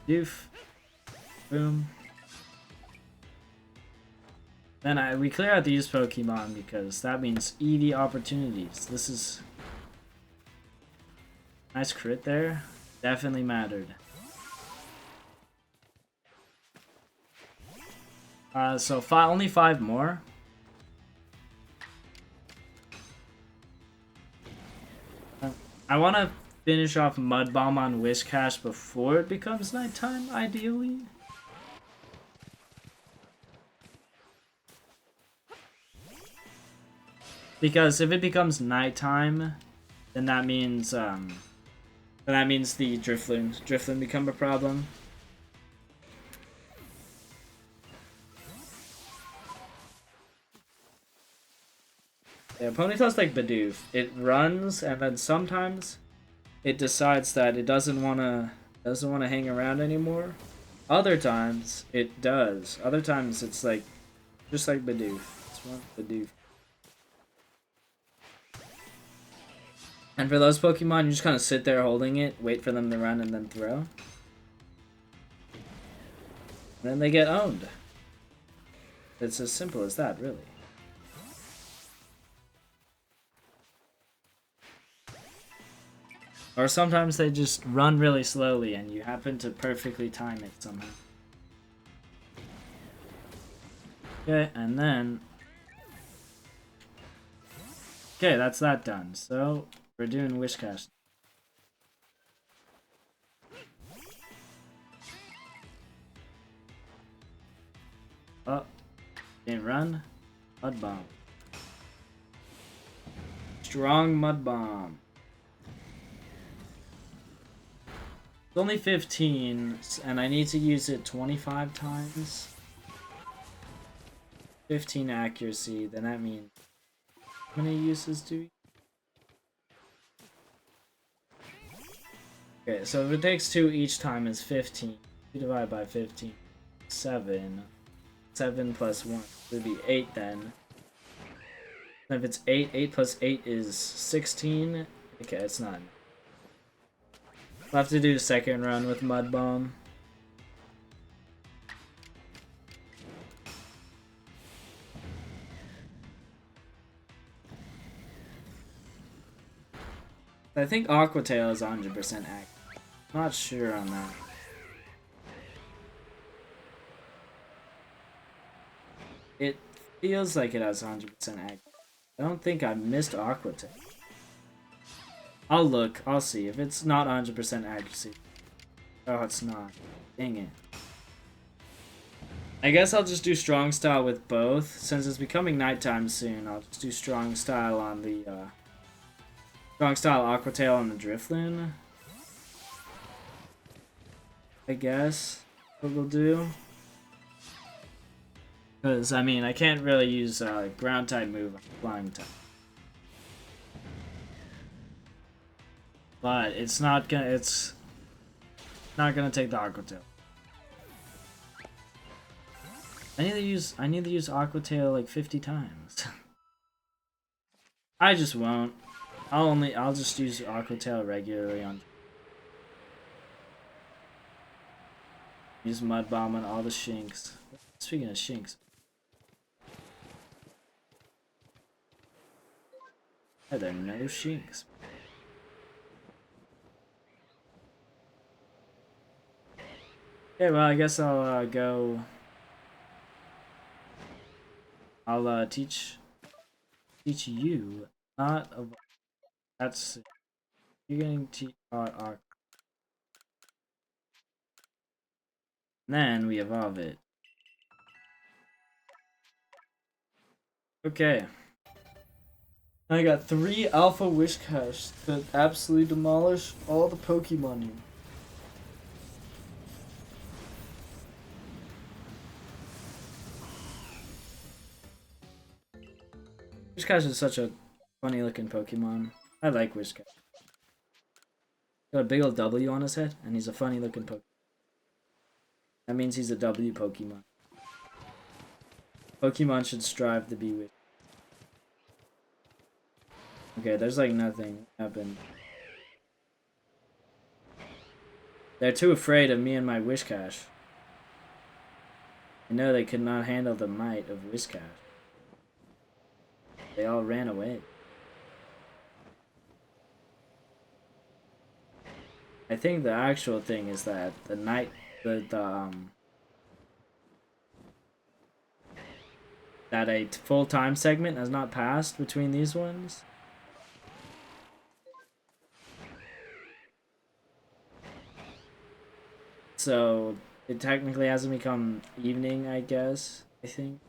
Doof. Boom. Then we clear out these Pokemon because that means Eevee opportunities. This is nice crit there. Definitely mattered. So only 5 more. I want to finish off Mud Bomb on Wish Cache before it becomes nighttime, ideally. Because if it becomes nighttime, then that means the Drifloon become a problem. Yeah, Ponytail's like Bidoof. It runs and then sometimes it decides that it doesn't wanna hang around anymore. Other times it does. Other times it's like just like Bidoof. It's one Bidoof. And for those Pokemon, you just kind of sit there holding it, wait for them to run, and then throw. And then they get owned. It's as simple as that, really. Or sometimes they just run really slowly, and you happen to perfectly time it somehow. Okay, and then... Okay, that's that done. So... We're doing Wish Cache. Oh, didn't run. Mud Bomb. Strong Mud Bomb. It's only 15, and I need to use it 25 times. 15 accuracy, then that means how many uses do we? Okay, so if it takes 2 each time is 15. 2 divided by 15. 7. 7 plus 1 would be 8 then. And if it's 8, 8 plus 8 is 16. Okay, it's not. I'll have to do a second run with Mud Bomb. I think Aqua Tail is 100% active. Not sure on that. It feels like it has 100% accuracy. I don't think I missed Aqua Tail. I'll look. I'll see. If it's not 100% accuracy. Oh, it's not. Dang it. I guess I'll just do Strong Style with both. Since it's becoming nighttime soon, I'll just do Strong Style on the... Strong Style Aqua Tail on the Drifloon. I guess what we'll do. Because, I mean, I can't really use ground type move on flying type. But it's not gonna take the Aqua Tail. I need to use Aqua Tail like 50 times. I just won't. I'll just use Aqua Tail regularly on. Use Mud Bomb on all the Shinx. Speaking of Shinx. Are there no shinks? Okay, well, I guess I'll go. I'll teach you not of that's you're getting then we evolve it. Okay. I got 3 Alpha Wish Cash that absolutely demolish all the Pokemon here. Wish Cash is such a funny looking Pokemon. I like Wish Cash. Got a big old W on his head, and he's a funny looking Pokemon. That means he's a W Pokemon. Pokemon should strive to be Wish. Okay, there's like nothing happened. They're too afraid of me and my Wish Cash. I know they could not handle the might of Wish Cash. They all ran away. I think the actual thing is that the night that a full time segment has not passed between these ones. So it technically hasn't become evening, I guess. I think.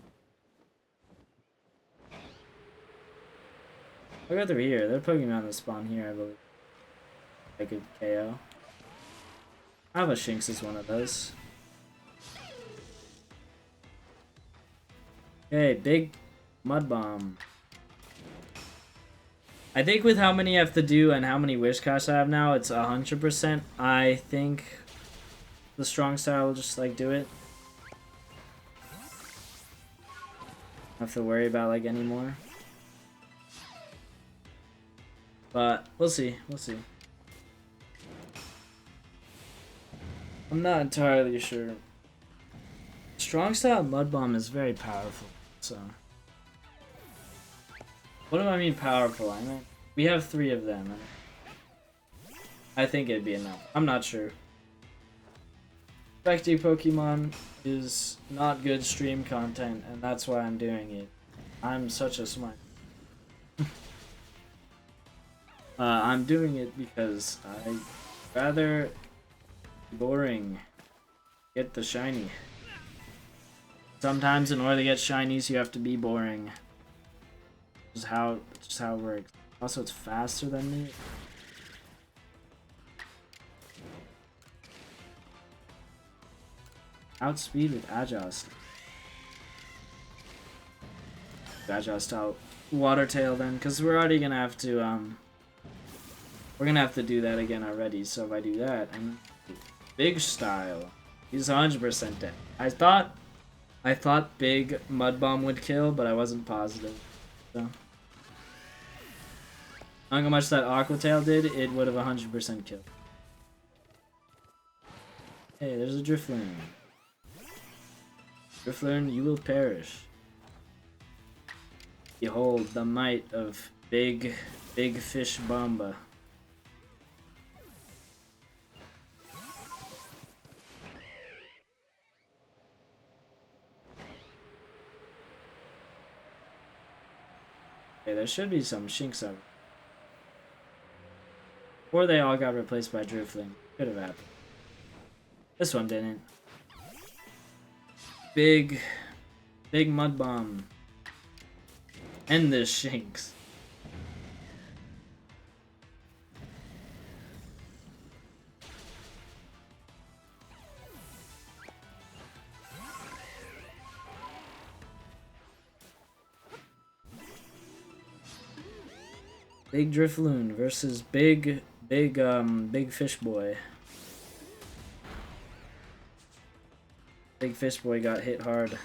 I'll go through here. They're Pokemon that spawn here, I believe. I could KO. I have a Shinx as one of those. Okay, big Mud Bomb. I think with how many I have to do and how many Wish Cash I have now, it's 100%. I think the strong style will just like do it. Don't have to worry about like anymore. But we'll see. We'll see. I'm not entirely sure. Strong style Mud Bomb is very powerful. So, what do I mean powerful? I mean we have 3 of them. I think it'd be enough. I'm not sure. Effective Pokemon is not good stream content, and that's why I'm doing it. I'm such a smart. I'm doing it because I'd rather boring get the shiny. Sometimes in order to get shinies you have to be boring. Just how it works. Also it's faster than me. Outspeed with Agile Style. Agile Style Water Tail then, because we're already gonna have to we're gonna have to do that again already, so if I do that, and Big Style. He's 100% dead. I thought Big Mud Bomb would kill, but I wasn't positive. So knowing how much that Aqua Tail did, it would have 100% killed. Hey, there's a Drifloon. Drifloon, you will perish. Behold the might of Big Fish Bomba. Okay, there should be some Shinx out. Or they all got replaced by Drifloon. Could have happened. This one didn't. Big Mud Bomb. End this Shinx. Big Drifloon versus Big Fish Boy. Big Fish Boy got hit hard.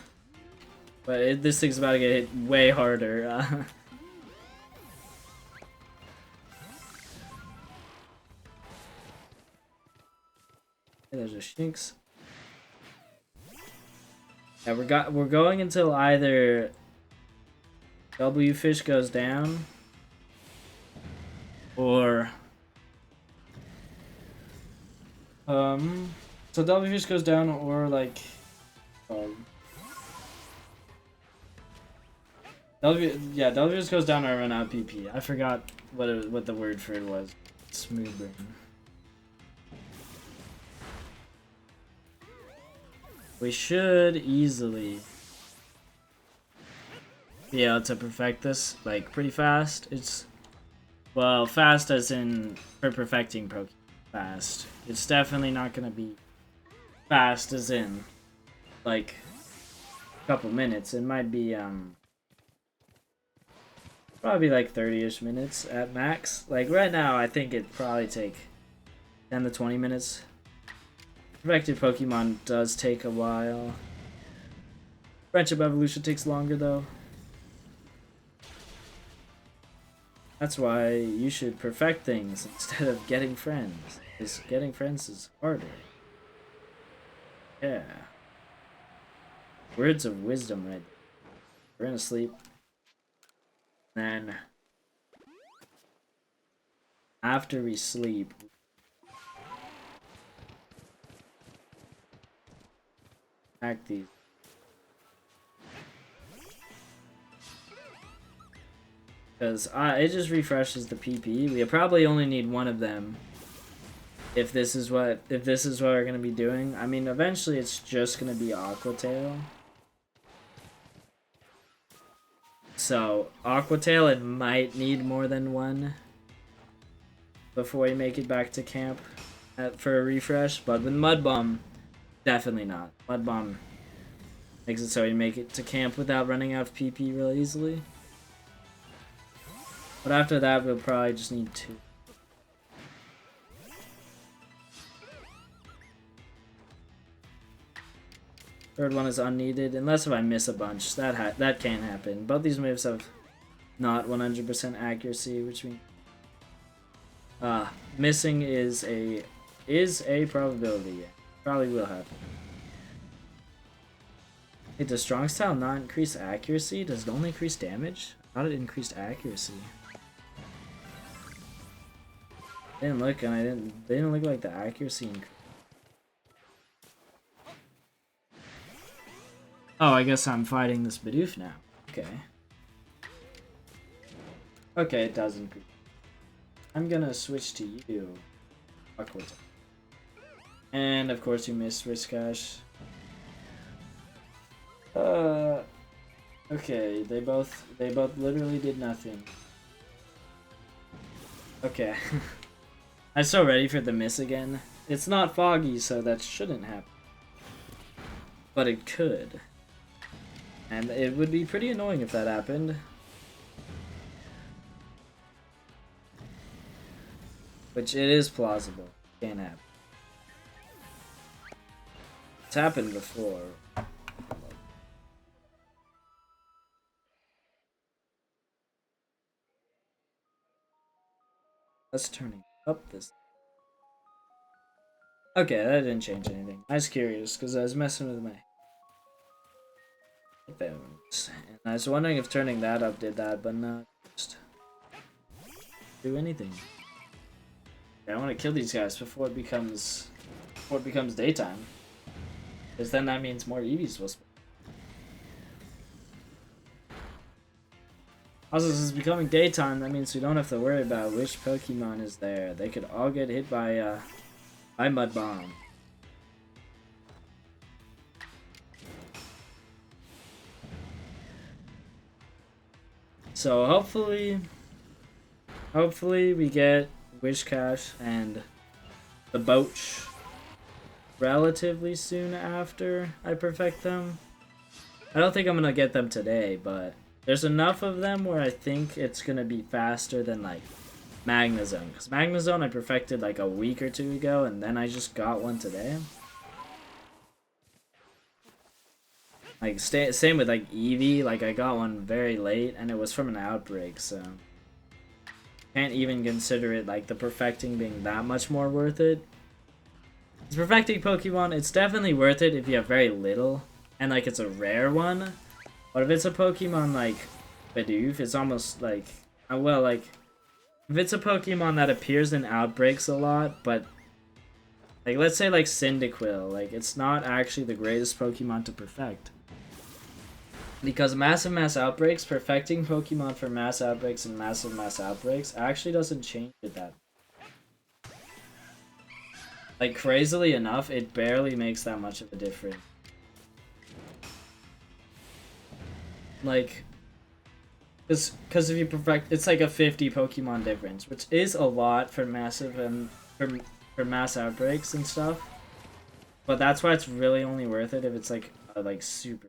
But this thing's about to get hit way harder. There's a Shinx. Yeah, we're going until either W Fish goes down Or so Delvish goes down, or like Delvish goes down or run out PP. I forgot what the word for it was. Smooth brain. We should easily be able to perfect this like pretty fast. It's well, fast as in for perfecting Pokemon fast. It's definitely not gonna be fast as in like a couple minutes. It might be probably like 30-ish minutes at max. Like right now, I think it'd probably take 10 to 20 minutes. Perfected Pokemon does take a while. Friendship evolution takes longer though. That's why you should perfect things instead of getting friends. Because getting friends is harder. Yeah. Words of wisdom right there. We're gonna sleep. Then after we sleep, act these. Because it just refreshes the PP. We probably only need one of them. If this is what we're gonna be doing. I mean, eventually it's just gonna be Aqua Tail. So Aqua Tail, it might need more than one before we make it back to camp for a refresh. But with Mud Bomb, definitely not. Mud Bomb makes it so you make it to camp without running out of PP real easily. But after that, we'll probably just need two. Third one is unneeded, unless if I miss a bunch. That can't happen. Both these moves have not 100% accuracy, which means missing is a probability. Probably will happen. Hey, does Strong Style not increase accuracy? Does it only increase damage? I thought it increased accuracy. They didn't look, and they didn't look like the accuracy increased. Oh, I guess I'm fighting this Bidoof now. Okay. Okay, it does increase. I'm gonna switch to you. Awkward. And of course you missed Whiscash. Okay, they both literally did nothing. Okay. I'm so ready for the miss again. It's not foggy, so that shouldn't happen. But it could. And it would be pretty annoying if that happened. Which it is plausible. Can't happen. It's happened before. Let's turning up this. Okay, that didn't change anything. I was curious because I was messing with my bones. And I was wondering if turning that up did that, but not just do anything. I want to kill these guys before it becomes daytime. Because then that means more Eevees will spawn. Also, since it's becoming daytime, that means we don't have to worry about which Pokemon is there. They could all get hit by Mud Bomb. So hopefully we get Whiscash and the Boach relatively soon after I perfect them. I don't think I'm gonna get them today, but there's enough of them where I think it's gonna be faster than like Magnezone. Because Magnezone I perfected like a week or two ago, and then I just got one today. Like same with like Eevee, like I got one very late, and it was from an outbreak, so can't even consider it like the perfecting being that much more worth it. It's perfecting Pokemon, it's definitely worth it if you have very little and like it's a rare one. But if it's a Pokemon like Bidoof, it's almost like well, like if it's a Pokemon that appears in outbreaks a lot, but like let's say like Cyndaquil, like it's not actually the greatest Pokemon to perfect. Because massive mass outbreaks, perfecting Pokemon for mass outbreaks and massive mass outbreaks actually doesn't change it that. Like crazily enough, it barely makes that much of a difference. Like, because if you perfect, it's like a 50 Pokemon difference, which is a lot for massive and for mass outbreaks and stuff. But that's why it's really only worth it if it's like a, like super.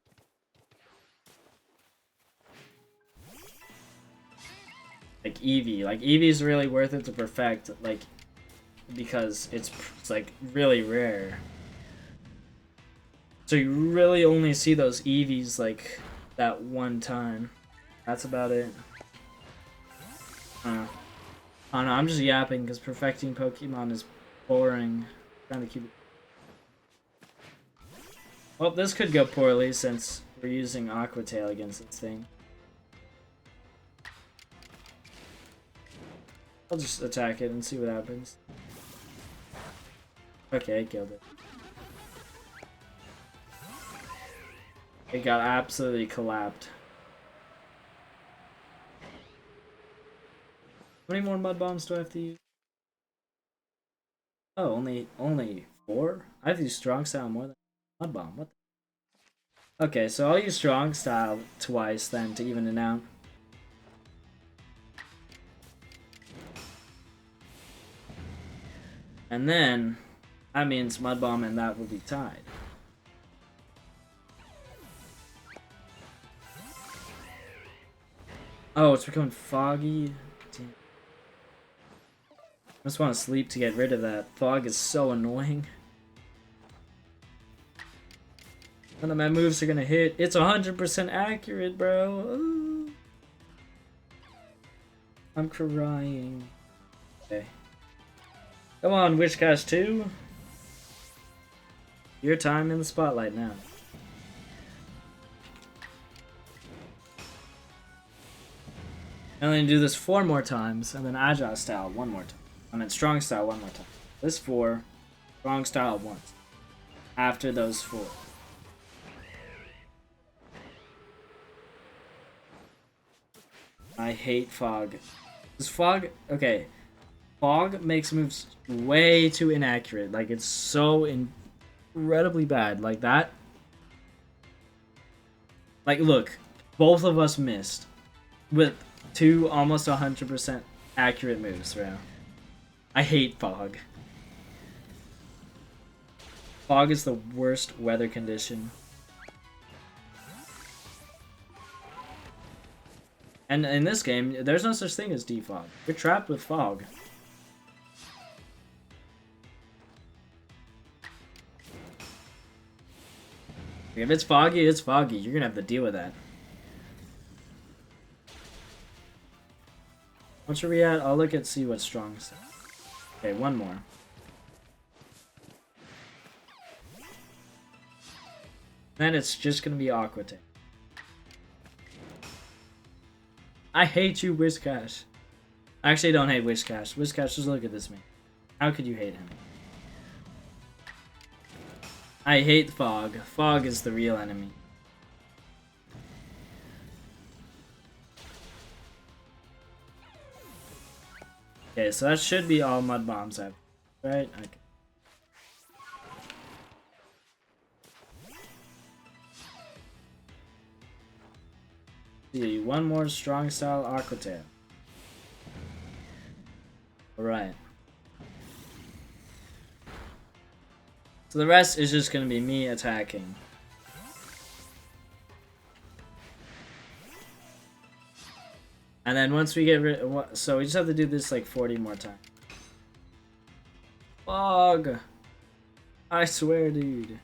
Like Eevee is really worth it to perfect, like, because it's like really rare. So you really only see those Eevees like that one time. That's about it. I don't know, I'm just yapping because perfecting Pokemon is boring. I'm trying to keep it. Well, this could go poorly since we're using Aqua Tail against this thing. I'll just attack it and see what happens. Okay, I killed it. It got absolutely collapsed. How many more mud bombs do I have to use? Oh, only 4? I have to use strong style more than mud bomb. What the? Okay, so I'll use strong style twice then to even it out. And then that means mud bomb and that will be tied. Oh, it's becoming foggy. Damn. I just want to sleep to get rid of that. Fog is so annoying. None of my moves are gonna hit. It's 100% accurate, bro. Ooh. I'm crying. Okay. Come on, Wishcash 2. Your time in the spotlight now. I'm going to do this 4 more times, and then Agile Style 1 more time. And then Strong Style 1 more time. This 4, Strong Style once. After those 4. I hate Fog. This Fog, okay. Fog makes moves way too inaccurate. Like, it's so incredibly bad. Like, that. Like, look. Both of us missed. With 2 almost 100% accurate moves, bro. I hate Fog. Fog is the worst weather condition. And in this game, there's no such thing as defog. You're trapped with Fog. If it's foggy, it's foggy. You're gonna have to deal with that. What should we at? I'll look at see what's strong. Okay, 1 more. Then it's just gonna be Aqua Tail. I hate you, Wishcash. I actually don't hate Wishcash. Wishcash, just look at this man. How could you hate him? I hate Fog. Fog is the real enemy. Okay, so that should be all mud bombs I've, right? Okay. See, 1 more strong style Aqua Tail. Alright. So the rest is just gonna be me attacking. And then once we get rid, so we just have to do this like 40 more times. Fog! I swear, dude.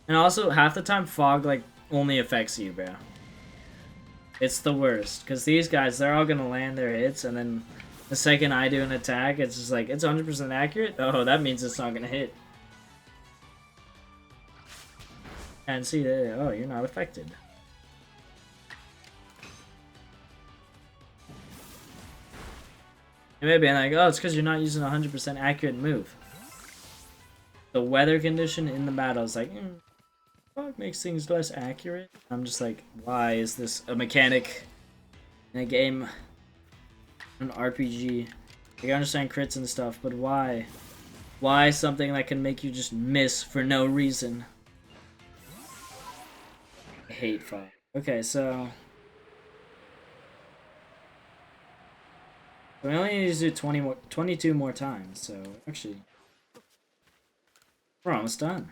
And also, half the time, Fog like only affects you, bro. It's the worst, because these guys, they're all gonna land their hits, and then the second I do an attack, it's just like, it's 100% accurate? Oh, that means it's not gonna hit. And see, oh, you're not affected. You may be like, oh, it's because you're not using a 100% accurate move. The weather condition in the battle is like, fuck, makes things less accurate. I'm just like, why is this a mechanic in a game, an RPG? I understand crits and stuff, but why? Why something that can make you just miss for no reason? I hate fog. Okay, so we only need to do 22 more times, so actually, we're almost done.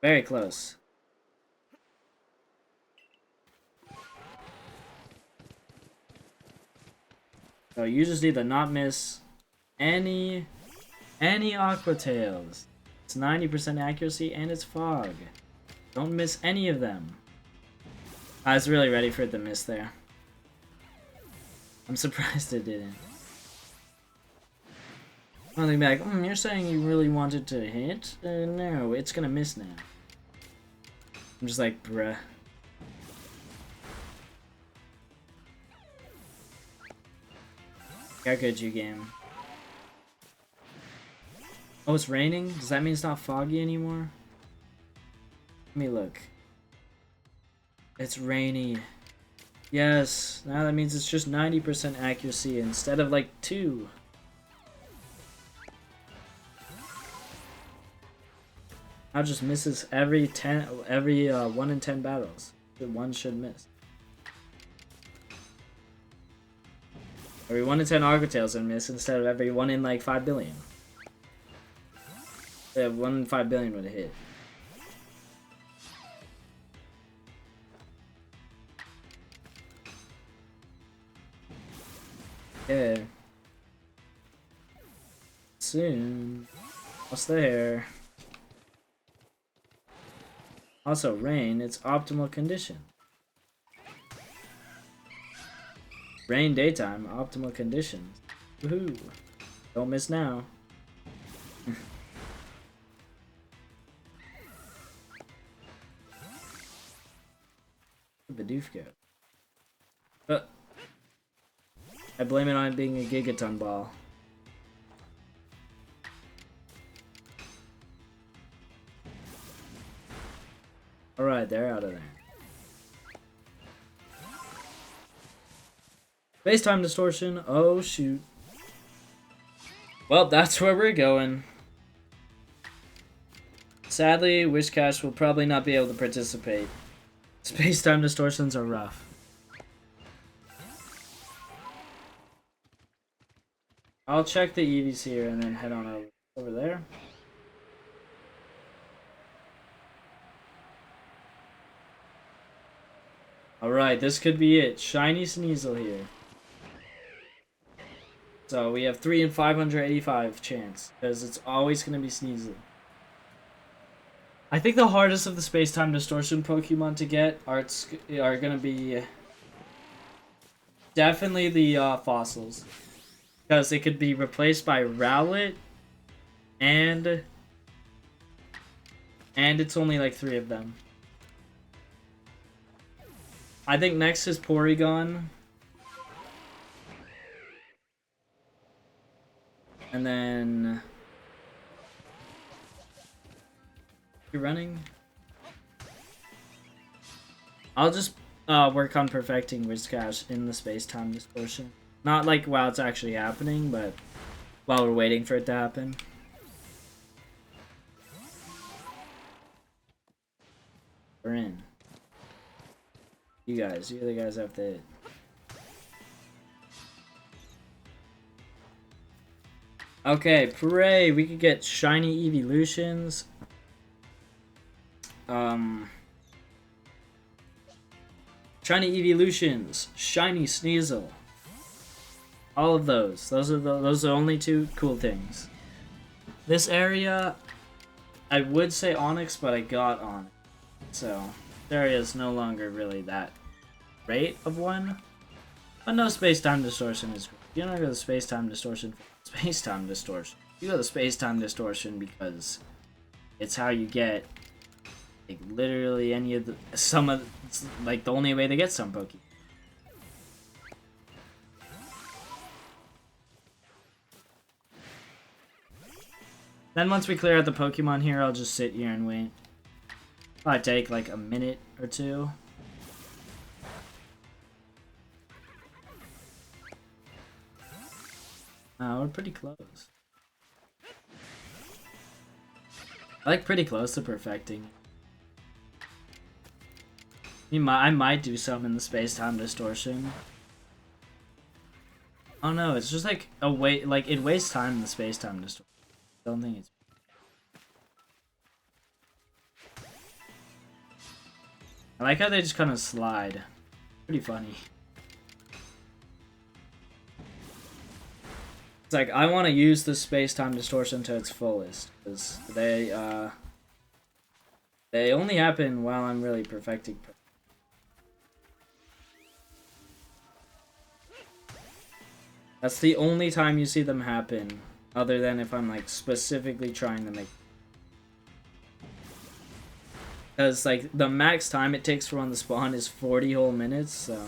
Very close. So you just need to not miss any Aqua Tails. It's 90% accuracy and it's fog. Don't miss any of them. I was really ready for it to miss there. I'm surprised it didn't. I'm gonna be like, you're saying you really wanted to hit? No, it's gonna miss now. I'm just like, bruh. How could you, game? Oh, it's raining? Does that mean it's not foggy anymore? Let me look. It's rainy. Yes, now that means it's just 90% accuracy instead of like 2. Now just misses every 1 in 10 battles. One should miss. Every 1 in 10 Aqua Tails would miss instead of every 1 in like 5 billion. Yeah, 1 in 5 billion would have hit. Yeah. Soon. Almost there. Also, rain, it's optimal condition. Rain daytime, optimal conditions. Woohoo! Don't miss now. Badufka. I blame it on it being a gigaton ball. Alright, they're out of there. Space-time distortion. Oh, shoot. Well, that's where we're going. Sadly, Wishcash will probably not be able to participate. Space-time distortions are rough. I'll check the EVs here and then head on over there. Alright, this could be it. Shiny Sneasel here. So we have 3 in 585 chance, because it's always going to be Sneasel. I think the hardest of the space-time distortion Pokemon to get are going to be definitely the fossils. Because it could be replaced by Rowlet, and it's only like 3 of them. I think next is Porygon. And then... You're running? I'll just work on perfecting Whiscash in the space-time distortion. Not like while it's actually happening, but while we're waiting for it to happen. We're in. You're the guys have to hit. Okay, pray we could get shiny evolutions. Shiny evolutions, shiny Sneasel. All of those. Those are the only 2 cool things. This area, I would say Onyx, but I got Onyx. So, this area is no longer really that great of one. But no space-time distortion is great. You don't go to space-time distortion for space-time distortion. You go to space-time distortion because it's how you get like literally any of the like the only way to get some Pokemon. Then once we clear out the Pokemon here, I'll just sit here and wait. Probably take like a minute or two. We're pretty close. I like pretty close to perfecting. I might do some in the space-time distortion. Oh no, it's just like a like it wastes time in the space-time distortion. I don't think it's. I like how they just kind of slide. Pretty funny. It's like I want to use the space-time distortion to its fullest because they only happen while I'm really perfecting. That's the only time you see them happen, other than if I'm like specifically trying to make. Because like the max time it takes for one to spawn is 40 whole minutes, so.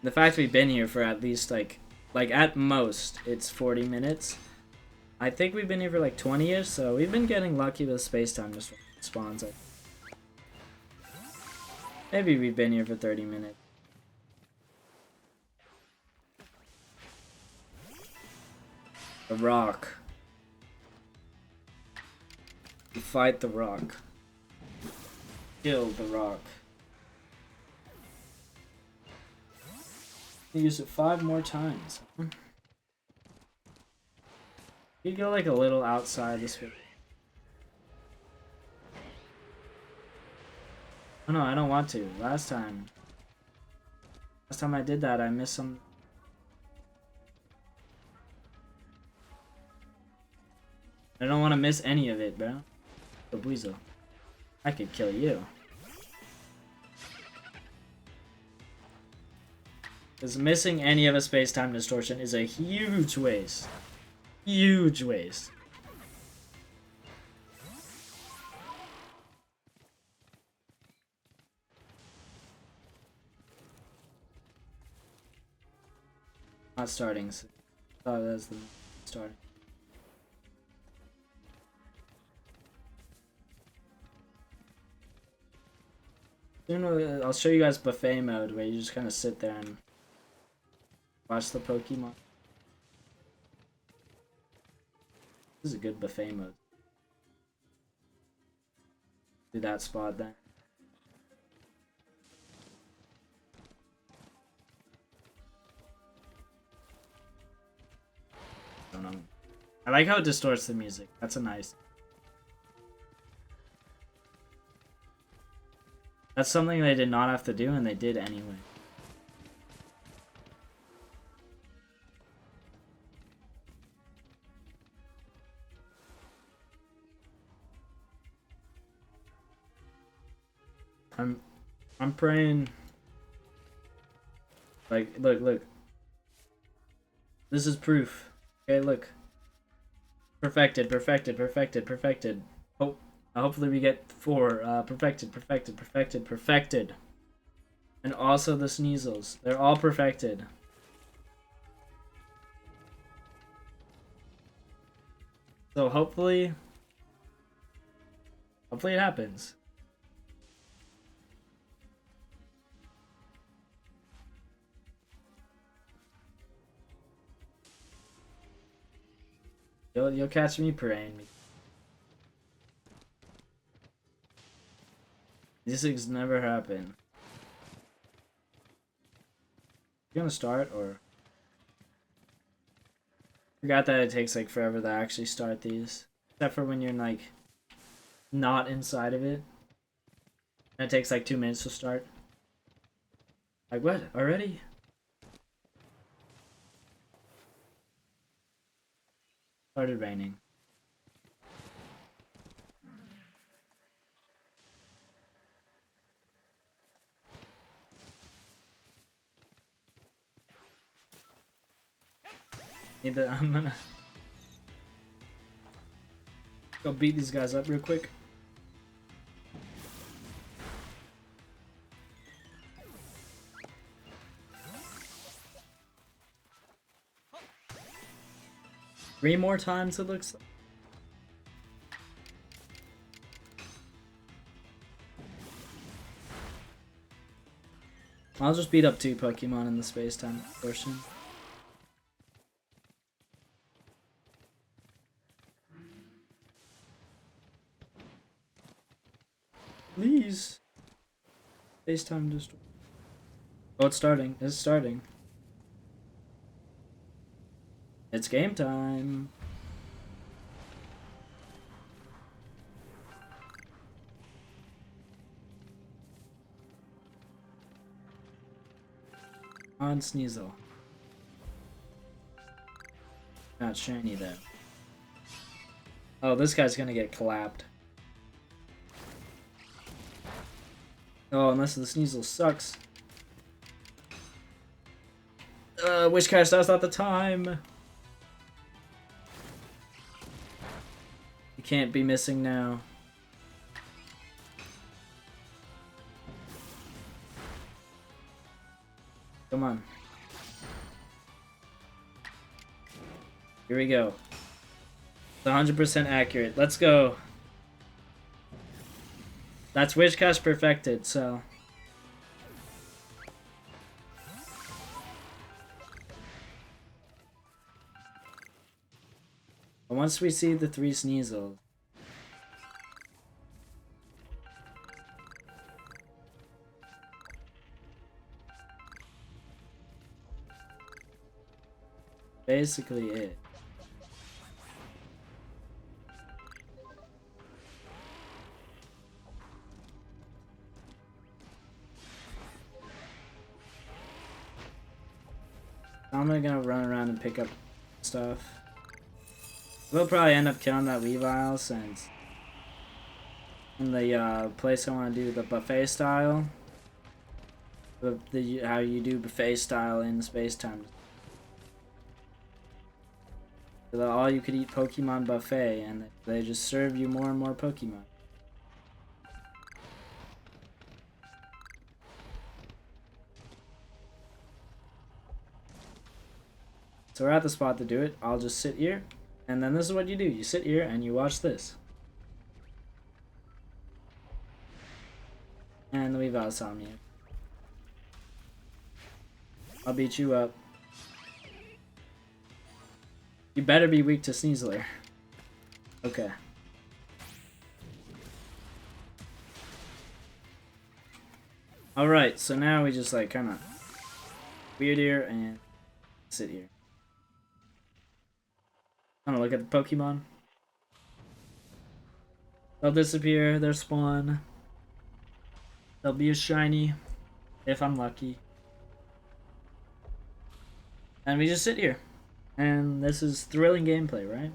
The fact we've been here for at least like at most it's 40 minutes. I think we've been here for like 20ish, so we've been getting lucky with space-time just spawns. Maybe we've been here for 30 minutes. The rock. You fight the rock. Kill the rock. Use it 5 more times. You go like a little outside this way. Oh no, I don't want to. Last time I did that, I missed some. I don't want to miss any of it, bro. The Weasel. I could kill you. Because missing any of a space-time distortion is a huge waste. Huge waste. Not starting. Oh, that's the starting. Soon I'll show you guys buffet mode where you just kind of sit there and watch the Pokemon. This is a good buffet mode. Do that spot then. I don't know. I like how it distorts the music. That's a nice. That's something they did not have to do, and they did anyway. I'm praying. Like, look. This is proof. Okay, look. Perfected. Oh, hopefully we get 4. Perfected. And also the Sneasels. They're all perfected. So hopefully it happens. You'll catch me praying. These things never happen. You gonna start or? Forgot that it takes like forever to actually start these, except for when you're like not inside of it. And it takes like 2 minutes to start. Like what? Already? Started raining. I'm gonna go beat these guys up real quick. 3 more times it looks like. I'll just beat up 2 Pokemon in the space-time portion. Please. Space-time destroy. Oh, it's starting. It's starting. It's game time. On Sneasel. Not shiny though. Oh, this guy's gonna get clapped. Oh, unless the Sneasel sucks. Wishcast, that's not the time. You can't be missing now. Come on. Here we go. It's 100% accurate. Let's go. That's Wishcast perfected, so. But once we see the 3 Sneasels. Basically it. I'm gonna run around and pick up stuff. We'll probably end up killing that Weavile since in the place I want to do the buffet style. How you do buffet style in space-time. The all-you-could-eat Pokemon buffet, and they just serve you more and more Pokemon. So we're at the spot to do it. I'll just sit here, and then this is what you do. You sit here and you watch this. And the Weavile saw me. I'll beat you up. You better be weak to Sneasler. Okay. Alright, so now we just like kinda weird here and sit here. I'm gonna look at the Pokemon. They'll disappear, they'll spawn. They'll be a shiny, if I'm lucky. And we just sit here. And this is thrilling gameplay, right?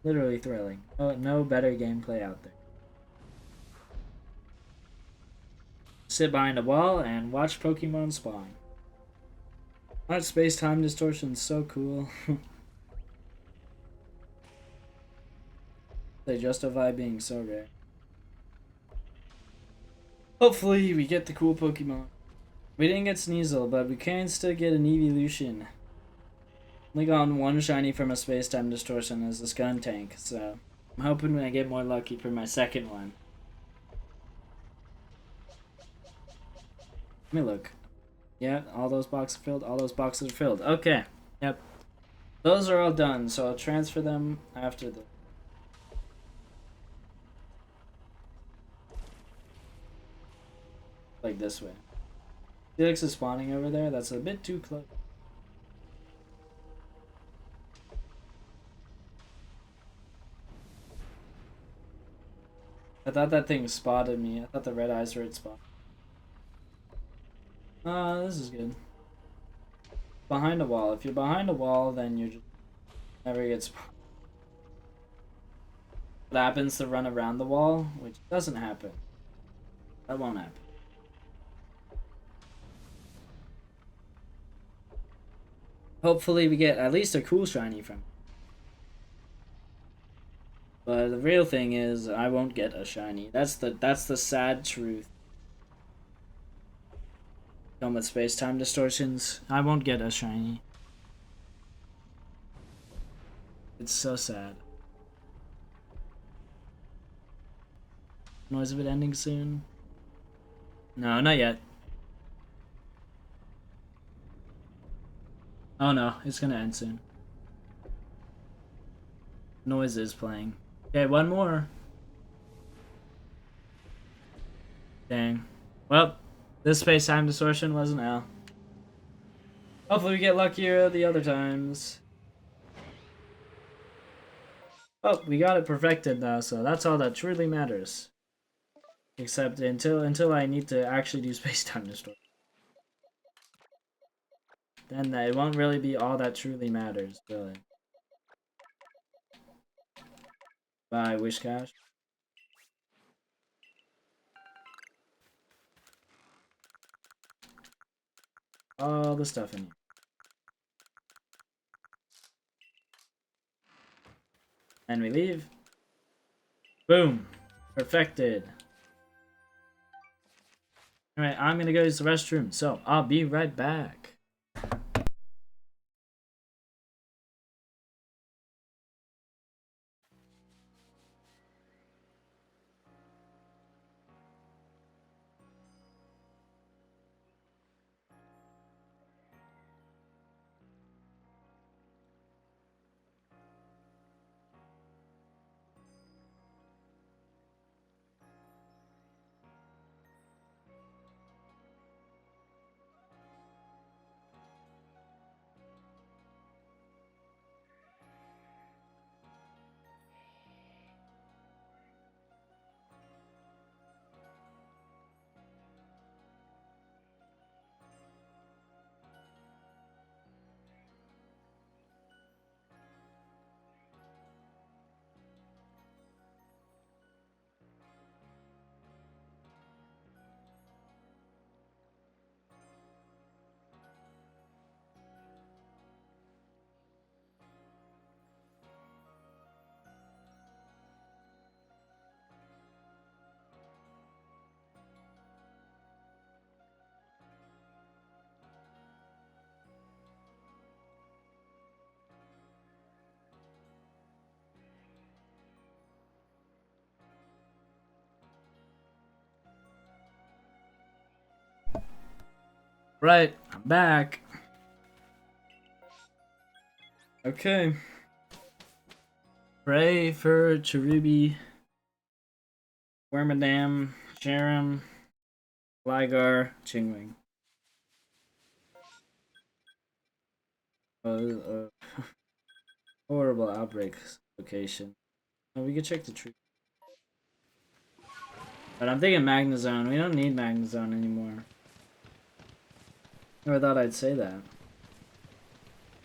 Literally thrilling. Oh, no better gameplay out there. Sit behind a wall and watch Pokemon spawn. That space-time distortion is so cool. They justify being so rare. Hopefully we get the cool Pokemon. We didn't get Sneasel, but we can still get an evolution. Only gotten 1 shiny from a space-time distortion as a Skuntank, so I'm hoping I get more lucky for my second one. Let me look. Yeah, all those boxes are filled. All those boxes are filled. Okay. Yep. Those are all done, so I'll transfer them after the... Like this way. Felix is spawning over there. That's a bit too close. I thought that thing spotted me. I thought the red eyes were its spot. This is good. Behind a wall. If you're behind a wall, then you just never get spotted. It happens to run around the wall, which doesn't happen. That won't happen. Hopefully we get at least a cool shiny from it. But the real thing is I won't get a shiny. That's the sad truth. Come with space-time distortions. I won't get a shiny. It's so sad. Noise of it ending soon? No, not yet. Oh no, it's gonna end soon. Noise is playing. Okay, one more. Dang. Well, this space-time distortion wasn't L. Hopefully we get luckier the other times. Oh, we got it perfected though, so that's all that truly matters. Except until I need to actually do space-time distortion. Then it won't really be all that truly matters, really. Bye, Wishcash. All the stuff in here. And we leave. Boom. Perfected. Alright, I'm gonna go use the restroom, so I'll be right back. Right, I'm back. Okay. Pray for Cherubi, Wormadam, Sharam, Gligar, Chingwing. Horrible outbreak location. Oh, we could check the tree. But I'm thinking Magnezone. We don't need Magnezone anymore. Never thought I'd say that.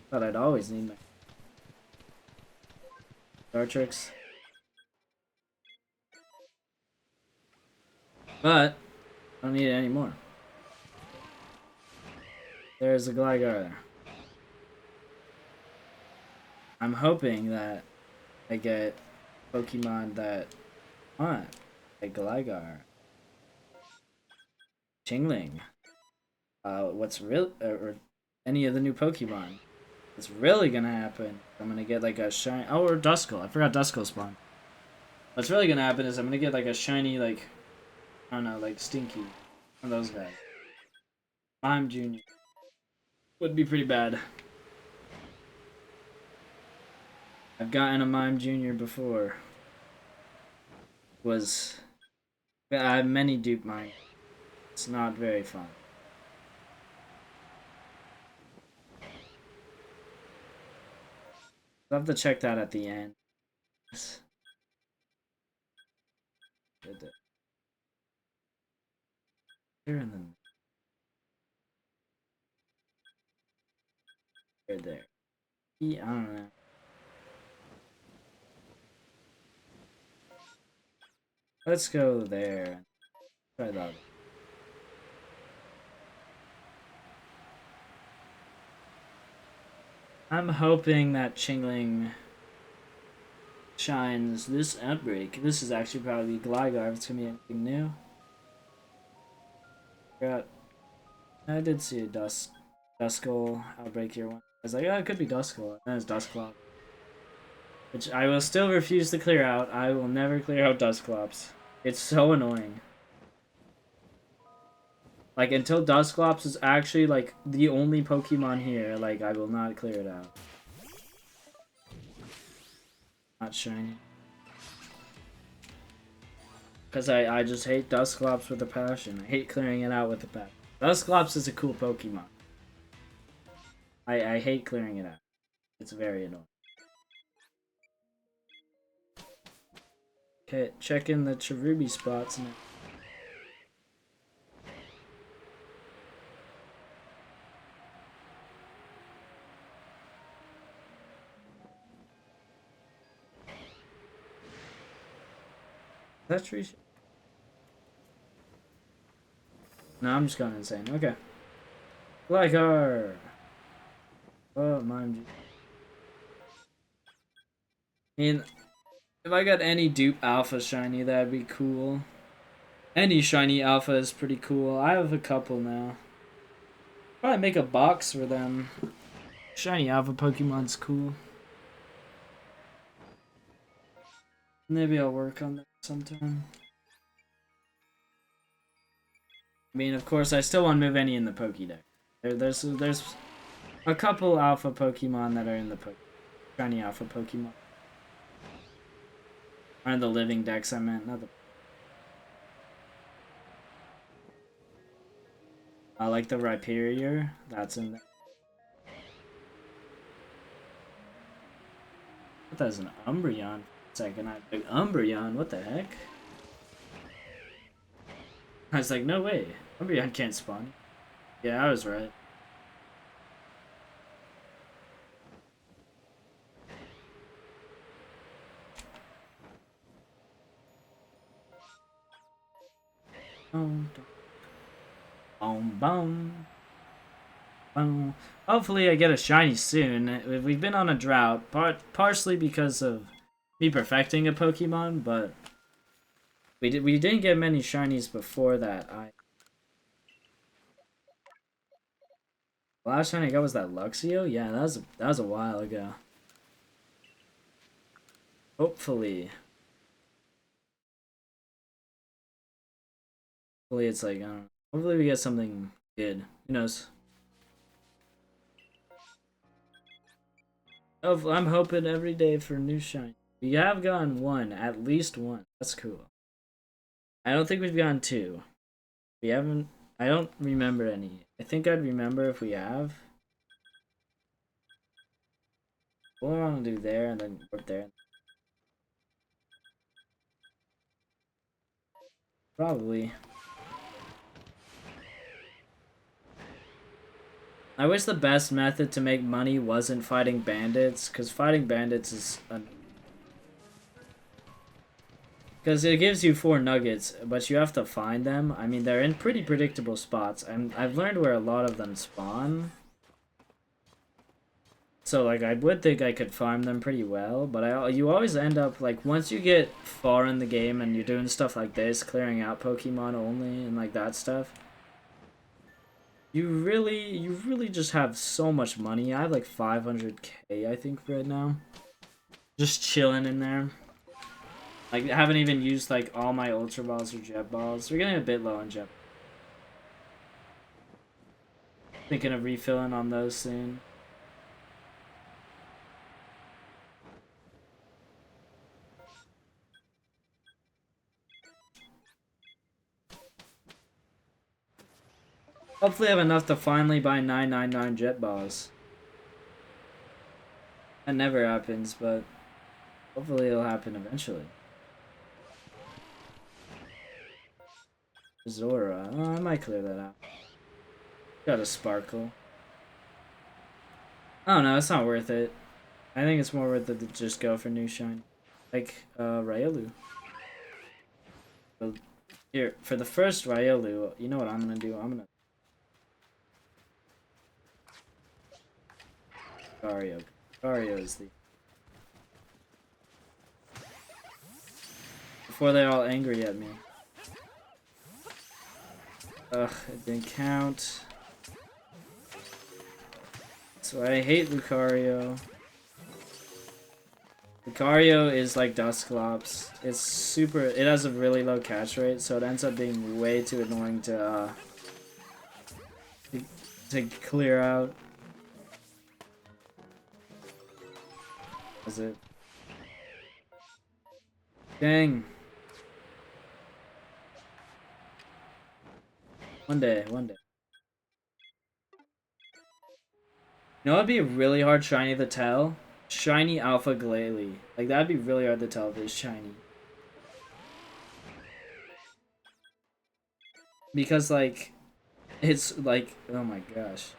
Thought I'd always need Dartrix. But I don't need it anymore. There's a Gligar there. I'm hoping that I get Pokemon that aren't like Gligar, Chingling. What's real or any of the new Pokemon? What's really gonna happen? I'm gonna get like a shiny. Oh, or Duskull. I forgot Duskull spawn. What's really gonna happen is I'm gonna get like a shiny, like I don't know, like Stinky, one of those guys. I'm Junior. Would be pretty bad. I've gotten a Mime Junior before. I have many dupe mine. It's not very fun. I'll have to check that at the end. Here and then there. Yeah, I don't know. Let's go there. Try that. I'm hoping that Chingling shines this outbreak. This is actually probably Gligar if it's gonna be anything new. I did see a Duskull outbreak here one. I was like, oh, it could be Duskull. And then it's Dusclops. which I will still refuse to clear out. I will never clear out Dusclops. It's so annoying. Like, until Dusclops is actually, like, the only Pokemon here, like, I will not clear it out. Not shiny. Because I just hate Dusclops with a passion. I hate clearing it out with a passion. Dusclops is a cool Pokemon. I hate clearing it out. It's very annoying. Okay, check in the Cherubi spots now. Is that tree? No, I'm just going insane. Okay. Like her. Oh, mind you. I mean, if I got any dupe alpha shiny, that'd be cool. Any shiny alpha is pretty cool. I have a couple now. Probably make a box for them. Shiny alpha Pokemon's cool. Maybe I'll work on that sometime. I mean, of course, I still want to move any in the Pokédex. There's a couple alpha Pokemon that are in the shiny alpha Pokemon. Or the living decks, I meant, not the... I like the Rhyperior. That's in there. That's an Umbreon. Second, I picked Umbreon. What the heck? I was like, no way. Umbreon can't spawn. Yeah, I was right. Boom, boom, boom. Hopefully I get a shiny soon. We've been on a drought, partially because of me perfecting a Pokemon, but we didn't get many shinies before that. Last shiny I got was that Luxio? Yeah, that was a while ago. Hopefully it's like, I don't know. Hopefully we get something good. Who knows? Oh, I'm hoping every day for a new shiny. We have gotten one, at least one. That's cool. I don't think we've gotten two. We haven't. I don't remember any. I think I'd remember if we have. What do I want to do there and then up there? Probably. I wish the best method to make money wasn't fighting bandits, because fighting bandits is... Because it gives you 4 nuggets, but you have to find them. I mean, they're in pretty predictable spots, and I've learned where a lot of them spawn. So, like, I would think I could farm them pretty well, but you always end up, like, once you get far in the game and you're doing stuff like this, clearing out Pokemon only and, like, that stuff, you really just have so much money. I have, like, 500k, I think, right now. Just chilling in there. Like, I haven't even used, like, all my Ultra Balls or Jet Balls. We're getting a bit low on Jet. Thinking of refilling on those soon. Hopefully I have enough to finally buy 999 Jet Balls. That never happens, but hopefully it'll happen eventually. Zora. Oh, I might clear that out. Got a Sparkle. I don't know, it's not worth it. I think it's more worth it to just go for new shine. Like, Raiolu. So, here, for the first Raiolu, you know what I'm gonna do? I'm gonna... Gario. Gario is the... Before they're all angry at me. Ugh, it didn't count. So I hate Lucario. Lucario is like Dusclops. It's super. It has a really low catch rate, so it ends up being way too annoying to clear out. Is it? Dang. One day, one day. You know, it'd be really hard shiny to tell. Shiny Alpha Glalie. Like that'd be really hard to tell if it's shiny. Because like, it's like, oh my gosh.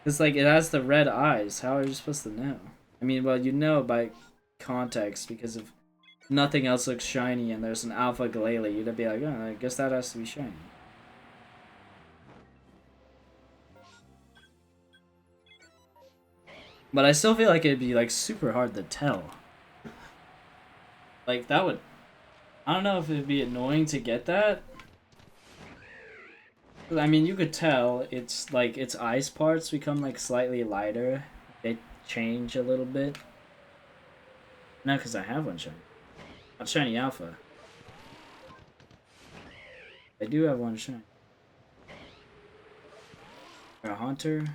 It's like it has the red eyes. How are you supposed to know? I mean, well, you know by context because if nothing else looks shiny and there's an Alpha Glalie, you'd be like, oh, I guess that has to be shiny. But I still feel like it'd be like super hard to tell. Like that would, I don't know if it'd be annoying to get that. I mean, you could tell it's like its ice parts become like slightly lighter. They change a little bit. No, because I have one shiny. Not shiny alpha. I do have one shiny. A hunter.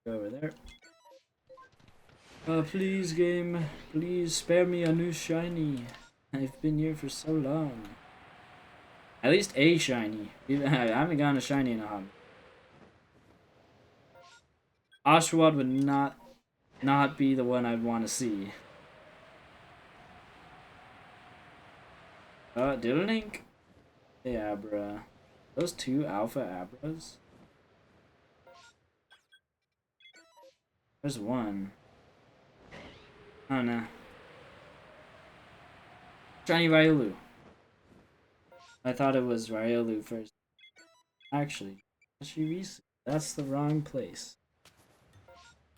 Go over there. Please, game. Please spare me a new shiny. I've been here for so long. At least a shiny. I haven't gotten a shiny in a hobby. Oshawott would not be the one I'd want to see. Diddlink? Hey, Abra. Those two alpha Abras? There's one. Oh no. Shiny Ryolu. I thought it was Ryolu first. Actually, Pachirisu. That's the wrong place.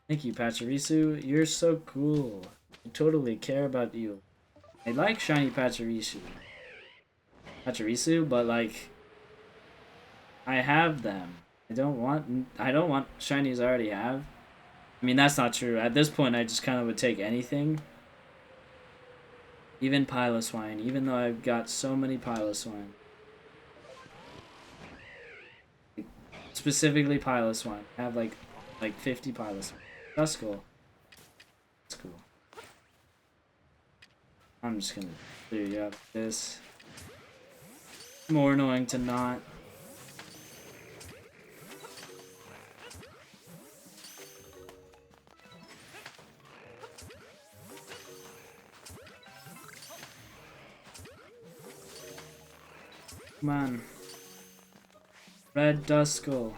Thank you, Pachirisu. You're so cool. I totally care about you. I like shiny Pachirisu. But like, I have them. I don't want shinies I already have. I mean, that's not true. At this point, I just kind of would take anything. Even Piloswine, even though I've got so many Piloswine. Specifically Piloswine. I have like 50 Piloswine. That's cool. That's cool. I'm just gonna clear you out of this. More annoying to not. Come on. Red Duskull.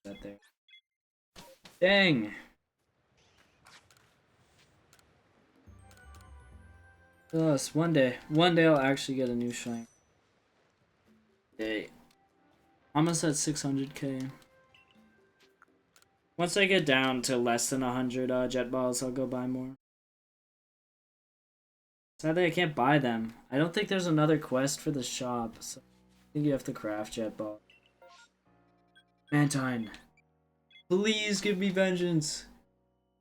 That there. Dang! Us, one day I'll actually get a new shine. Day. Almost at 600k. Once I get down to less than 100 jet balls, I'll go buy more. Sadly, I can't buy them. I don't think there's another quest for the shop, so I think you have to craft jet ball. Mantine. Please give me vengeance.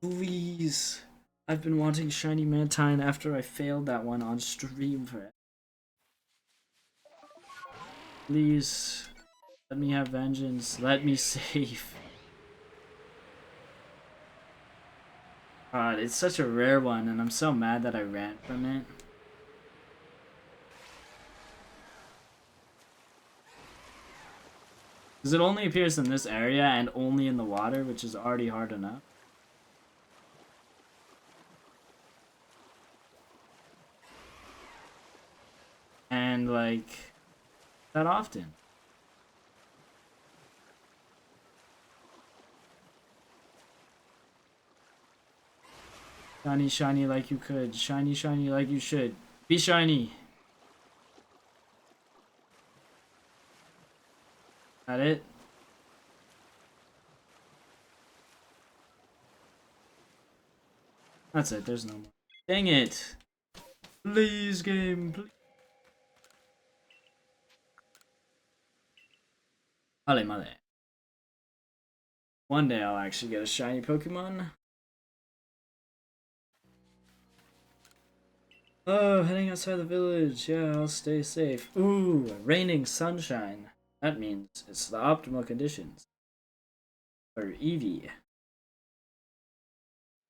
Please. I've been wanting shiny Mantine after I failed that one on stream for it. Please. Let me have vengeance. Let me save. God, it's such a rare one, and I'm so mad that I ran from it. Because it only appears in this area and only in the water, which is already hard enough. And, like, that often. Shiny, shiny like you could. Shiny, shiny like you should. Be shiny. That it? That's it. There's no more. Dang it. Please, game. Please. Ale male. One day I'll actually get a shiny Pokemon. Oh, heading outside the village. Yeah, I'll stay safe. Ooh, raining sunshine. That means it's the optimal conditions for Eevee.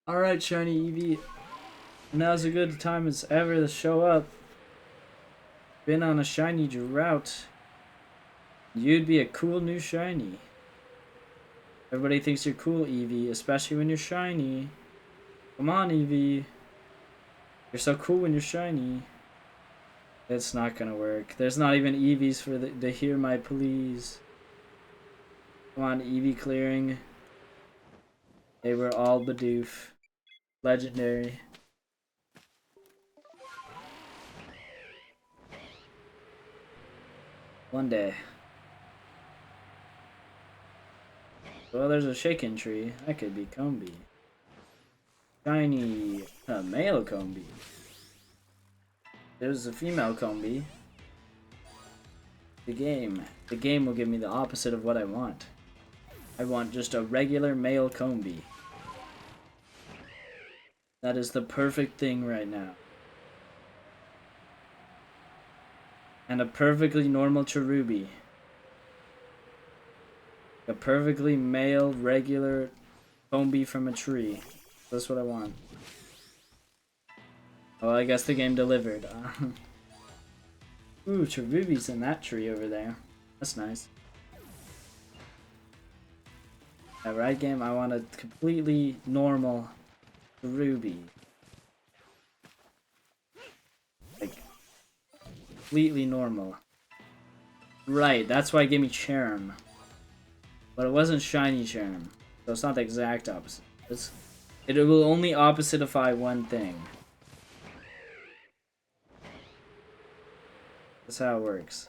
Alright, shiny Eevee. Now's a good time as ever to show up. Been on a shiny drought. You'd be a cool new shiny. Everybody thinks you're cool, Eevee, especially when you're shiny. Come on, Eevee. You're so cool when you're shiny. It's not gonna work. There's not even Eevees for to hear my pleas. Come on, Eevee clearing. They were all Bidoof. Legendary. One day. Well, there's a shaken tree. That could be Combi. Shiny. A male Combi. There's a female Combi. The game will give me the opposite of what I want. I want just a regular male Combi. That is the perfect thing right now. And a perfectly normal Cherubi. A perfectly male, regular Combi from a tree. That's what I want. Well, I guess the game delivered. Ooh, Cherubi's in that tree over there. That's nice. Yeah, right, game? I want a completely normal Cherubi. Like, completely normal. Right, that's why it gave me Charm. But it wasn't Shiny Charm. So it's not the exact opposite. It will only oppositify one thing. That's how it works.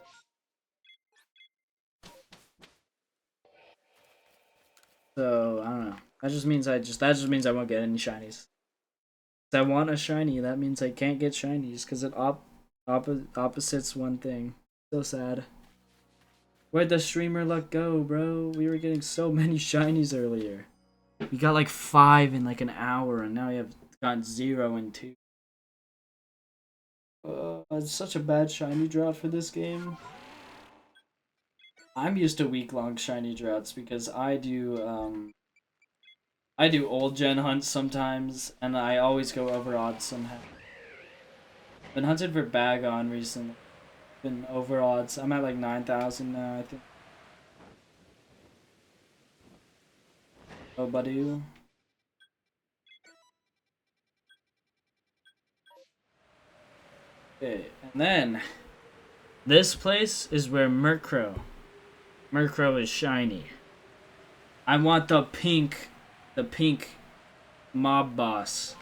So, I don't know. That just means I won't get any shinies. If I want a shiny, that means I can't get shinies because it opposites one thing. So sad. Where'd the streamer luck go, bro? We were getting so many shinies earlier. We got like 5 in like an hour, and now we have got 0 in 2. It's such a bad shiny drought for this game. I'm used to week-long shiny droughts because I do old gen hunts sometimes, and I always go over odds somehow. Been hunted for Bagon recently. Been over odds. I'm at like 9,000 now, I think. Oh, Badoo. Okay, and then this place is where Murkrow is shiny. I want the pink mob boss.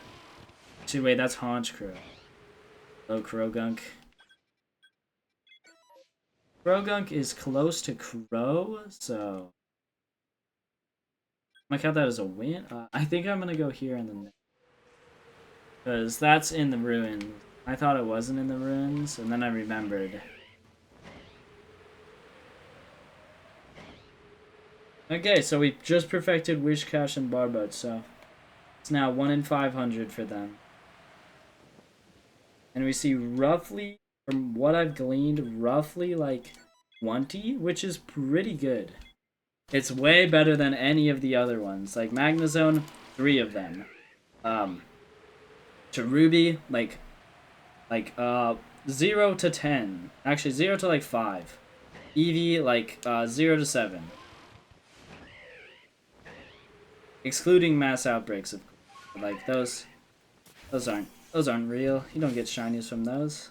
See, wait, that's Honchkrow. Oh, Krogunk. Krogunk is close to Crow, so I'm gonna count that as a win. I think I'm gonna go here in the next, because that's in the ruins. I thought it wasn't in the ruins, and then I remembered. Okay, so we just perfected Wishcash and Barboat, so it's now 1 in 500 for them. And we see roughly, from what I've gleaned, roughly like 20, which is pretty good. It's way better than any of the other ones. Like Magnezone, 3 of them. Cherubi, like 0 to 10. Actually, 0 to like 5. Eevee, like 0 to 7. Excluding mass outbreaks, of course. Like those aren't real. You don't get shinies from those.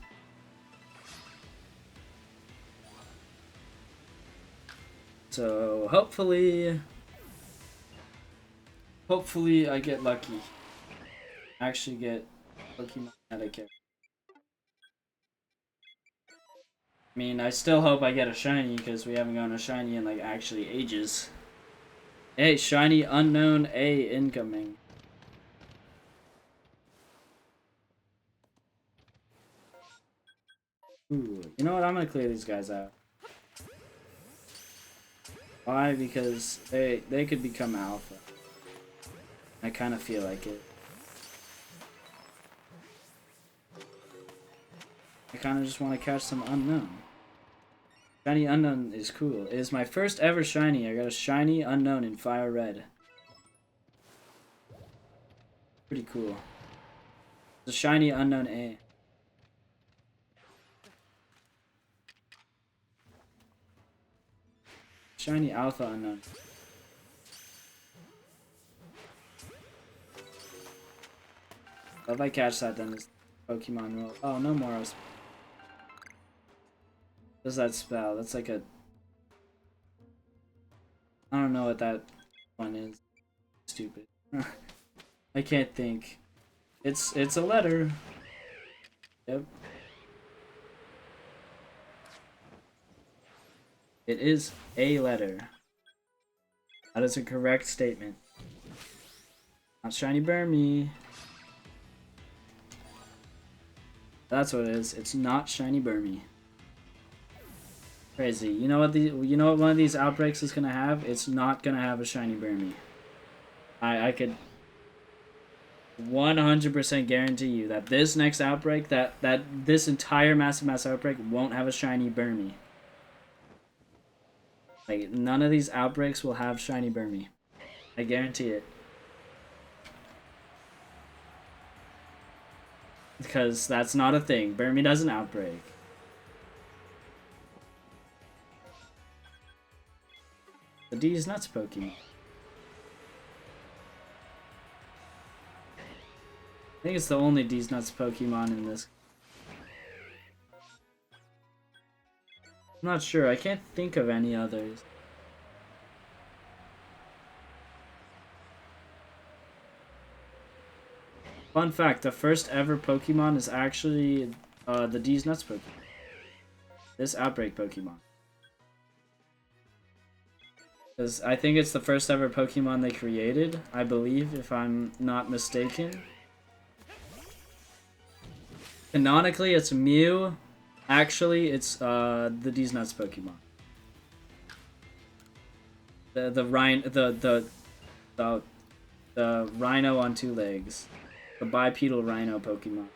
So hopefully I get lucky. Actually get Pokemon that I care. I mean, I still hope I get a shiny because we haven't gotten a shiny in like actually ages. Hey, shiny unknown A incoming. Ooh, you know what? I'm gonna clear these guys out. Why? Because they could become alpha. I kind of feel like it. I kind of just want to catch some unknown. Shiny unknown is cool. It is my first ever shiny. I got a shiny unknown in fire red. Pretty cool. It's a shiny unknown A. Shiny alpha unknown. If I catch that, then this Pokemon will. Oh, no more. What does that spell? That's like a. I don't know what that one is. Stupid. I can't think. It's a letter. Yep. It is a letter. That is a correct statement. Not shiny Burmy. That's what it is. It's not shiny Burmy. Crazy. You know what one of these outbreaks is gonna have? It's not gonna have a shiny Burmy. I could 100% guarantee you that this next outbreak, that this entire massive outbreak won't have a shiny Burmy. Like, none of these outbreaks will have shiny Burmy. I guarantee it. Because that's not a thing. Burmy doesn't outbreak. The D's nuts Pokemon. I think it's the only D's nuts Pokemon in this. I'm not sure. I can't think of any others. Fun fact, the first ever Pokemon is actually the D's nuts Pokemon. This outbreak Pokemon. Because I think it's the first ever Pokemon they created, I believe, if I'm not mistaken. Canonically, it's Mew. Actually, it's the D's nuts Pokemon. The rhino on two legs. The bipedal rhino Pokemon.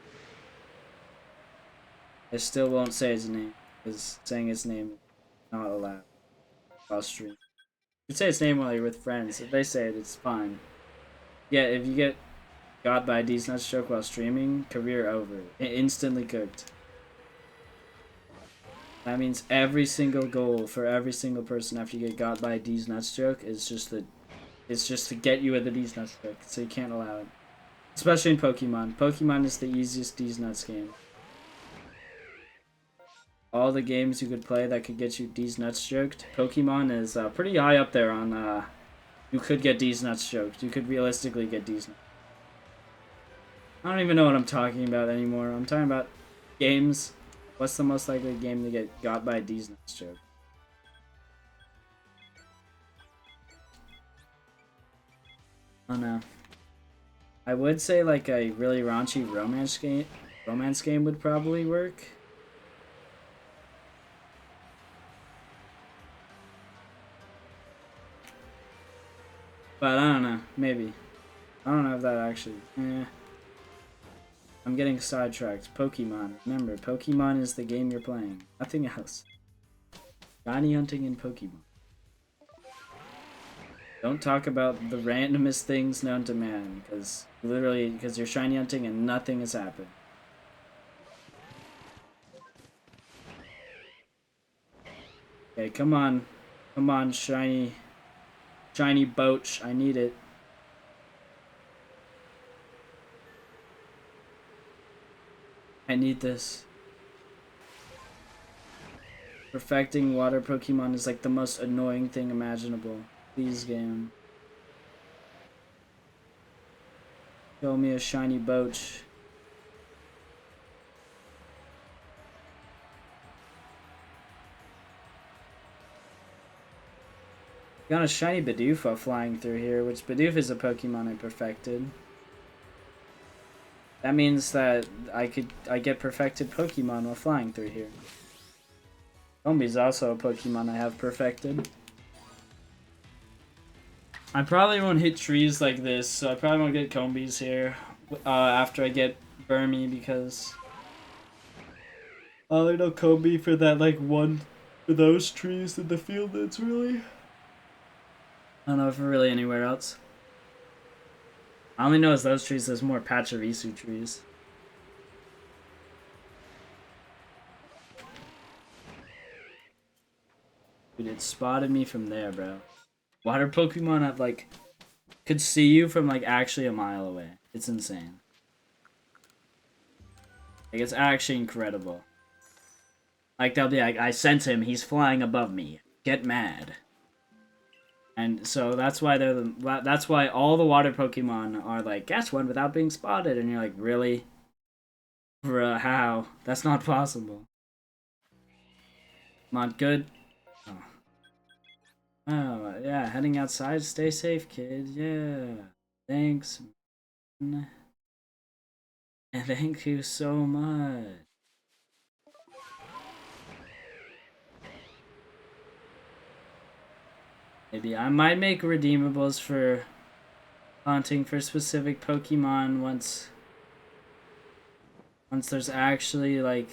I still won't say his name, because saying his name is not allowed while streaming. You can say its name while you're with friends. If they say it, it's fine. Yeah, if you get got by a D's nuts joke while streaming, career over. Instantly cooked. That means every single goal for every single person after you get got by a D's nuts joke is just to get you with a D's nuts joke, so you can't allow it. Especially in Pokemon. Pokemon is the easiest D's nuts game. All the games you could play that could get you D's nuts joked, Pokemon is pretty high up there on you could get D's nuts joked. You could realistically get D's nuts. I don't even know what I'm talking about anymore. I'm talking about games. What's the most likely game to get got by a D's nuts joke? Oh no. I would say like a really raunchy romance game would probably work. But I don't know, maybe. I don't know if that actually. I'm getting sidetracked. Pokemon. Remember, Pokemon is the game you're playing. Nothing else. Shiny hunting in Pokemon. Don't talk about the randomest things known to man, because you're shiny hunting and nothing has happened. Okay, come on. Come on, shiny Boach. I need it. I need this. Perfecting water Pokemon is like the most annoying thing imaginable. Please, game. Show me a shiny Boach. Got a shiny Bidoof flying through here, which Bidoof is a Pokemon I perfected. That means that I get perfected Pokemon while flying through here. Combee is also a Pokemon I have perfected. I probably won't hit trees like this, so I probably won't get combies here after I get Burmy because I no combi for that like one for those trees in the field. That's really I don't know if really anywhere else. I only know it's those trees. There's more Pachirisu trees. Dude, it spotted me from there, bro. Water Pokemon have like could see you from like actually a mile away. It's insane. Like it's actually incredible. Like they'll be like, I sense him. He's flying above me. Get mad. And so that's why that's why all the water Pokemon are like catch one without being spotted, and you're like, really, bruh, how? That's not possible. Not good. Oh. Oh yeah, heading outside. Stay safe, kid. Yeah. Thanks. Man. And thank you so much. Maybe I might make redeemables for hunting for specific Pokemon once there's actually like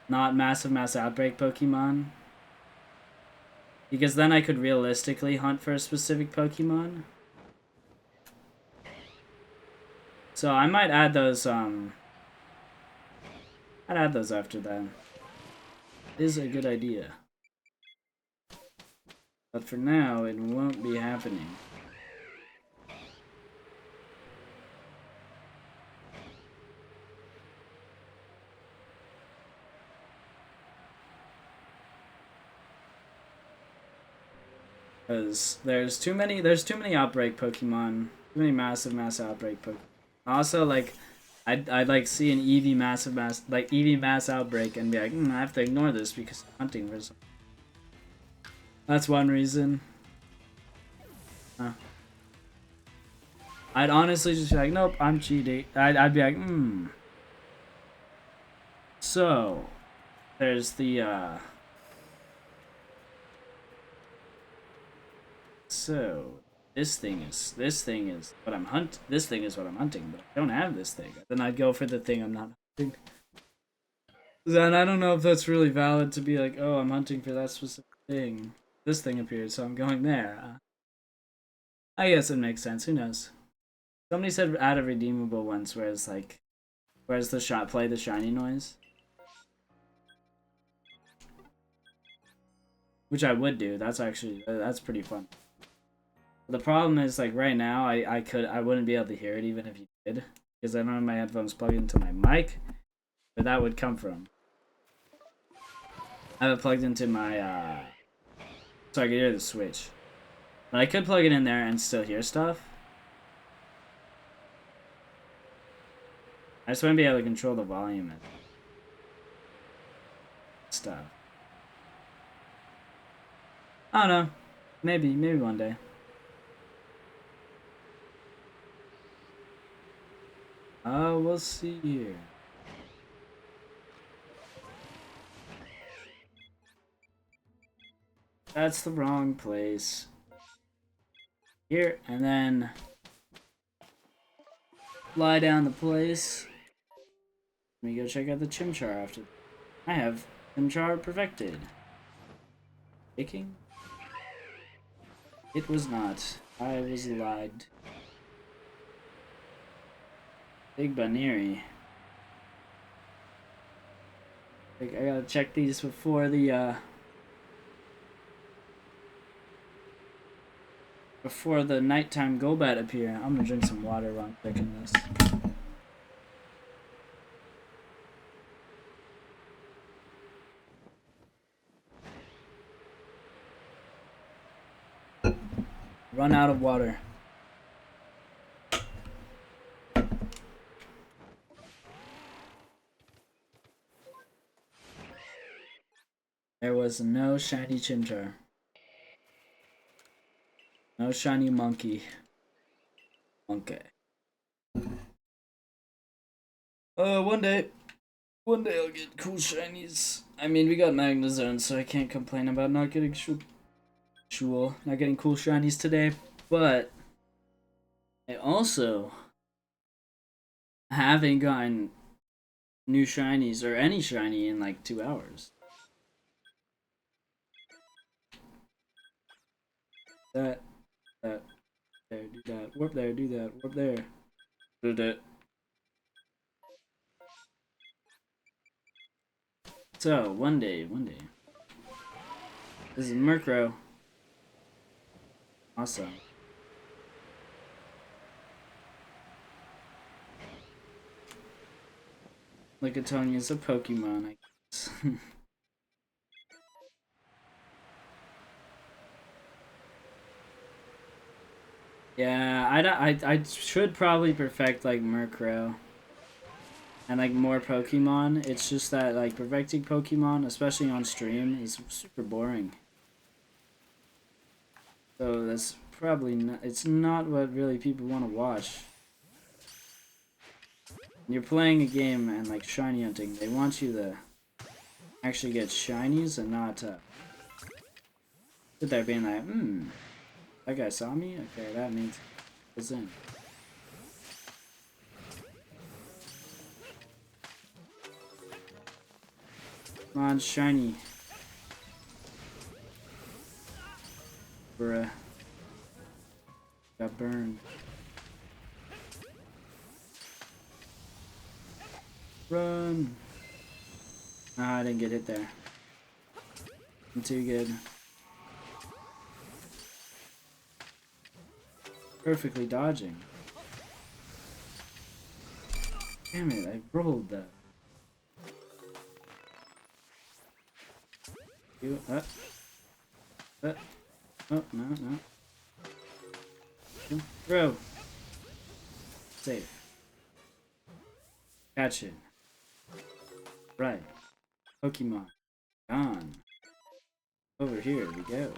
not massive mass outbreak Pokemon. Because then I could realistically hunt for a specific Pokemon. So I might add those I'd add those after that. It is a good idea. But for now it won't be happening. Because there's too many outbreak Pokemon. Too many mass outbreak Pokemon. Also, like, I'd like see an Eevee Eevee mass outbreak and be like, I have to ignore this because I'm hunting for something. That's one reason. I'd honestly just be like, nope, I'm cheating. I'd be like, So, there's the, So, this thing is what I'm hunting, but I don't have this thing. Then I'd go for the thing I'm not hunting. Then I don't know if that's really valid to be like, oh, I'm hunting for that specific thing. This thing appeared, so I'm going there. I guess it makes sense. Who knows? Somebody said add a redeemable once, whereas the shot play the shiny noise, which I would do. That's pretty fun. The problem is, like, right now, I wouldn't be able to hear it even if you did, because I don't have my headphones plugged into my mic, where that would come from. I have it plugged into my, so I could hear the Switch. But I could plug it in there and still hear stuff. I just want to be able to control the volume and stuff. I don't know. Maybe one day. We'll see here. That's the wrong place. Here, and then fly down the place. Let me go check out the Chimchar after. I have Chimchar perfected. Taking? It was not. I was lied. Big Baneri. Like, I gotta check these before the nighttime Golbat appear. I'm gonna drink some water while I'm checking this. Run out of water. There was no shiny Chimchar. No shiny monkey. Okay. One day I'll get cool shinies. I mean, we got Magnezone, so I can't complain about not getting Jewel, not getting cool shinies today, but I also haven't gotten new shinies or any shiny in like 2 hours. That, there, do that, warp there, do that, warp there, do that. So, one day. This is Murkrow. Awesome. Lickitunion's a Pokemon, I guess. Yeah, I should probably perfect like Murkrow and like more Pokemon. It's just that like perfecting Pokemon, especially on stream, is super boring. So that's probably not. It's not what really people want to watch. When you're playing a game and like shiny hunting, they want you to actually get shinies and not sit there being like, that guy saw me? Okay, that means it's in. Come on, shiny. Bruh. Got burned. Run! Ah, I didn't get hit there. I'm too good. Perfectly dodging. Damn it, I rolled that. You oh, no. Throw. Safe. Catch it. Right. Pokemon. Gone. Over here we go.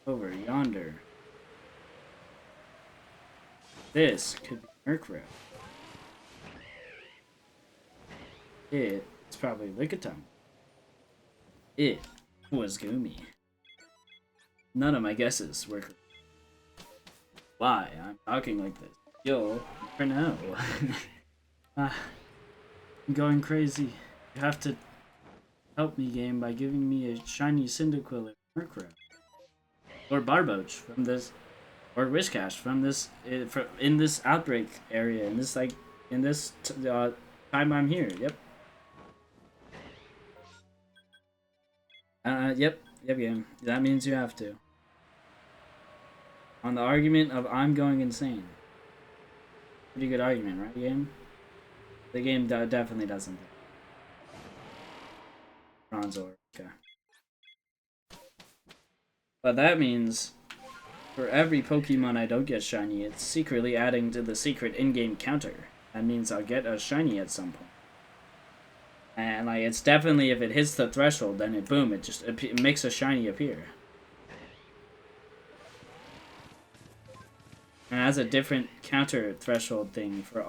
Over yonder. This could be Murkrow. It's probably Lickitung. It was Goomy. None of my guesses were correct. Why I'm talking like this? You'll never know. I'm going crazy. You have to help me, game, by giving me a shiny Cyndaquil or Murkrow. Or Barboach from this, or Wishcash from this, in this outbreak area, in this time I'm here. Yep. Yep, game. That means you have to. On the argument of I'm going insane. Pretty good argument, right, game? The game definitely doesn't. Bronzor, okay. But that means for every Pokemon I don't get shiny, it's secretly adding to the secret in-game counter. That means I'll get a shiny at some point. And like, it's definitely, if it hits the threshold, then it makes a shiny appear. And it has a different counter threshold thing for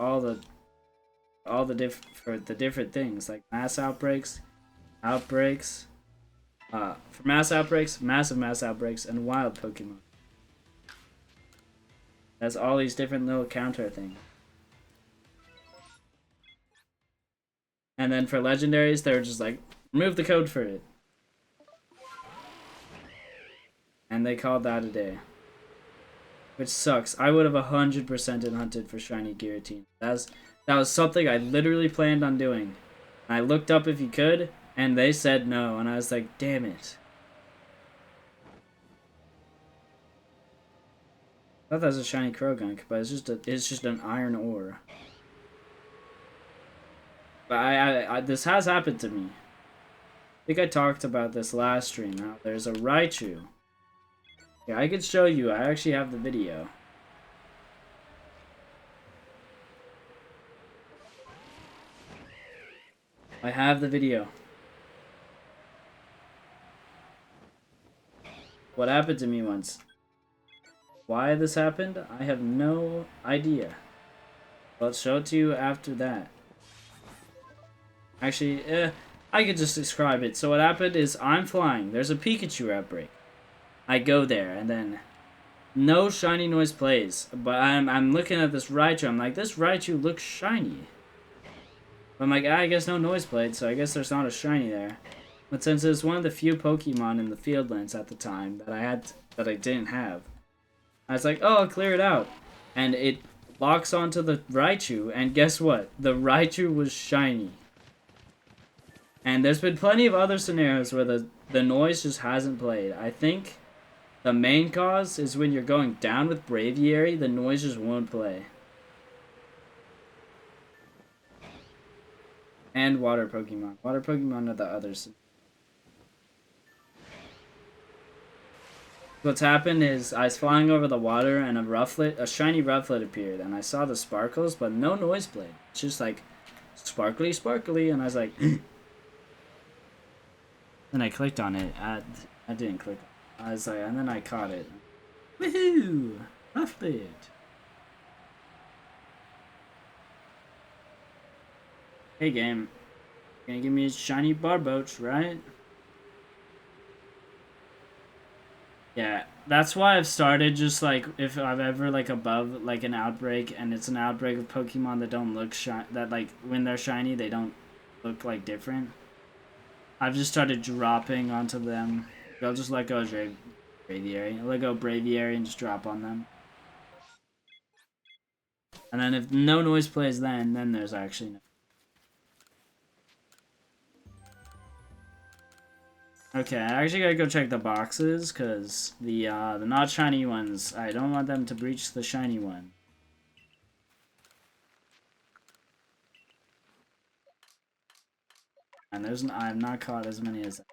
the different things, like mass outbreaks, for mass outbreaks, massive mass outbreaks, and wild Pokemon. That's all these different little counter things. And then for legendaries, they're just like, remove the code for it. And they called that a day. Which sucks. I would have 100% hunted for shiny Giratina. That was something I literally planned on doing. I looked up if you could, and they said no, and I was like, damn it. I thought that was a shiny Krogunk, but it's just an iron ore. But this has happened to me. I think I talked about this last stream. Now there's a Raichu. Yeah, I could show you. I actually have the video. I have the video. What happened to me once? Why this happened? I have no idea. I'll show it to you after that. Actually, I I could just describe it. So what happened is I'm flying. There's a Pikachu outbreak. I go there, and then no shiny noise plays. But I'm looking at this Raichu. I'm like, this Raichu looks shiny. But I'm like, I guess no noise played, so I guess there's not a shiny there. But since it was one of the few Pokemon in the Fieldlands at the time that I didn't have, I was like, oh, I'll clear it out. And it locks onto the Raichu, and guess what? The Raichu was shiny. And there's been plenty of other scenarios where the noise just hasn't played. I think the main cause is when you're going down with Braviary, the noise just won't play. And water Pokemon. Water Pokemon are the others. What's happened is I was flying over the water and a shiny Rufflet appeared, and I saw the sparkles, but no noise played. It's just like sparkly, sparkly, and I was like, then I clicked on it. I didn't click. I was like, and then I caught it. Woohoo! Rufflet. Hey game, gonna give me a shiny Barboach, right? Yeah, that's why I've started just like if I've ever like above like an outbreak and it's an outbreak of Pokemon that don't look that like when they're shiny they don't look like different. I've just started dropping onto them. I'll just let go of Braviary. I'll let go of Braviary and just drop on them. And then if no noise plays then there's actually no. Okay, I actually gotta go check the boxes, because the not shiny ones, I don't want them to breach the shiny one. And I've not caught as many as that.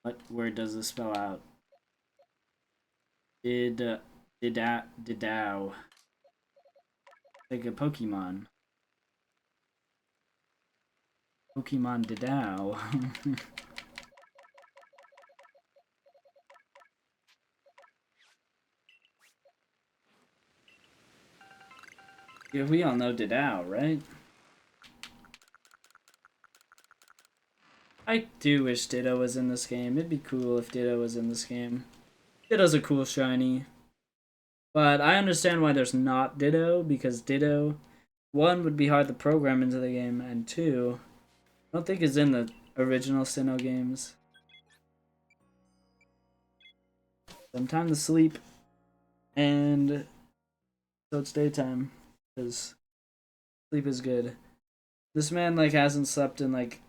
What word does this spell out? Didow. Like a Pokemon. Pokemon Didow. Yeah, we all know Didow, right? I do wish Ditto was in this game. It'd be cool if Ditto was in this game. Ditto's a cool shiny. But I understand why there's not Ditto, because Ditto, one, would be hard to program into the game, and two, I don't think is in the original Sinnoh games. Some time to sleep, and so it's daytime, because sleep is good. This man like hasn't slept in like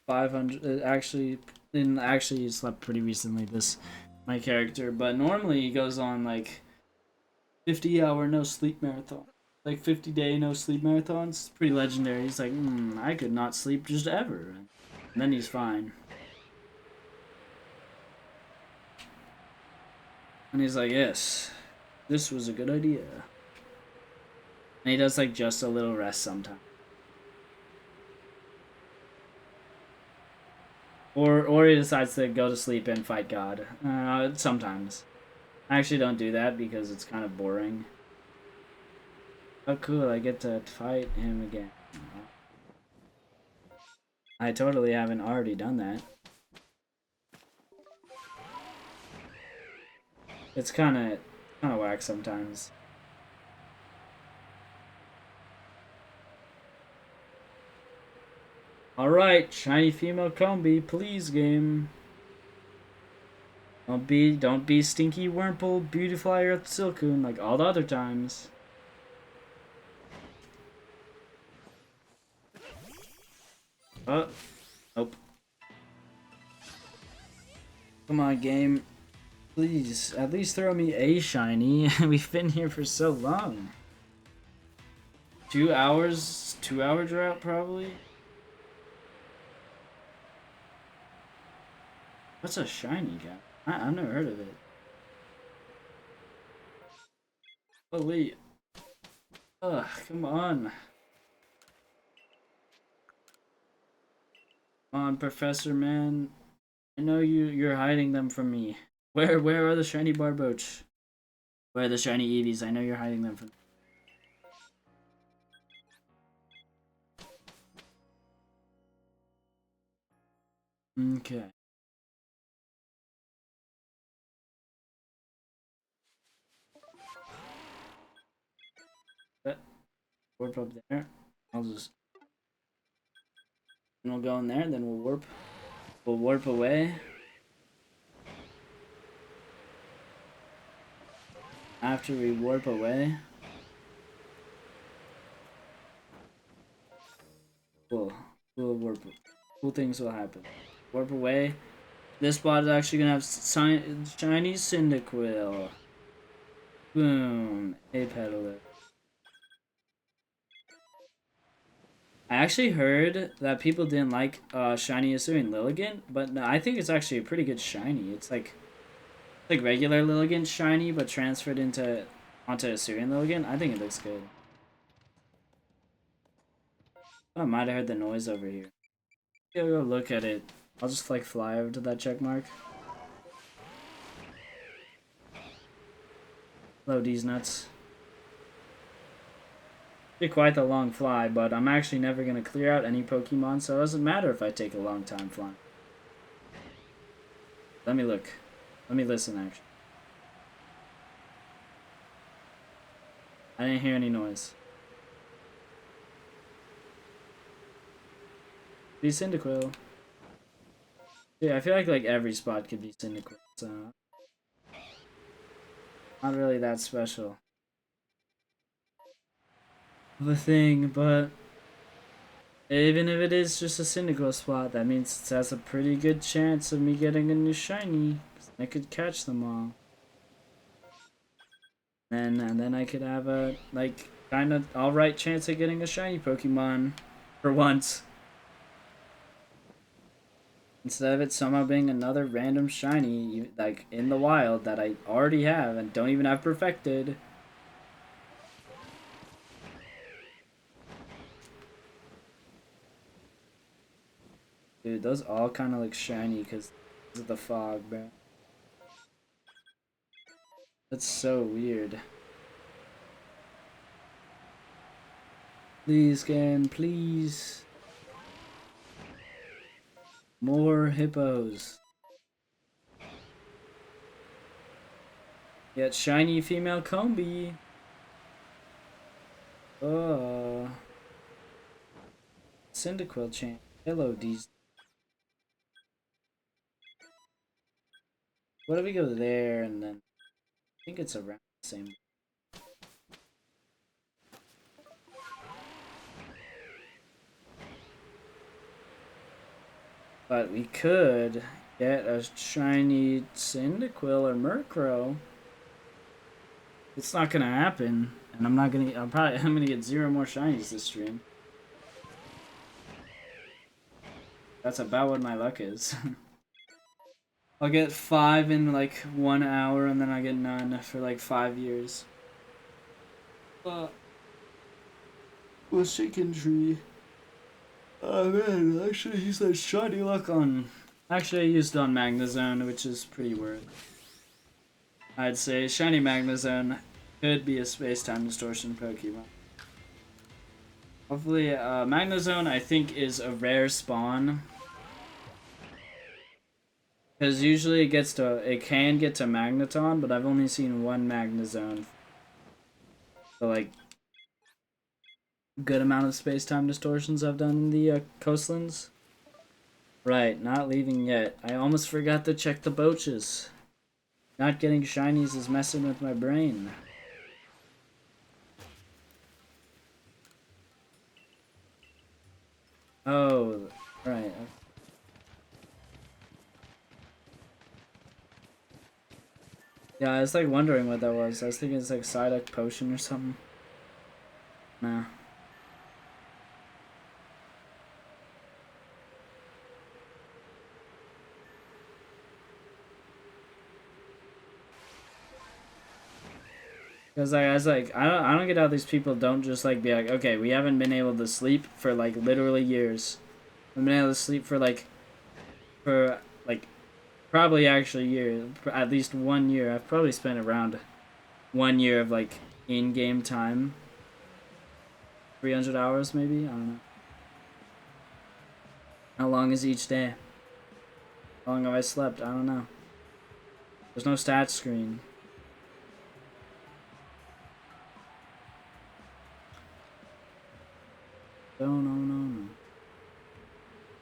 500. Actually he slept pretty recently. My character, but normally he goes on like 50-hour no sleep marathon. Like 50-day no sleep marathons. It's pretty legendary. He's like, I could not sleep just ever. And then he's fine. And he's like, yes, this was a good idea. And he does like just a little rest sometimes. Or he decides to go to sleep and fight God. Sometimes. I actually don't do that because it's kind of boring. Oh cool, I get to fight him again. I totally haven't already done that. It's kinda whack sometimes. Alright, shiny female Combi, please game. Don't be Stinky Wurmple, Beautifly Earth Silcoon like all the other times. Oh, nope. Come on, game. Please, at least throw me a shiny. We've been here for so long. 2 hours? 2-hour drought, probably? What's a shiny guy? I've never heard of it. Holy. Ugh, come on. Come on, Professor Man. I know you're hiding them from me. Where are the shiny Barboach? Where are the shiny Eevees? I know you're hiding them from me. Okay. Warp up there. I'll just. And we'll go in there, then we'll warp. We'll warp away. After we warp away. We'll warp. Cool things will happen. Warp away. This spot is actually gonna have shiny Cyndaquil. Boom. Hey, peddler. I actually heard that people didn't like shiny Assyrian Lilligant, but no, I think it's actually a pretty good shiny. It's like regular Lilligant shiny, but transferred onto Assyrian Lilligant. I think it looks good. I might have heard the noise over here. Go look at it. I'll just like fly over to that check mark. Load these nuts. Be quite a long fly, but I'm actually never gonna clear out any Pokemon, so it doesn't matter if I take a long time flying. Let me look. Let me listen, actually. I didn't hear any noise. Be Cyndaquil. Yeah, I feel like every spot could be Cyndaquil, so not really that special of a thing, but even if it is just a Cyndaquil spot, that means it has a pretty good chance of me getting a new shiny, because I could catch them all. And then I could have a, like, kind of alright chance of getting a shiny Pokemon for once. Instead of it somehow being another random shiny, like, in the wild that I already have and don't even have perfected. Dude, those all kind of look shiny because of the fog, bro. That's so weird. Please, game, please. More hippos. Get shiny female Combi. Oh. Cyndaquil chain. Hello, D's. What if we go there and then I think it's around the same. But we could get a shiny Cyndaquil or Murkrow. It's not gonna happen, and I'm gonna get 0 more shinies this stream. That's about what my luck is. I'll get 5 in like 1 hour, and then I get none for like 5 years. Was chicken tree. Oh man, actually he said shiny luck on. Actually, I used it on Magnezone, which is pretty weird. I'd say shiny Magnezone could be a space-time distortion Pokemon. Hopefully, Magnezone I think is a rare spawn. Because usually it can get to Magneton, but I've only seen 1 Magnezone. So like, good amount of space-time distortions I've done in the coastlands. Right, not leaving yet. I almost forgot to check the boaches. Not getting shinies is messing with my brain. Oh, right. Yeah, I was like wondering what that was. I was thinking it's like Psyduck Potion or something. Nah. Because I was like, I don't get how these people don't just like be like, okay, we haven't been able to sleep for like literally years. We've been able to sleep for like probably actually years, at least 1 year. I've probably spent around 1 year of like in-game time. 300 hours maybe? I don't know. How long is each day? How long have I slept? I don't know. There's no stats screen. No.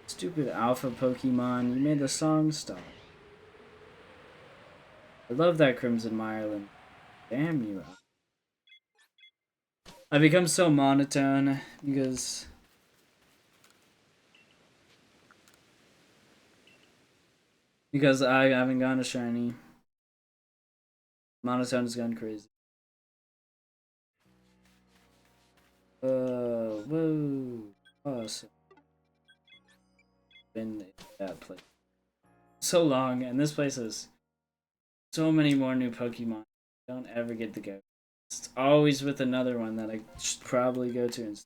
Stupid alpha Pokemon, you made the song stop. I love that Crimson Mireland. Damn you. I become so monotone because I haven't gotten a shiny. Monotone has gone crazy. Whoa. Awesome. Been in that place so long, and this place has so many more new Pokemon. I don't ever get to go. It's always with another one that I should probably go to instead.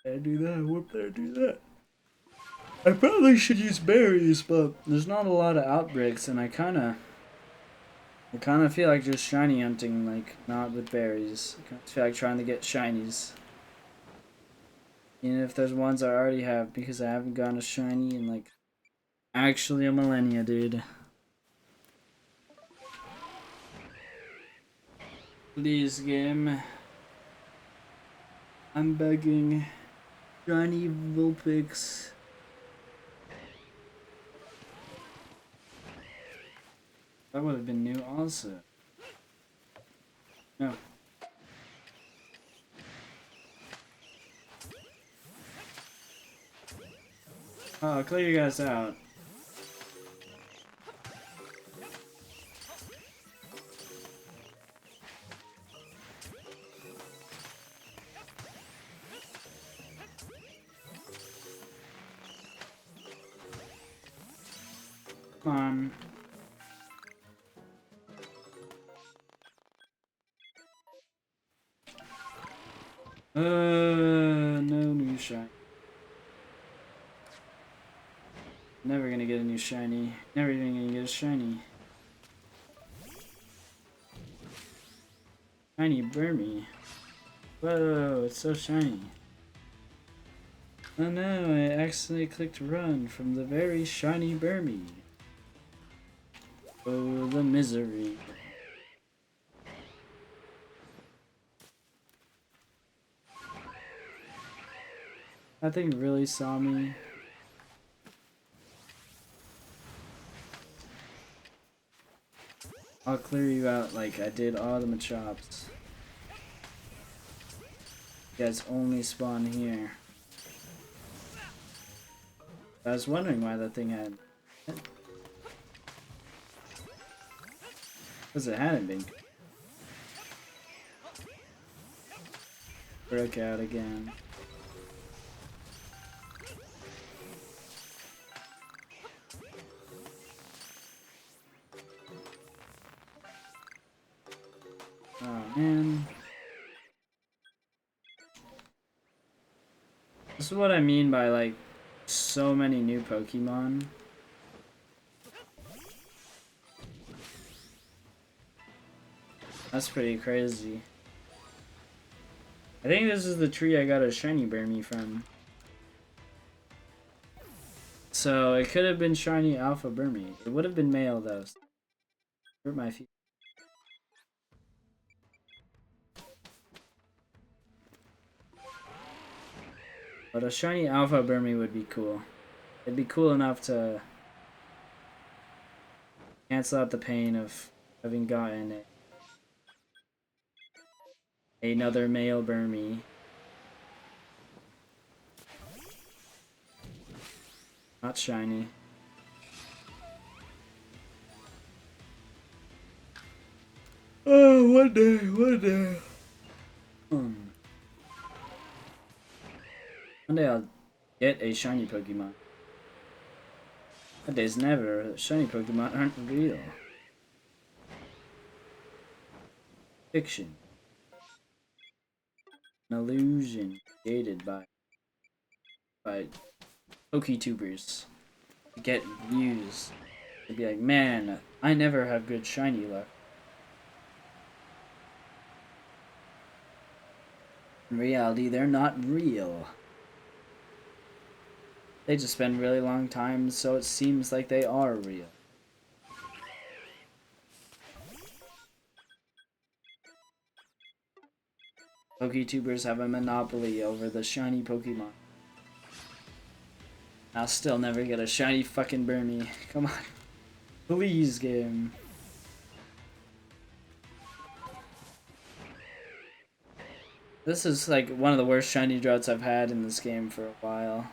I do that. Whoop there, do that. I probably should use berries, but there's not a lot of outbreaks, and I kind of feel like just shiny hunting, like not with berries. I kind of feel like trying to get shinies. Even if there's ones I already have, because I haven't gotten a shiny in like actually a millennia, dude. Please, game. I'm begging. Shiny Vulpix. That would have been new also. No. Oh, I'll clear you guys out. Come on. No new shiny. Never gonna get a new shiny. Never even gonna get a shiny. Shiny Burmy. Whoa, it's so shiny. Oh no, I accidentally clicked run from the very shiny Burmy. Oh, the misery. That thing really saw me. I'll clear you out like I did all the Machops. You guys only spawn here. I was wondering why that thing had... Because it hadn't been. Broke out again. Oh man. This is what I mean by like so many new Pokemon. That's pretty crazy. I think this is the tree I got a shiny Burmy from. So it could have been shiny Alpha Burmy. It would have been male though. Hurt my feet. But a shiny Alpha Burmy would be cool. It'd be cool enough to cancel out the pain of having gotten another male Burmy. Not shiny. Oh, one day. One day I'll get a shiny Pokemon. That day's never. Shiny Pokemon aren't real. Fiction. An illusion created by poketubers to get views. To be like, man, I never have good shiny luck. In reality, they're not real. They just spend really long times, so it seems like they are real. Poketubers have a monopoly over the shiny Pokemon. I'll still never get a shiny fucking Burmy. Come on. Please, game. This is like one of the worst shiny droughts I've had in this game for a while.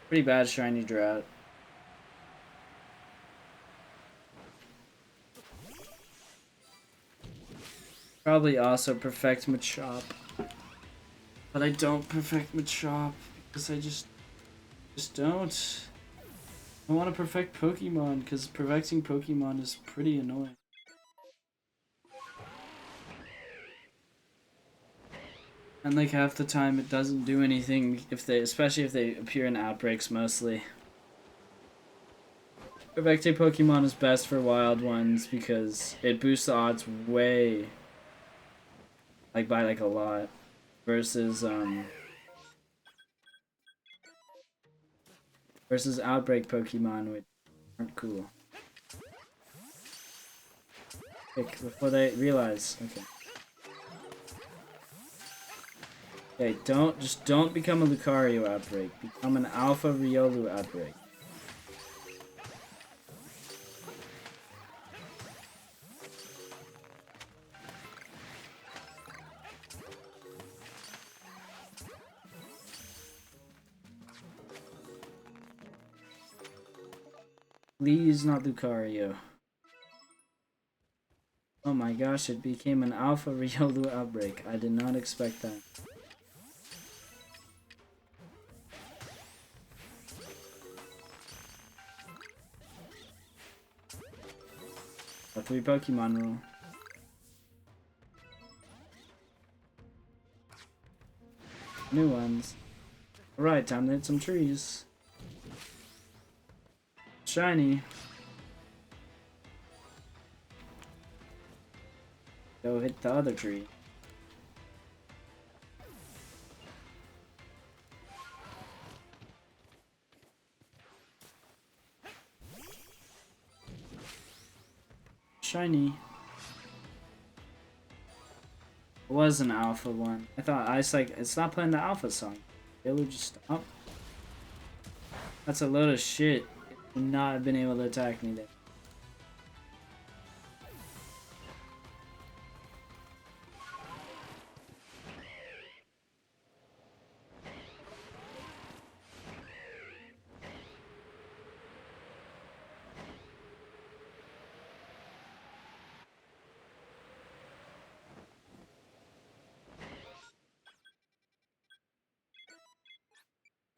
Pretty bad shiny drought. Probably also perfect Machop. But I don't perfect Machop because I just don't. I want to perfect Pokemon because perfecting Pokemon is pretty annoying. And like half the time it doesn't do anything especially if they appear in outbreaks mostly. Perfecting Pokemon is best for wild ones because it boosts the odds way, like by like a lot, versus outbreak Pokemon, which aren't cool. Quick, before they realize. Okay. Okay, don't become a Lucario outbreak. Become an Alpha Riolu outbreak. Please not Lucario. Oh my gosh, it became an Alpha Riolu outbreak. I did not expect that. A 3 Pokemon rule. New ones. Alright, time to hit some trees. Shiny. Go hit the other tree. Shiny. It was an alpha one. I thought it's not playing the alpha song. It would just stop. That's a load of shit. It would not have been able to attack me there.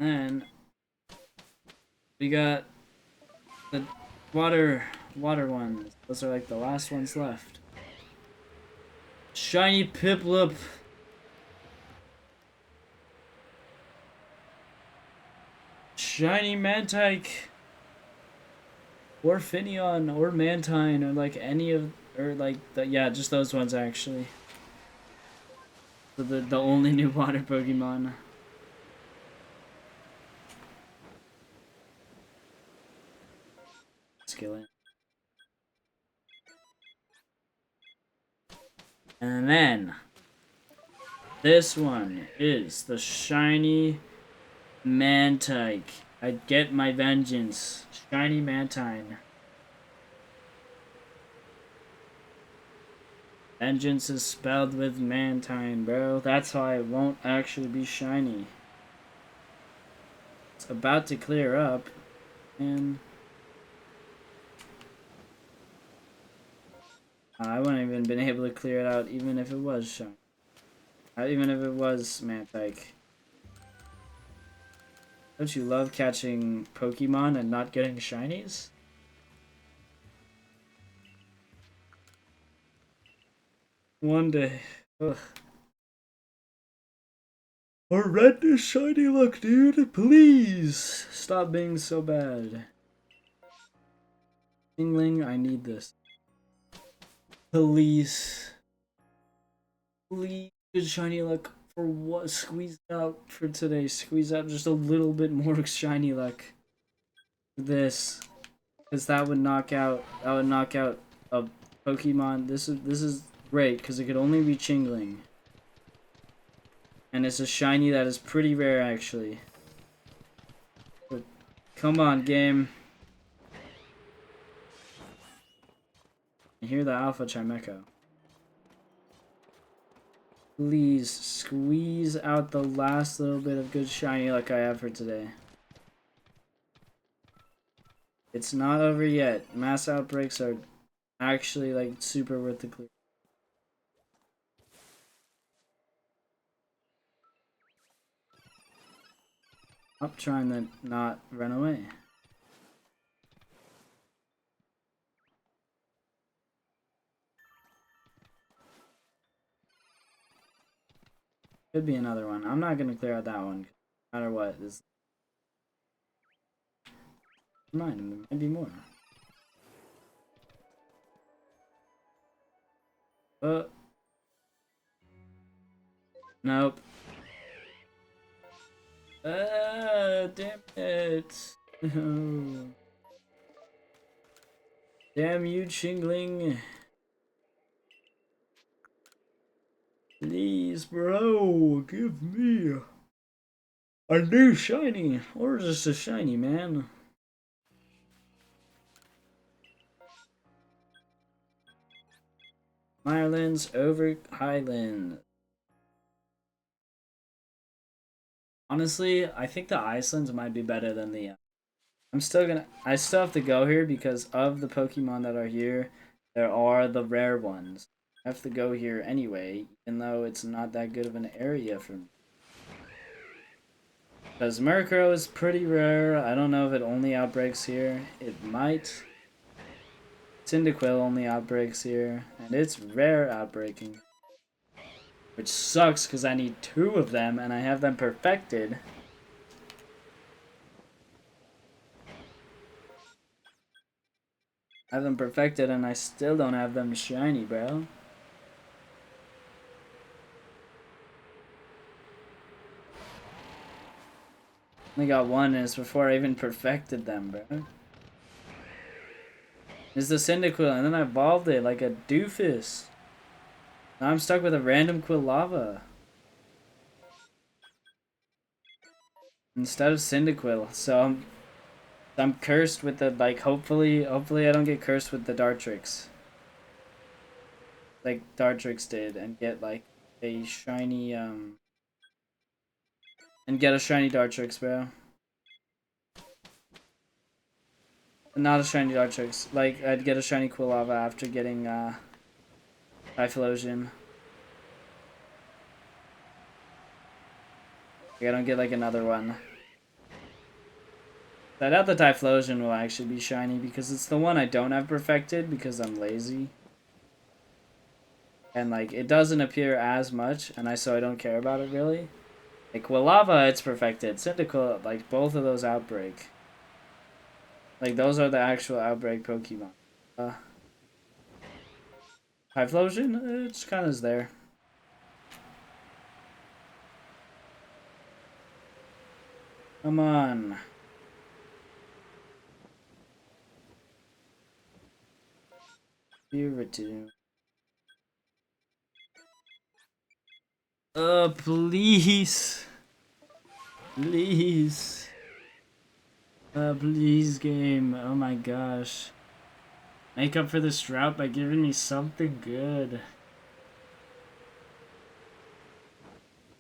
And we got the water ones. Those are like the last ones left. Shiny Piplup. Shiny Mantike. Or Finneon or Mantine or like any of yeah, just those ones actually. So the only new water Pokemon. Skillet. And then this one is the shiny Mantike. I get my vengeance. Shiny Mantine. Vengeance is spelled with Mantine, bro. That's how it won't actually be shiny. It's about to clear up, and I wouldn't even been able to clear it out even if it was shiny. Even if it was Mantike. Don't you love catching Pokemon and not getting shinies? One day. Ugh. Horrendous shiny luck, dude. Please stop being so bad. Tingling, I need this. Please. Please, good shiny luck Or what? Squeeze out for today. Squeeze out just a little bit more shiny luck. For this. Because that would knock out a Pokemon. This is great because it could only be Chingling. And it's a shiny that is pretty rare actually. So, come on, game. I hear the Alpha Chimecho. Please squeeze out the last little bit of good shiny luck I have for today. It's not over yet. Mass outbreaks are actually like super worth the clear. I'm trying to not run away. Could be another one. I'm not gonna clear out that one. No matter what. This. Never mind, there might be more. Nope. Damn it. Damn you, Chingling. Please, bro, give me a new shiny. Or just a shiny, man. Mirelands over Highland. Honestly, I think the Icelands might be better than the... I still have to go here because of the Pokemon that are here. There are the rare ones. I have to go here anyway, even though it's not that good of an area for me. Because Murkrow is pretty rare. I don't know if it only outbreaks here. It might. Cyndaquil only outbreaks here. And it's rare outbreaking. Which sucks because I need 2 of them and I have them perfected. I have them perfected and I still don't have them shiny, bro. Only got 1 and it's before I even perfected them, bro. It's the Cyndaquil and then I evolved it like a doofus. Now I'm stuck with a random Quilava. Instead of Cyndaquil, so I'm cursed with the, like, hopefully I don't get cursed with the Dartrix. Like Dartrix did and get like a shiny and get a shiny Dartrix, bro. Not a shiny Dartrix. Like I'd get a shiny Quilava after getting Typhlosion. Like, I don't get like another one. I doubt the Typhlosion will actually be shiny because it's the one I don't have perfected because I'm lazy. And like it doesn't appear as much and so I don't care about it really. Like Quilava, it's perfected. Cyndaquil, like both of those outbreak. Like those are the actual outbreak Pokemon. Typhlosion, it's kind of there. Come on. Irritu. Please. Please. Please, game. Oh my gosh. Make up for this drought by giving me something good.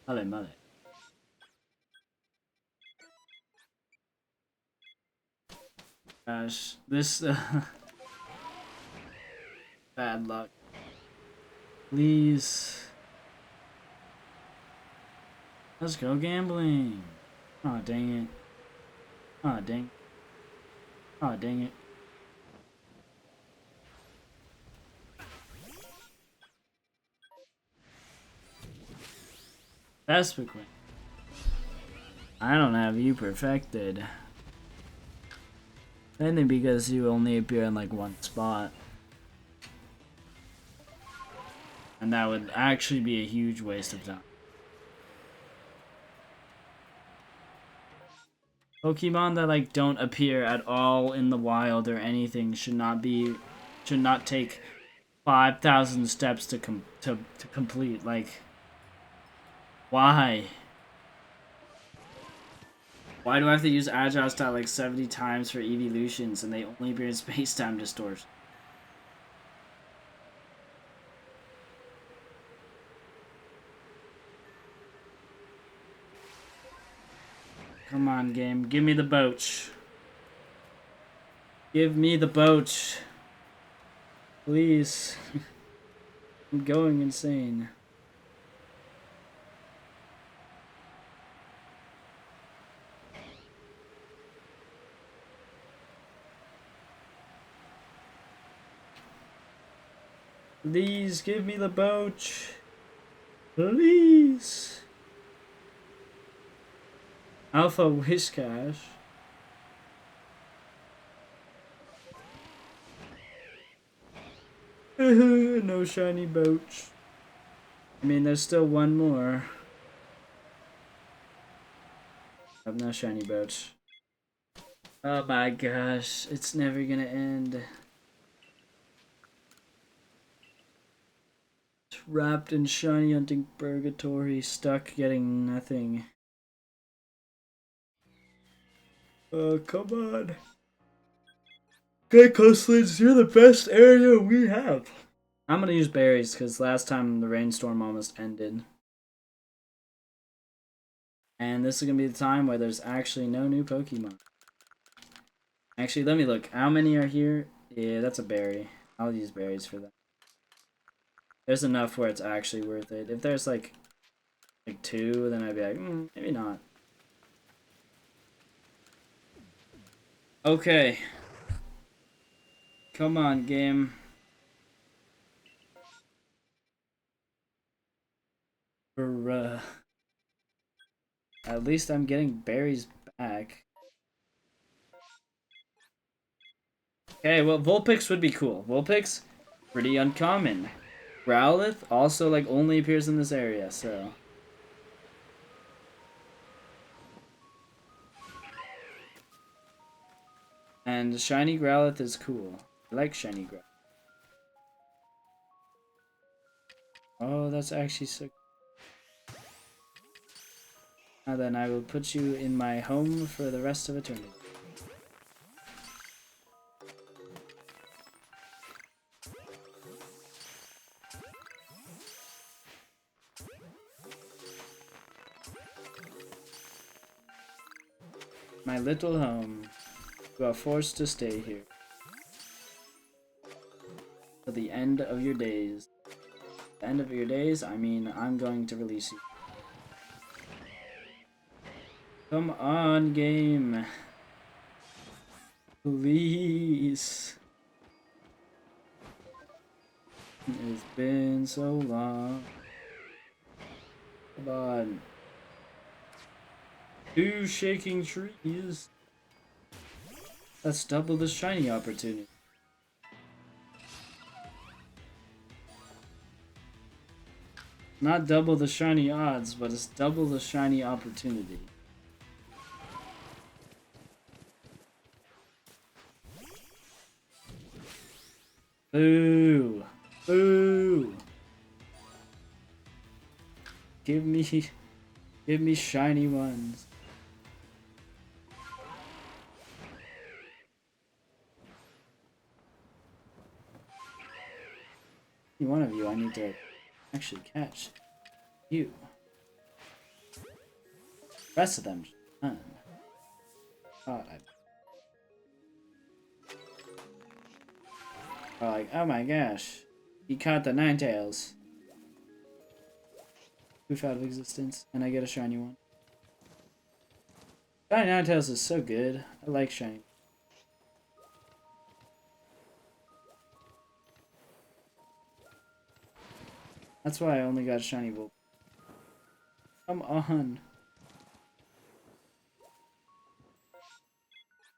Male. Gosh, this bad luck. Please. Let's go gambling. Aw, dang it. Aw, dang. Aw, dang it. Vespiquen. I don't have you perfected. Mainly because you only appear in like 1 spot. And that would actually be a huge waste of time. Pokemon that like don't appear at all in the wild or anything should not take 5,000 steps to complete. Like, why? Why do I have to use Agile Style like 70 times for evolutions and they only appear in space-time distortion? Come on, game. Give me the boat. Give me the boat. Please. I'm going insane. Please give me the boat. Please. Alpha Whiscash. No shiny boat. I mean, there's still one more. I have no shiny boat. Oh my gosh, it's never gonna end. Trapped in shiny hunting purgatory, stuck getting nothing. Oh, come on. Okay, Coastlands, you're the best area we have. I'm gonna use berries because last time the rainstorm almost ended. And this is gonna be the time where there's actually no new Pokemon. Actually, let me look. How many are here? Yeah, that's a berry. I'll use berries for that. There's enough where it's actually worth it. If there's like two, then I'd be like, maybe not. Okay. Come on, game. Bruh. At least I'm getting berries back. Okay, well, Vulpix would be cool. Vulpix, pretty uncommon. Growlithe also like only appears in this area, so. And shiny Growlithe is cool. I like shiny Growlithe. Oh, that's actually so. Now then, I will put you in my home for the rest of eternity. My little home. You are forced to stay here. Till the end of your days. The end of your days, I mean, I'm going to release you. Come on, game. Please. It's been so long. Come on. 2 shaking trees. That's double the shiny opportunity. Not double the shiny odds, but it's double the shiny opportunity. Boo! Boo! Give me shiny ones. One of you I need to actually catch. You. The rest of them, none. God, like, oh my gosh. He caught the Ninetales. Poof out of existence, and I get a shiny one. Shiny Ninetales is so good. I like shiny. That's why I only got shiny Vulpix. Come on.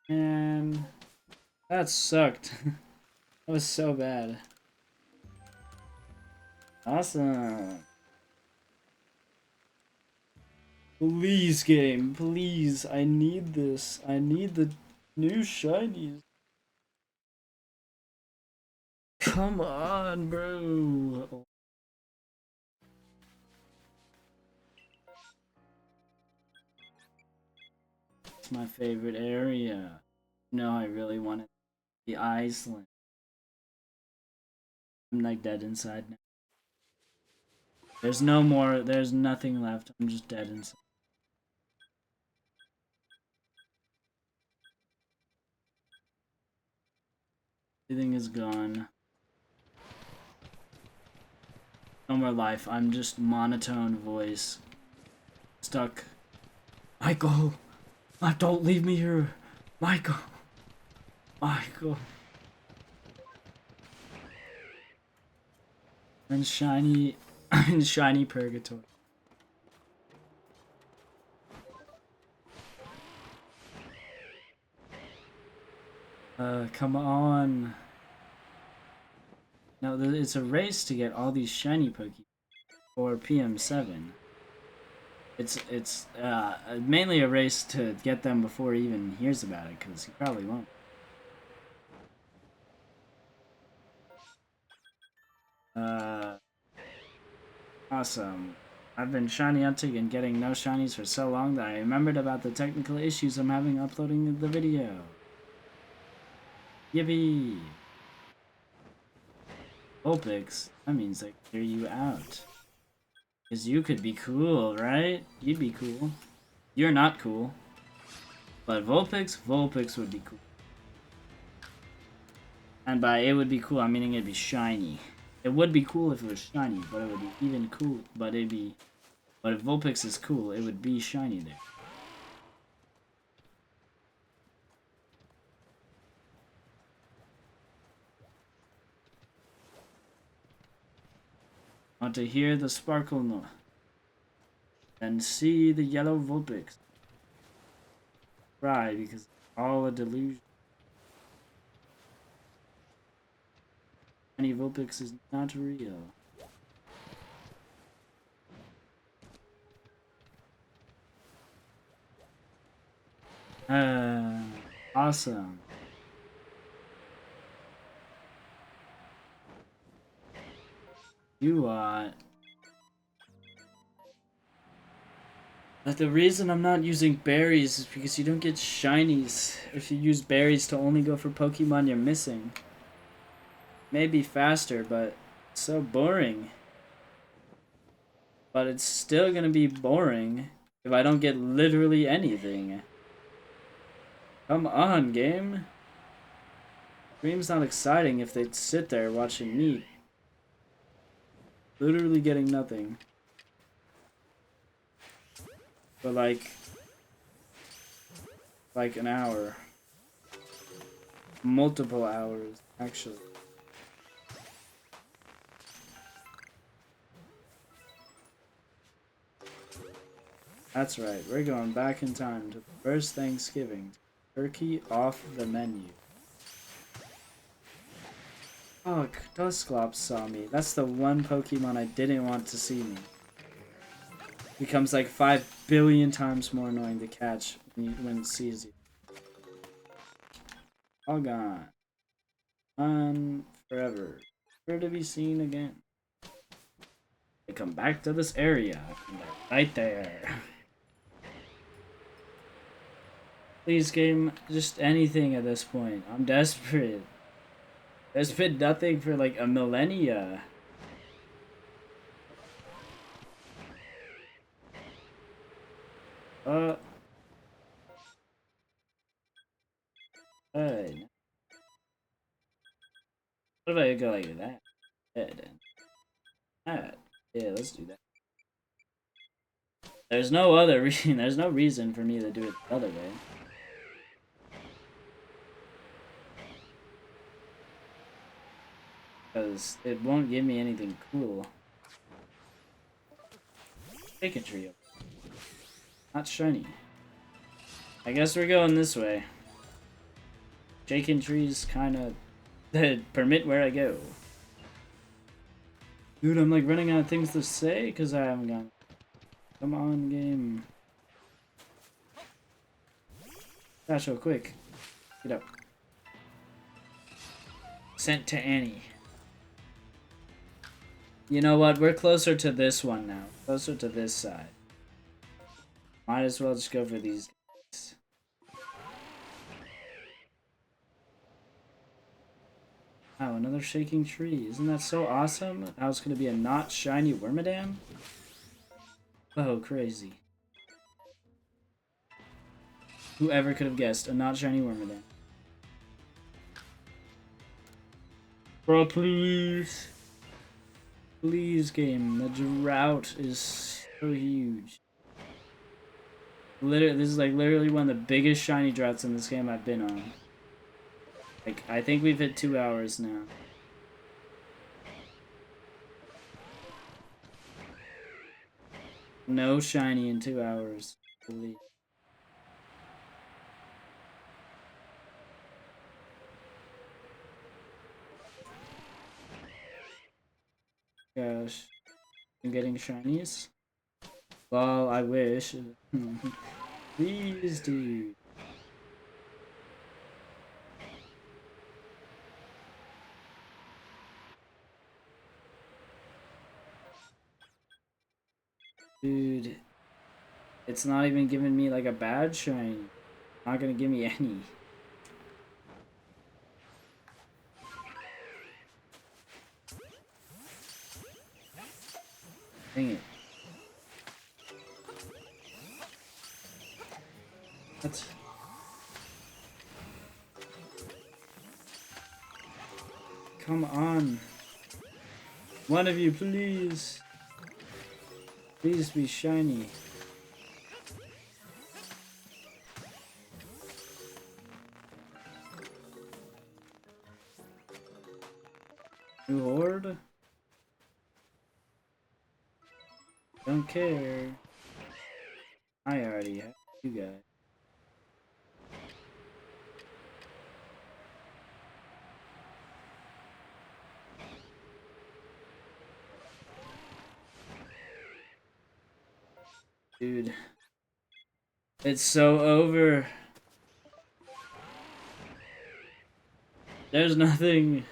Man, that sucked. That was so bad. Awesome. Please, game. Please. I need this. I need the new shinies. Come on, bro. It's my favorite area. No, I really wanted the Iceland. I'm like dead inside now. There's no more. There's nothing left. I'm just dead inside. Everything is gone. No more life. I'm just monotone voice. Stuck. Michael! Don't leave me here! Michael! Michael! I'm shiny. I'm in shiny purgatory. Come on. No, it's a race to get all these shiny Pokemon for PM7. It's mainly a race to get them before he even hears about it, because he probably won't. Awesome. I've been shiny hunting and getting no shinies for so long that I remembered about the technical issues I'm having uploading the video. Yippee! Vulpix, that means they clear you out. Because you could be cool, right? You'd be cool. You're not cool. But Vulpix would be cool. And by it would be cool, I'm meaning it'd be shiny. It would be cool if it was shiny, but it would be even cool. But if Vulpix is cool, it would be shiny there. Want to hear the sparkle note, then see the yellow Vulpix. Cry because it's all a delusion. Shiny Vulpix is not real. Awesome. But the reason I'm not using berries is because you don't get shinies if you use berries to only go for Pokemon you're missing. Maybe faster, but it's so boring. But it's still gonna be boring if I don't get literally anything. Come on, game. Dream's not exciting if they sit there watching me literally getting nothing. For like an hour. Multiple hours, actually. That's right, we're going back in time to the first Thanksgiving. Turkey off the menu. Oh, Dusclops saw me. That's the one Pokemon I didn't want to see me. Becomes like 5 billion times more annoying to catch when it sees you. All gone. Gone forever. Never to be seen again. They come back to this area. And they're right there. Please, game, just anything at this point. I'm desperate. There's been nothing for like a millennia. Hey. What if I go like that? That. Yeah, let's do that. There's no other reason. There's no reason for me to do it the other way. Because it won't give me anything cool. Chicken trio. Not shiny. I guess we're going this way. Chicken trees kind of permit where I go. Dude, I'm like running out of things to say because I haven't gone. Come on, game. Satchel, quick. Get up. Sent to Annie. You know what? We're closer to this one now. Closer to this side. Might as well just go for these guys. Wow, another shaking tree. Isn't that so awesome? Now it's going to be a not shiny Wormadam? Oh, crazy. Whoever could have guessed a not shiny Wormadam. Bro, please. Please, game. The drought is so huge. Literally, this is like literally one of the biggest shiny droughts in this game I've been on. Like, I think we've hit 2 hours now. No shiny in 2 hours. Holy. Gosh. I'm getting shinies? Well, I wish. Please, dude. Dude. It's not even giving me like a bad shine. Not gonna give me any. Dang it. What? Come on. One of you, please. Please be shiny. New horde? Don't care. I already have you guys. Dude. It's so over. There's nothing.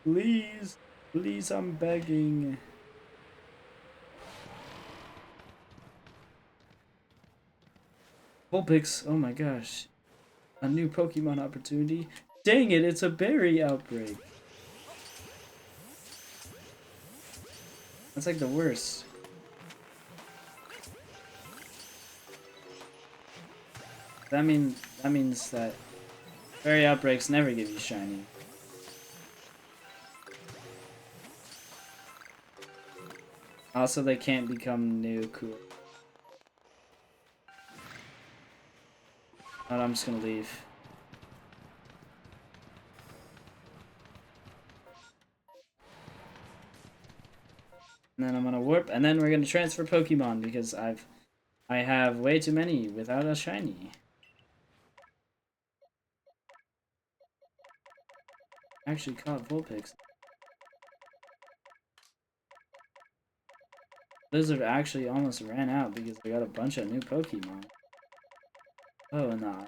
Please. Please, I'm begging. Vulpix, oh my gosh. A new Pokemon opportunity. Dang it, it's a berry outbreak. That's like the worst. That means that berry outbreaks never give you shiny. Also, they can't become new cool. But I'm just gonna leave. And then I'm gonna warp, and then we're gonna transfer Pokemon because I have way too many without a shiny. I actually caught Vulpix. Blizzard actually almost ran out because they got a bunch of new Pokemon. Oh, and the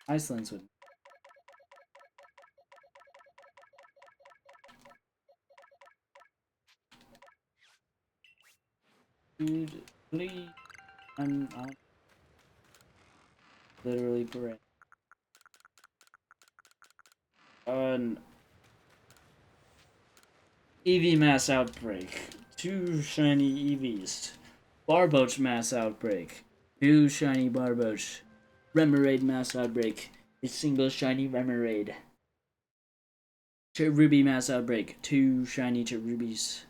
Iceland's would. Dude, please. I'm literally praying. An EV mass outbreak. 2 shiny EVs. Barboach mass outbreak. 2 shiny Barboach. Remoraid mass outbreak. A single shiny Remoraid. Cherubi mass outbreak. 2 shiny Cherubies.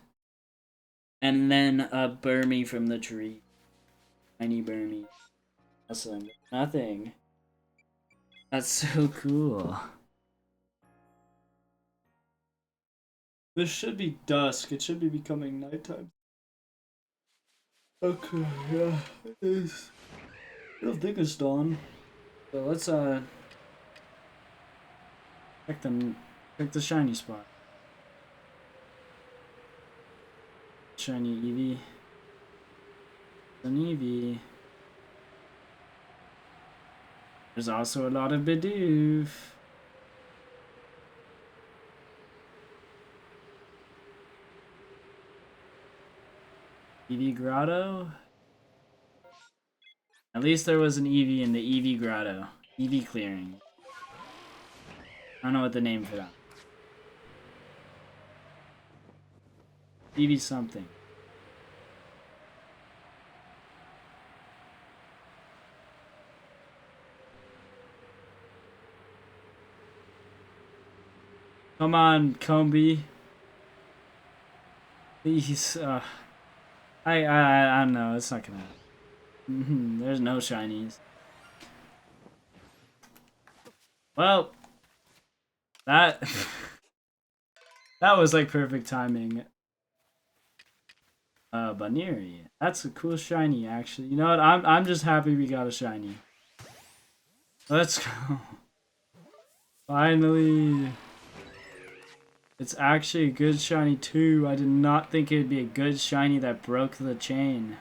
And then a Burmy from the tree. Shiny Burmy. Awesome. Nothing. That's so cool. This should be dusk. It should be becoming nighttime. Okay, yeah, it is. I don't think it's dawn. So let's check the shiny spot. Shiny Eevee. An Eevee. There's also a lot of Bidoof. Eevee Grotto? At least there was an Eevee in the Eevee Grotto. Eevee clearing. I don't know what the name for that. Eevee something. Come on, Combi. Please, I don't know. It's not gonna happen. There's no shinies. Well, that that was like perfect timing. Baneri. That's a cool shiny, actually. You know what? I'm just happy we got a shiny. Let's go. Finally. It's actually a good shiny too. I did not think it would be a good shiny that broke the chain.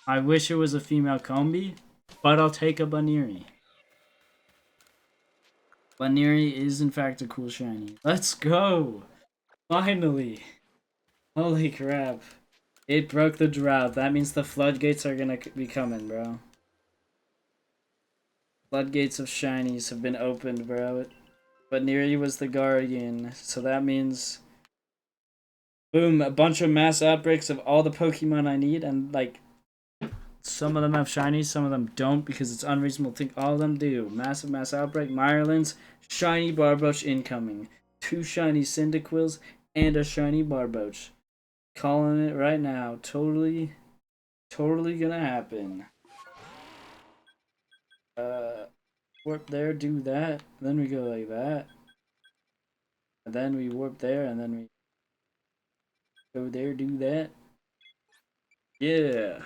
I wish it was a female Combi, but I'll take a Baneri. Baneri is in fact a cool shiny. Let's go! Finally! Holy crap. It broke the drought. That means the floodgates are gonna be coming, bro. Floodgates of shinies have been opened, bro. Baneri was the guardian, so that means... Boom, a bunch of mass outbreaks of all the Pokemon I need, and like... Some of them have shinies, some of them don't, because it's unreasonable to think all of them do. Massive mass outbreak, Mirelins, shiny Barboach incoming. 2 shiny Cyndaquils, and a shiny Barboach. Calling it right now. Totally gonna happen. Warp there, do that. Then we go like that. And then we warp there, and then we go there, do that. Yeah.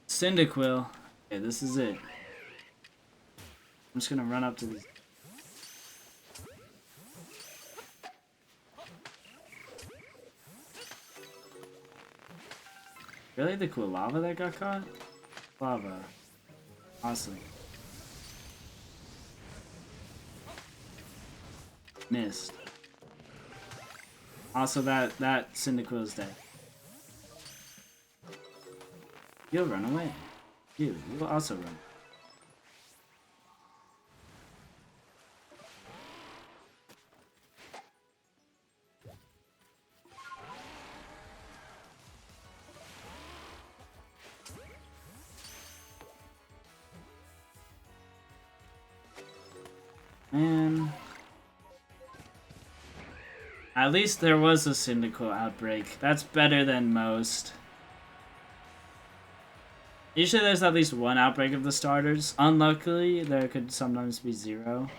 Cyndaquil. Okay, this is it. I'm just gonna run up to these. Really? The cool lava that got caught? Lava. Awesome. Missed. Also, that Cyndaquil is dead. You'll run away. You will also run. Man. At least there was a Cyndaquil outbreak. That's better than most. Usually there's at least 1 outbreak of the starters. Unluckily, there could sometimes be 0.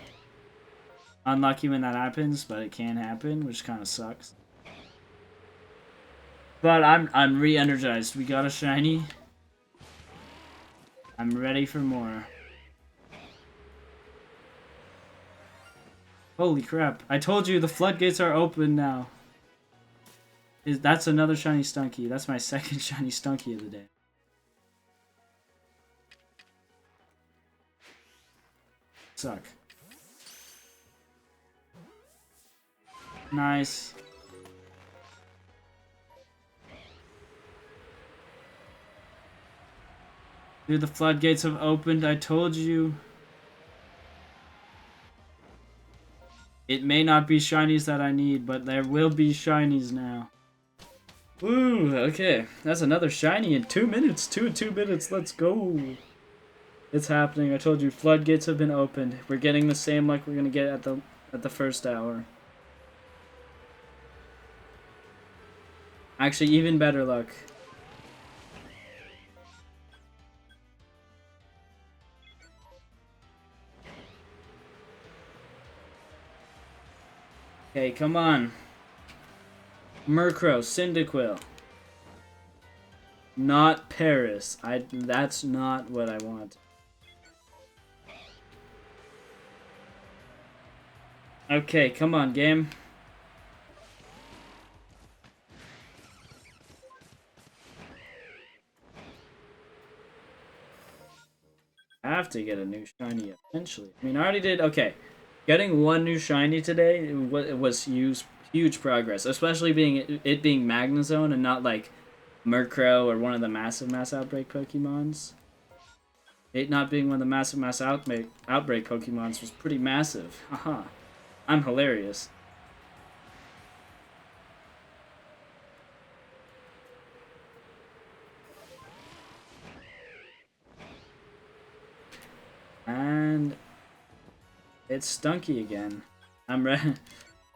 Unlucky when that happens, but it can happen, which kind of sucks. But I'm re-energized. We got a shiny. I'm ready for more. Holy crap. I told you the floodgates are open now. That's another shiny Stunky. That's my second shiny Stunky of the day. Suck. Nice. Dude, the floodgates have opened. I told you. It may not be shinies that I need, but there will be shinies now. Ooh, okay. That's another shiny in 2 minutes. 2 minutes. Let's go. It's happening. I told you, floodgates have been opened. We're getting the same like we're gonna get at the first hour. Actually, even better luck. Okay, come on. Murkrow, Cyndaquil. Not Paris. That's not what I want. Okay, come on, game. I have to get a new shiny eventually. I mean, I already did. Okay, getting one new shiny today it was huge progress, especially being Magnezone and not like Murkrow or one of the mass outbreak Pokemons. It not being one of the mass outbreak Pokemons was pretty massive. Haha, I'm hilarious. And it's Stunky again. I'm ready.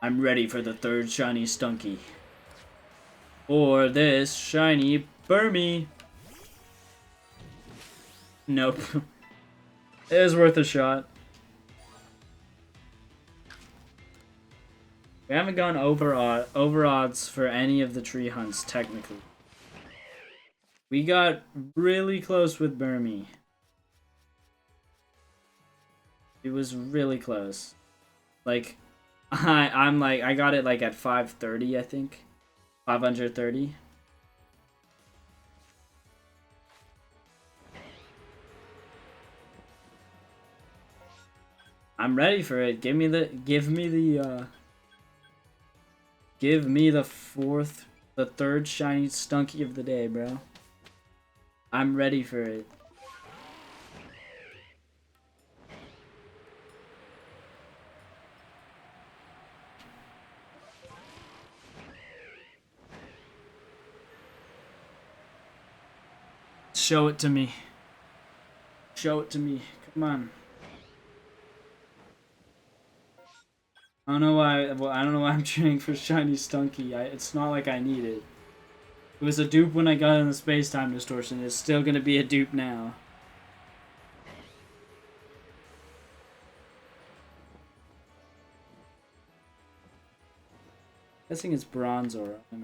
I'm ready for the third shiny Stunky. Or this shiny Burmy. Nope. It was worth a shot. We haven't gone over odds for any of the tree hunts, technically. We got really close with Burmy. It was really close. Like, I got it like at 530, I think. 530. I'm ready for it. Give me the the third shiny Stunky of the day, bro. I'm ready for it. Show it to me. Show it to me. Come on. I don't know why. Well, I don't know why I'm cheering for shiny Stunky. It's not like I need it. It was a dupe when I got in the space-time distortion. It's still gonna be a dupe now. Guessing it's Bronzor. I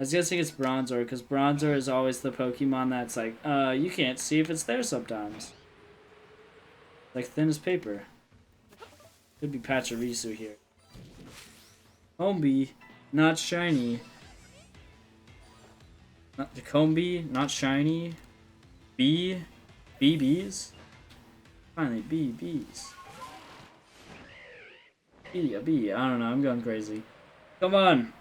was guessing it's Bronzor because Bronzor is always the Pokemon that's like, you can't see if it's there sometimes. Like thin as paper. Could be Pachirisu here. Combi, not shiny. Not the Combi, not shiny. BBs. Finally, BBs. B, a B. I don't know. I'm going crazy. Come on.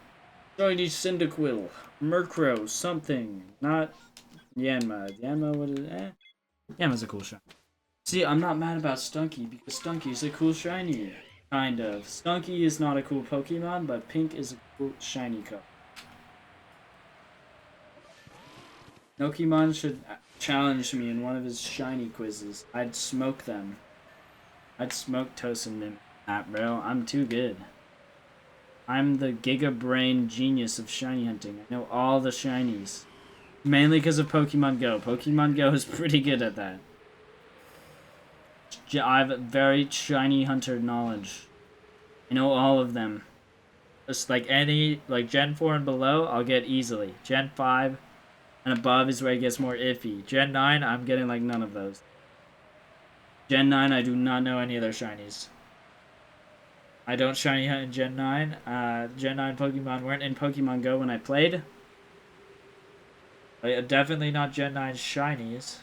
Shiny Cyndaquil. Murkrow. Something. Not Yanma. Yanma, what is it? Eh. Yanma's a cool shiny. See, I'm not mad about Stunky because Stunky is a cool shiny. Kind of. Stunky is not a cool Pokemon, but Pink is a cool shiny color. Pokemon should challenge me in one of his shiny quizzes. I'd smoke them. I'd smoke Tosin in that, bro. I'm too good. I'm the Giga Brain genius of shiny hunting. I know all the shinies. Mainly because of Pokemon Go. Pokemon Go is pretty good at that. I have very shiny hunter knowledge. I know all of them. Just like like Gen 4 and below, I'll get easily. Gen 5 and above is where it gets more iffy. Gen 9, I'm getting like none of those. Gen 9, I do not know any of their shinies. I don't shiny hunt in Gen 9. Gen 9 Pokemon weren't in Pokemon Go when I played. But definitely not Gen 9 shinies.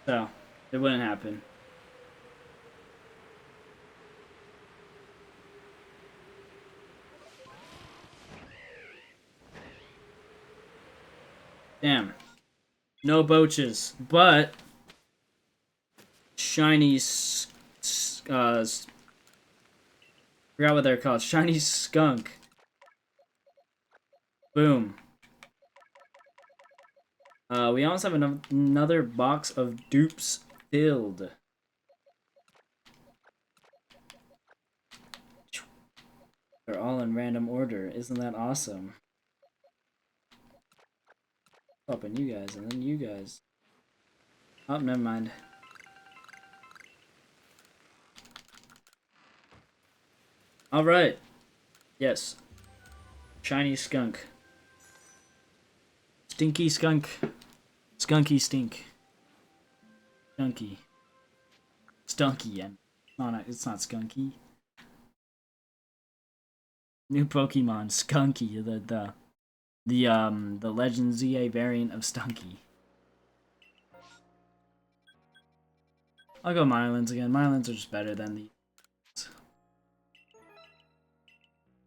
So, it wouldn't happen. Damn. No Boaches, but shiny forgot what they're called. Shiny Skunk. Boom. We almost have another box of dupes filled. They're all in random order. Isn't that awesome? Open you guys and then you guys. Oh, never mind. Alright. Yes. Shiny Skunk. Stinky Skunk. Skunky Stink. Stunky. Stunky, and It's not Skunky. New Pokemon, Skunky, the Legend ZA variant of Stunky. I'll go Mylins again. Mylins are just better than the.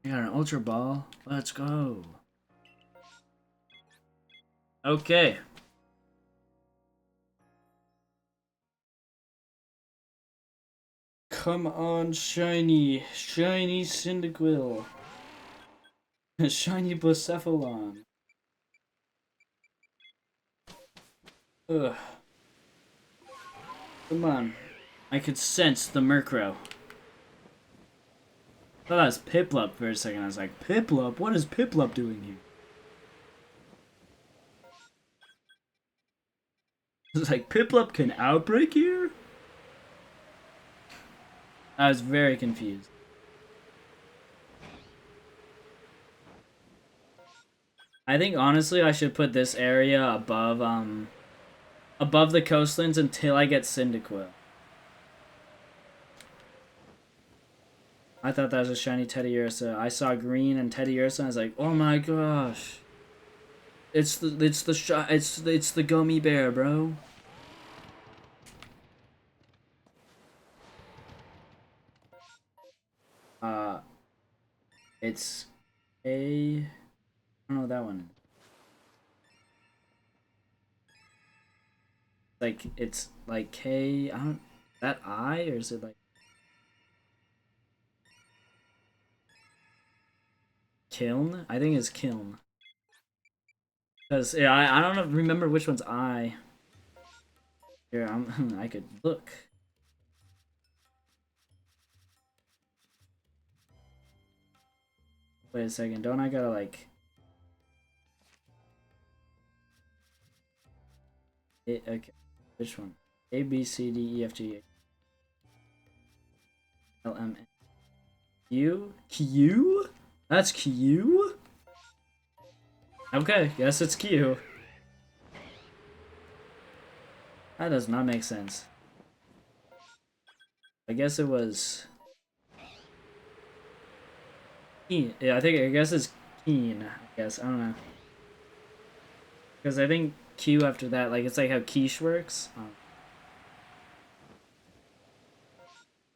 I got an Ultra Ball. Let's go. Okay. Come on, shiny. Shiny Cyndaquil. Shiny Blacephalon. Ugh. Come on. I could sense the Murkrow. I thought that was Piplup for a second. I was like, Piplup? What is Piplup doing here? I was like, Piplup can outbreak here? I was very confused. I think honestly I should put this area above the coastlands until I get Cyndaquil. I thought that was a shiny Teddiursa. I saw green and Teddiursa and I was like, "Oh my gosh. It's the gummy bear, bro." It's a I don't know what that one is. Like it's like K, I don't is that I or is it like Kiln? I think it's Kiln. Cause yeah, I don't remember which one's I. Here, I could look. Wait a second, don't I gotta like okay. Which one? A B C D E F G L M N Q? Q? That's Q? Okay, guess it's Q. That does not make sense. I guess it was Keen. Yeah, I guess it's Keen. I guess. I don't know. Because I think Q after that, like, it's like how quiche works.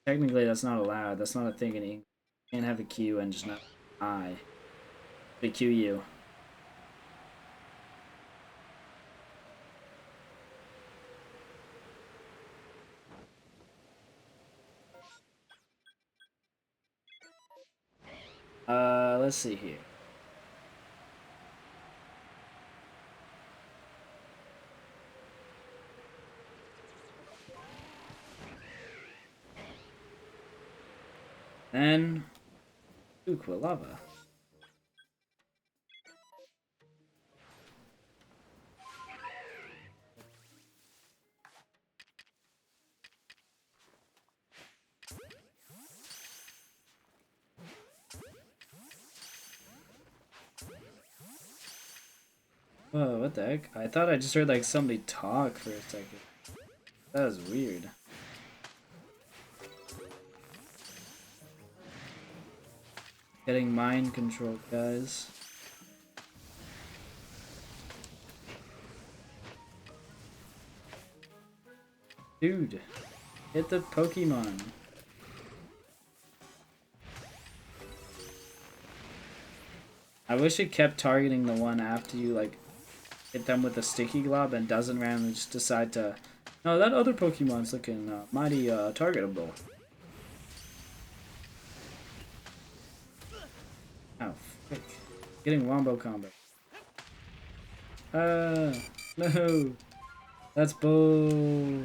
Technically, that's not allowed. That's not a thing in English. You can't have a Q and just not I. The QU. Let's see here. Then, Quilava. Whoa, what the heck? I thought I just heard like somebody talk for a second. That was weird. Getting mind controlled, guys. Dude, hit the Pokemon. I wish it kept targeting the one after you like hit them with a sticky glob and doesn't randomly just decide to. No, that other Pokemon's looking mighty targetable. Oh, frick. Getting Wombo combo. No. That's bull.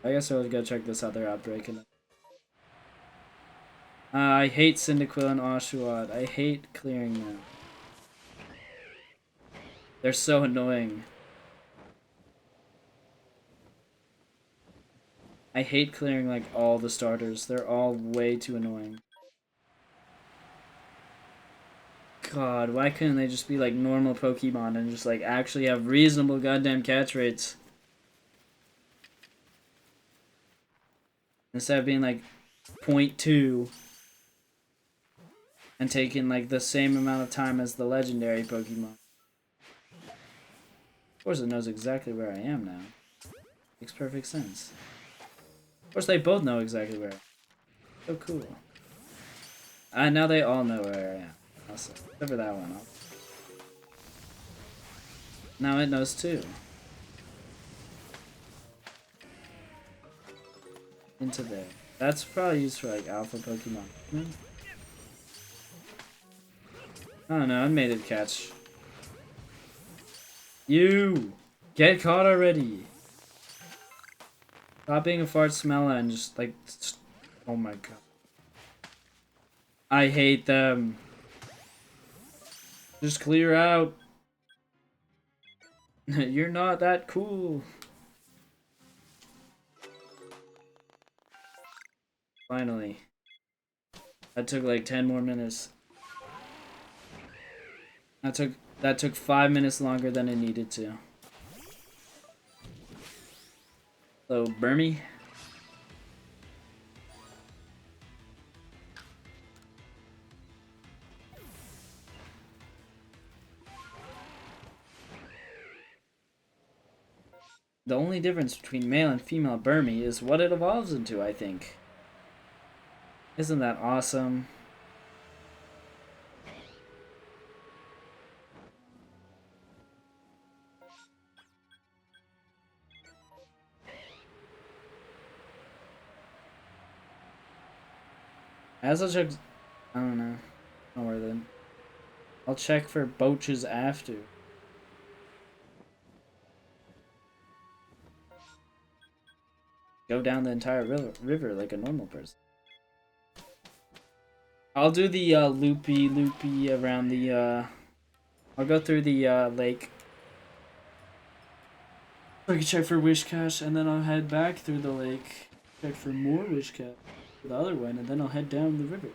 I guess I was gonna check this other outbreak. I hate Cyndaquil and Oshawott. I hate clearing them. They're so annoying. I hate clearing like all the starters. They're all way too annoying. God, why couldn't they just be like normal Pokemon and just like actually have reasonable goddamn catch rates? Instead of being like 0.2 and taking like the same amount of time as the legendary Pokemon. Of course it knows exactly where I am now. Makes perfect sense. Of course they both know exactly where I am. So cool. Now they all know where I am. Also, except for that one. Now it knows too. Into there. That's probably used for like alpha Pokemon. I don't know, I made it catch. You! Get caught already! Stop being a fart smeller and just like... Oh my god. I hate them. Just clear out. You're not that cool. Finally. That took like 10 more minutes. That took 5 minutes longer than it needed to. So, Burmy. The only difference between male and female Burmy is what it evolves into, I think. Isn't that awesome? I also check... I don't know. Not worth it. I'll check for boaches after. Go down the entire river like a normal person. I'll do the loopy around the I'll go through the lake. I can check for wish cache and then I'll head back through the lake. Check for more wish cache for the other one and then I'll head down the river.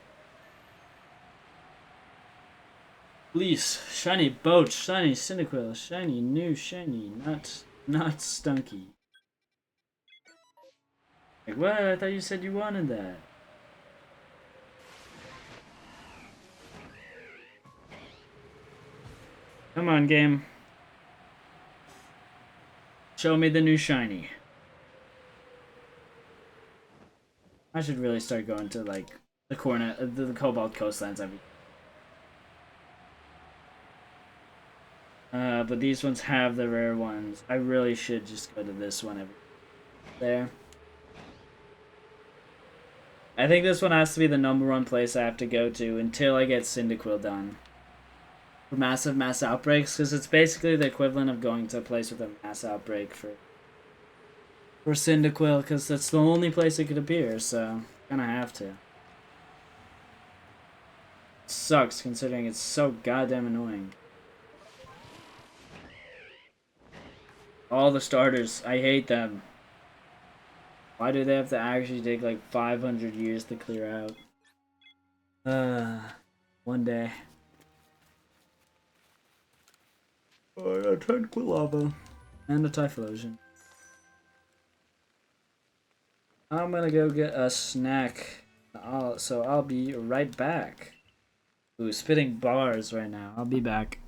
Please, shiny boat, shiny Cyndaquil, shiny new shiny, not stunky. Like what? I thought you said you wanted that. Come on, game. Show me the new shiny. I should really start going to like the the Cobalt Coastlands every. But these ones have the rare ones. I really should just go to this one every. There. I think this one has to be the #1 place I have to go to until I get Cyndaquil done. For massive mass outbreaks, because it's basically the equivalent of going to a place with a mass outbreak for Cyndaquil, because that's the only place it could appear, so kinda have to. It sucks considering it's so goddamn annoying. All the starters, I hate them. Why do they have to actually take like 500 years to clear out? One day. Oh, I got Tranquilava. And a Typhlosion. I'm gonna go get a snack. So I'll be right back. Ooh, spitting bars right now. I'll be back.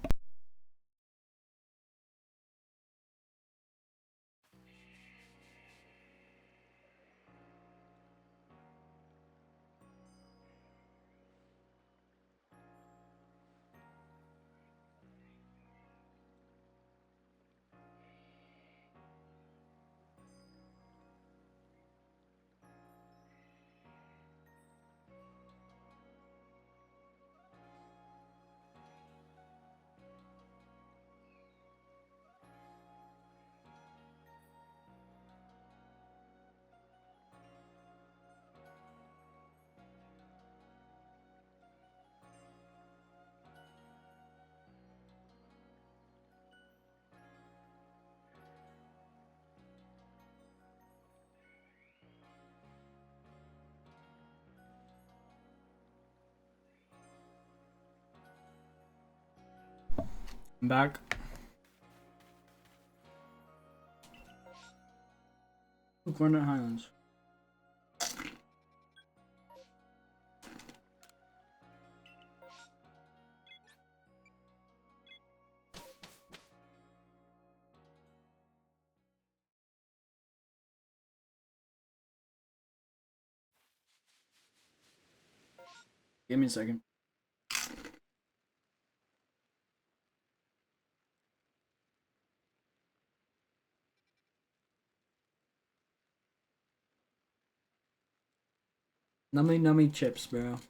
I'm back. Cornet Highlands. Give me a second. Nummy chips, bro.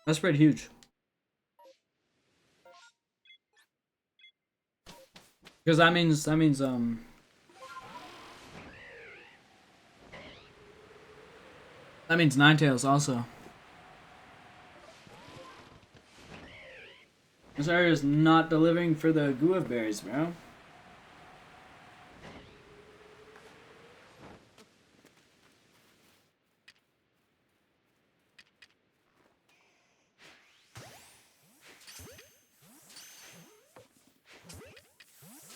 That's pretty huge. Because that means Ninetales also. This area is not delivering for the guava berries, bro.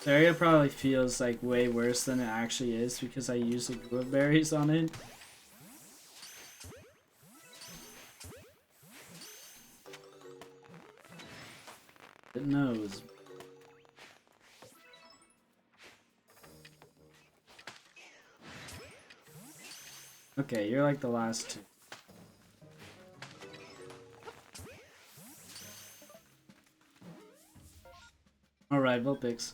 The area probably feels like way worse than it actually is because I use the guava berries on it. It knows. Okay, you're like the last two. Alright, Vulpix.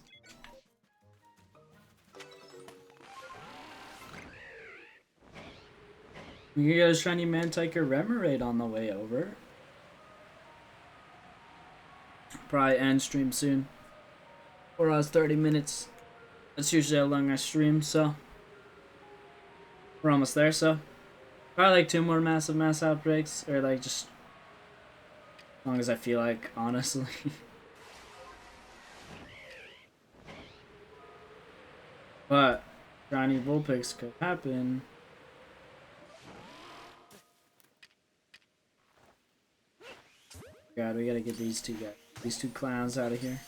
You can get a shiny Mantike or Remoraid on the way over. Probably end stream soon. 4 hours 30 minutes. That's usually how long I stream, so we're almost there, so probably like 2 more massive mass outbreaks, or like just as long as I feel like, honestly. But shiny Vulpix could happen. God, we gotta get these two clowns out of here.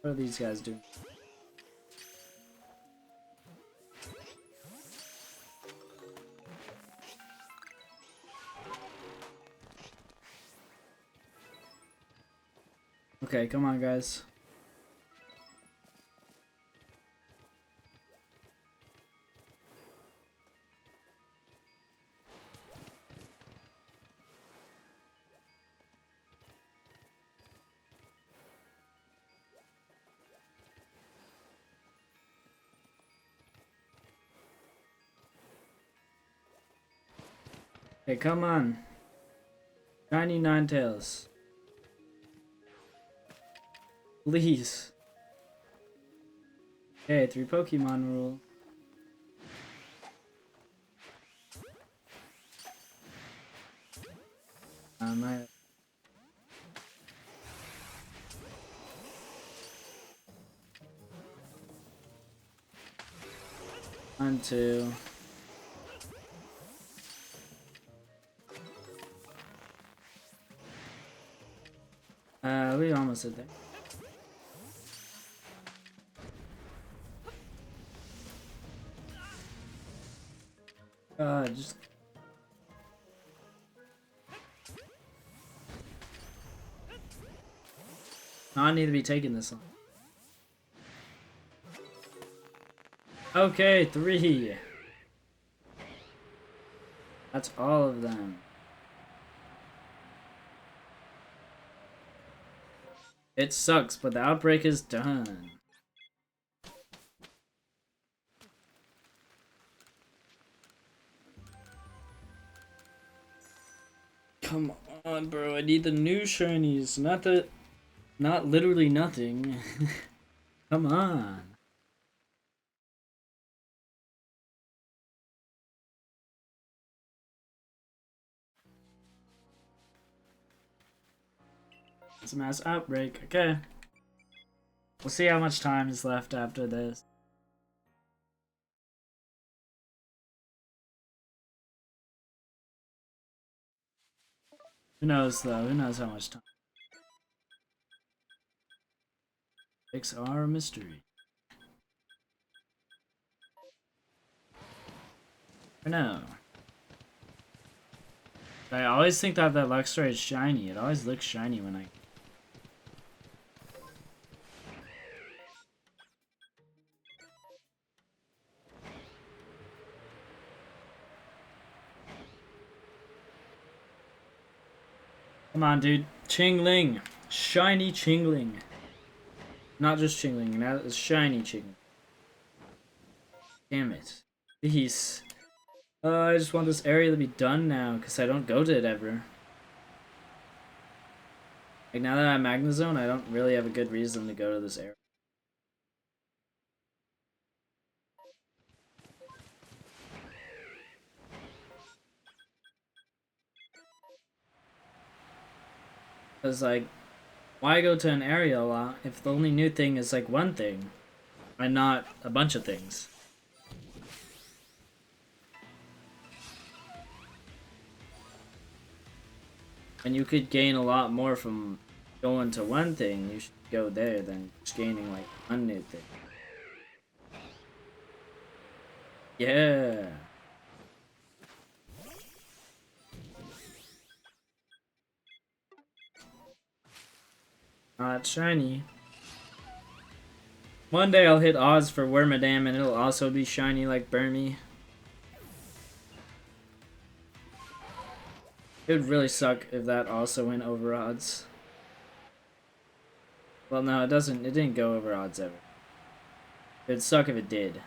What are these guys doing? Okay, come on, guys. Hey, come on. Shiny Ninetales. Please. Okay, 3 Pokemon rule. I... 1, 2. We almost did that. Just... I need to be taking this on. Okay, 3. That's all of them. It sucks, but the outbreak is done. Come on, bro. I need the new shinies, not literally nothing. Come on. It's a mass outbreak. Okay. We'll see how much time is left after this. Who knows though? Who knows how much time? Picks are a mystery. I know. I always think that Luxray is shiny. It always looks shiny when I... Come on, dude. Chingling. Shiny Chingling. Not just Chingling, that is shiny Chingling. Damn it. Please. I just want this area to be done now, because I don't go to it ever. Like, now that I'm Magnezone, I don't really have a good reason to go to this area. Because, like, why go to an area a lot if the only new thing is, like, one thing, and not a bunch of things? And you could gain a lot more from going to one thing. You should go there than just gaining, like, one new thing. Yeah. Not shiny. One day I'll hit Oz for Wormadam and it'll also be shiny like Burmy. It would really suck if that also went over odds. Well, no, it doesn't. It didn't go over odds ever. It'd suck if it did.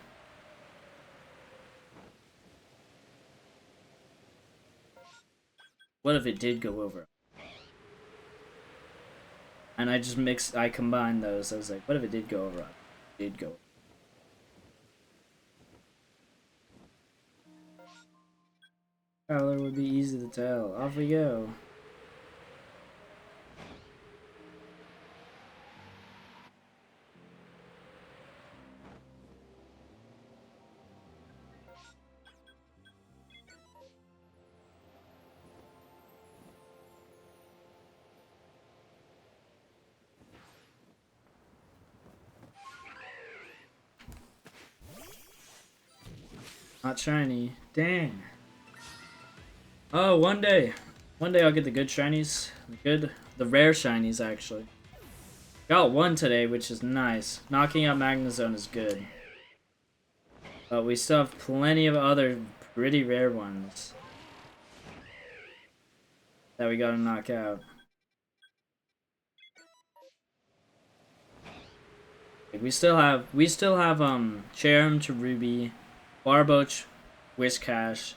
What if it did go over? And I combined those. I was like, what if it did go over odds? It did go. Color would be easy to tell. Off we go. Not shiny. Dang. Oh, one day. One day I'll get the good shinies. The rare shinies, actually. Got one today, which is nice. Knocking out Magnezone is good. But we still have plenty of other pretty rare ones that we gotta knock out. Like, we still have Cherrim to Ruby, Barboach, Whiscash,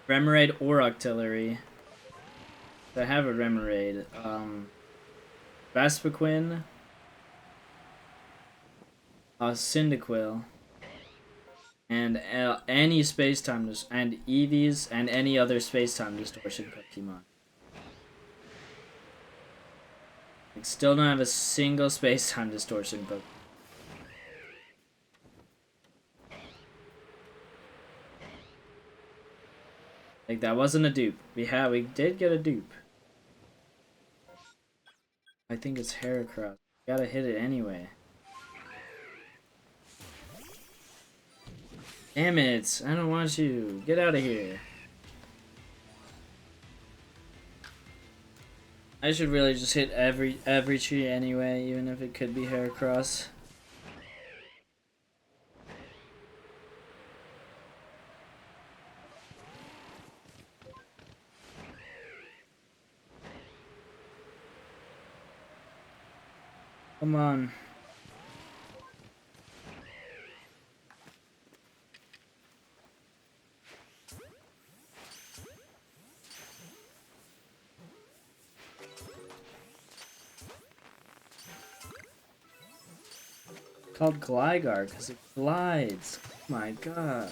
Remoraid or Octillery. I have a Remoraid. Vespiquen, Cyndaquil, and any space-time and Eevees and any other space-time distortion Pokemon. I still don't have a single space-time distortion Pokemon. Like, that wasn't a dupe. We did get a dupe. I think it's Heracross. Gotta hit it anyway. Damn it! I don't want you. Get out of here. I should really just hit every tree anyway, even if it could be Heracross. Come on. It's called Gligar because it glides. Oh my gosh.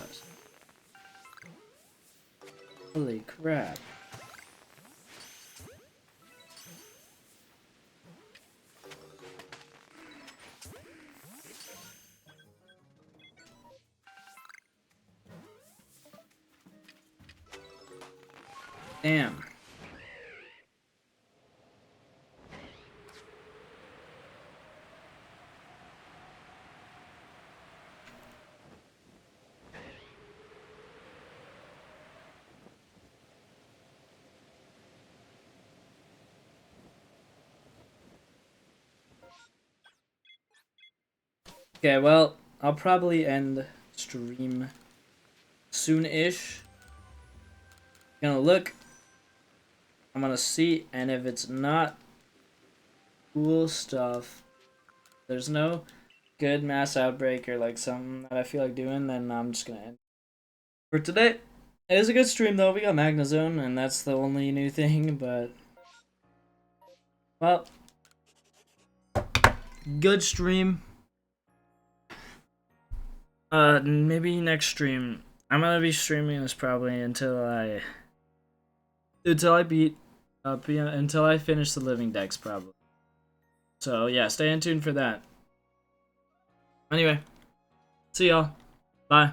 Holy crap. Damn. Okay, well, I'll probably end stream soon-ish. Gonna look. I'm gonna see, and if it's not cool stuff, there's no good mass outbreak or like something that I feel like doing, then I'm just gonna end for today. It is a good stream though. We got Magnezone, and that's the only new thing, but well, good stream. Maybe next stream. I'm gonna be streaming this probably until I beat until I finish the living decks probably. So yeah, stay in tune for that. Anyway, see y'all. Bye.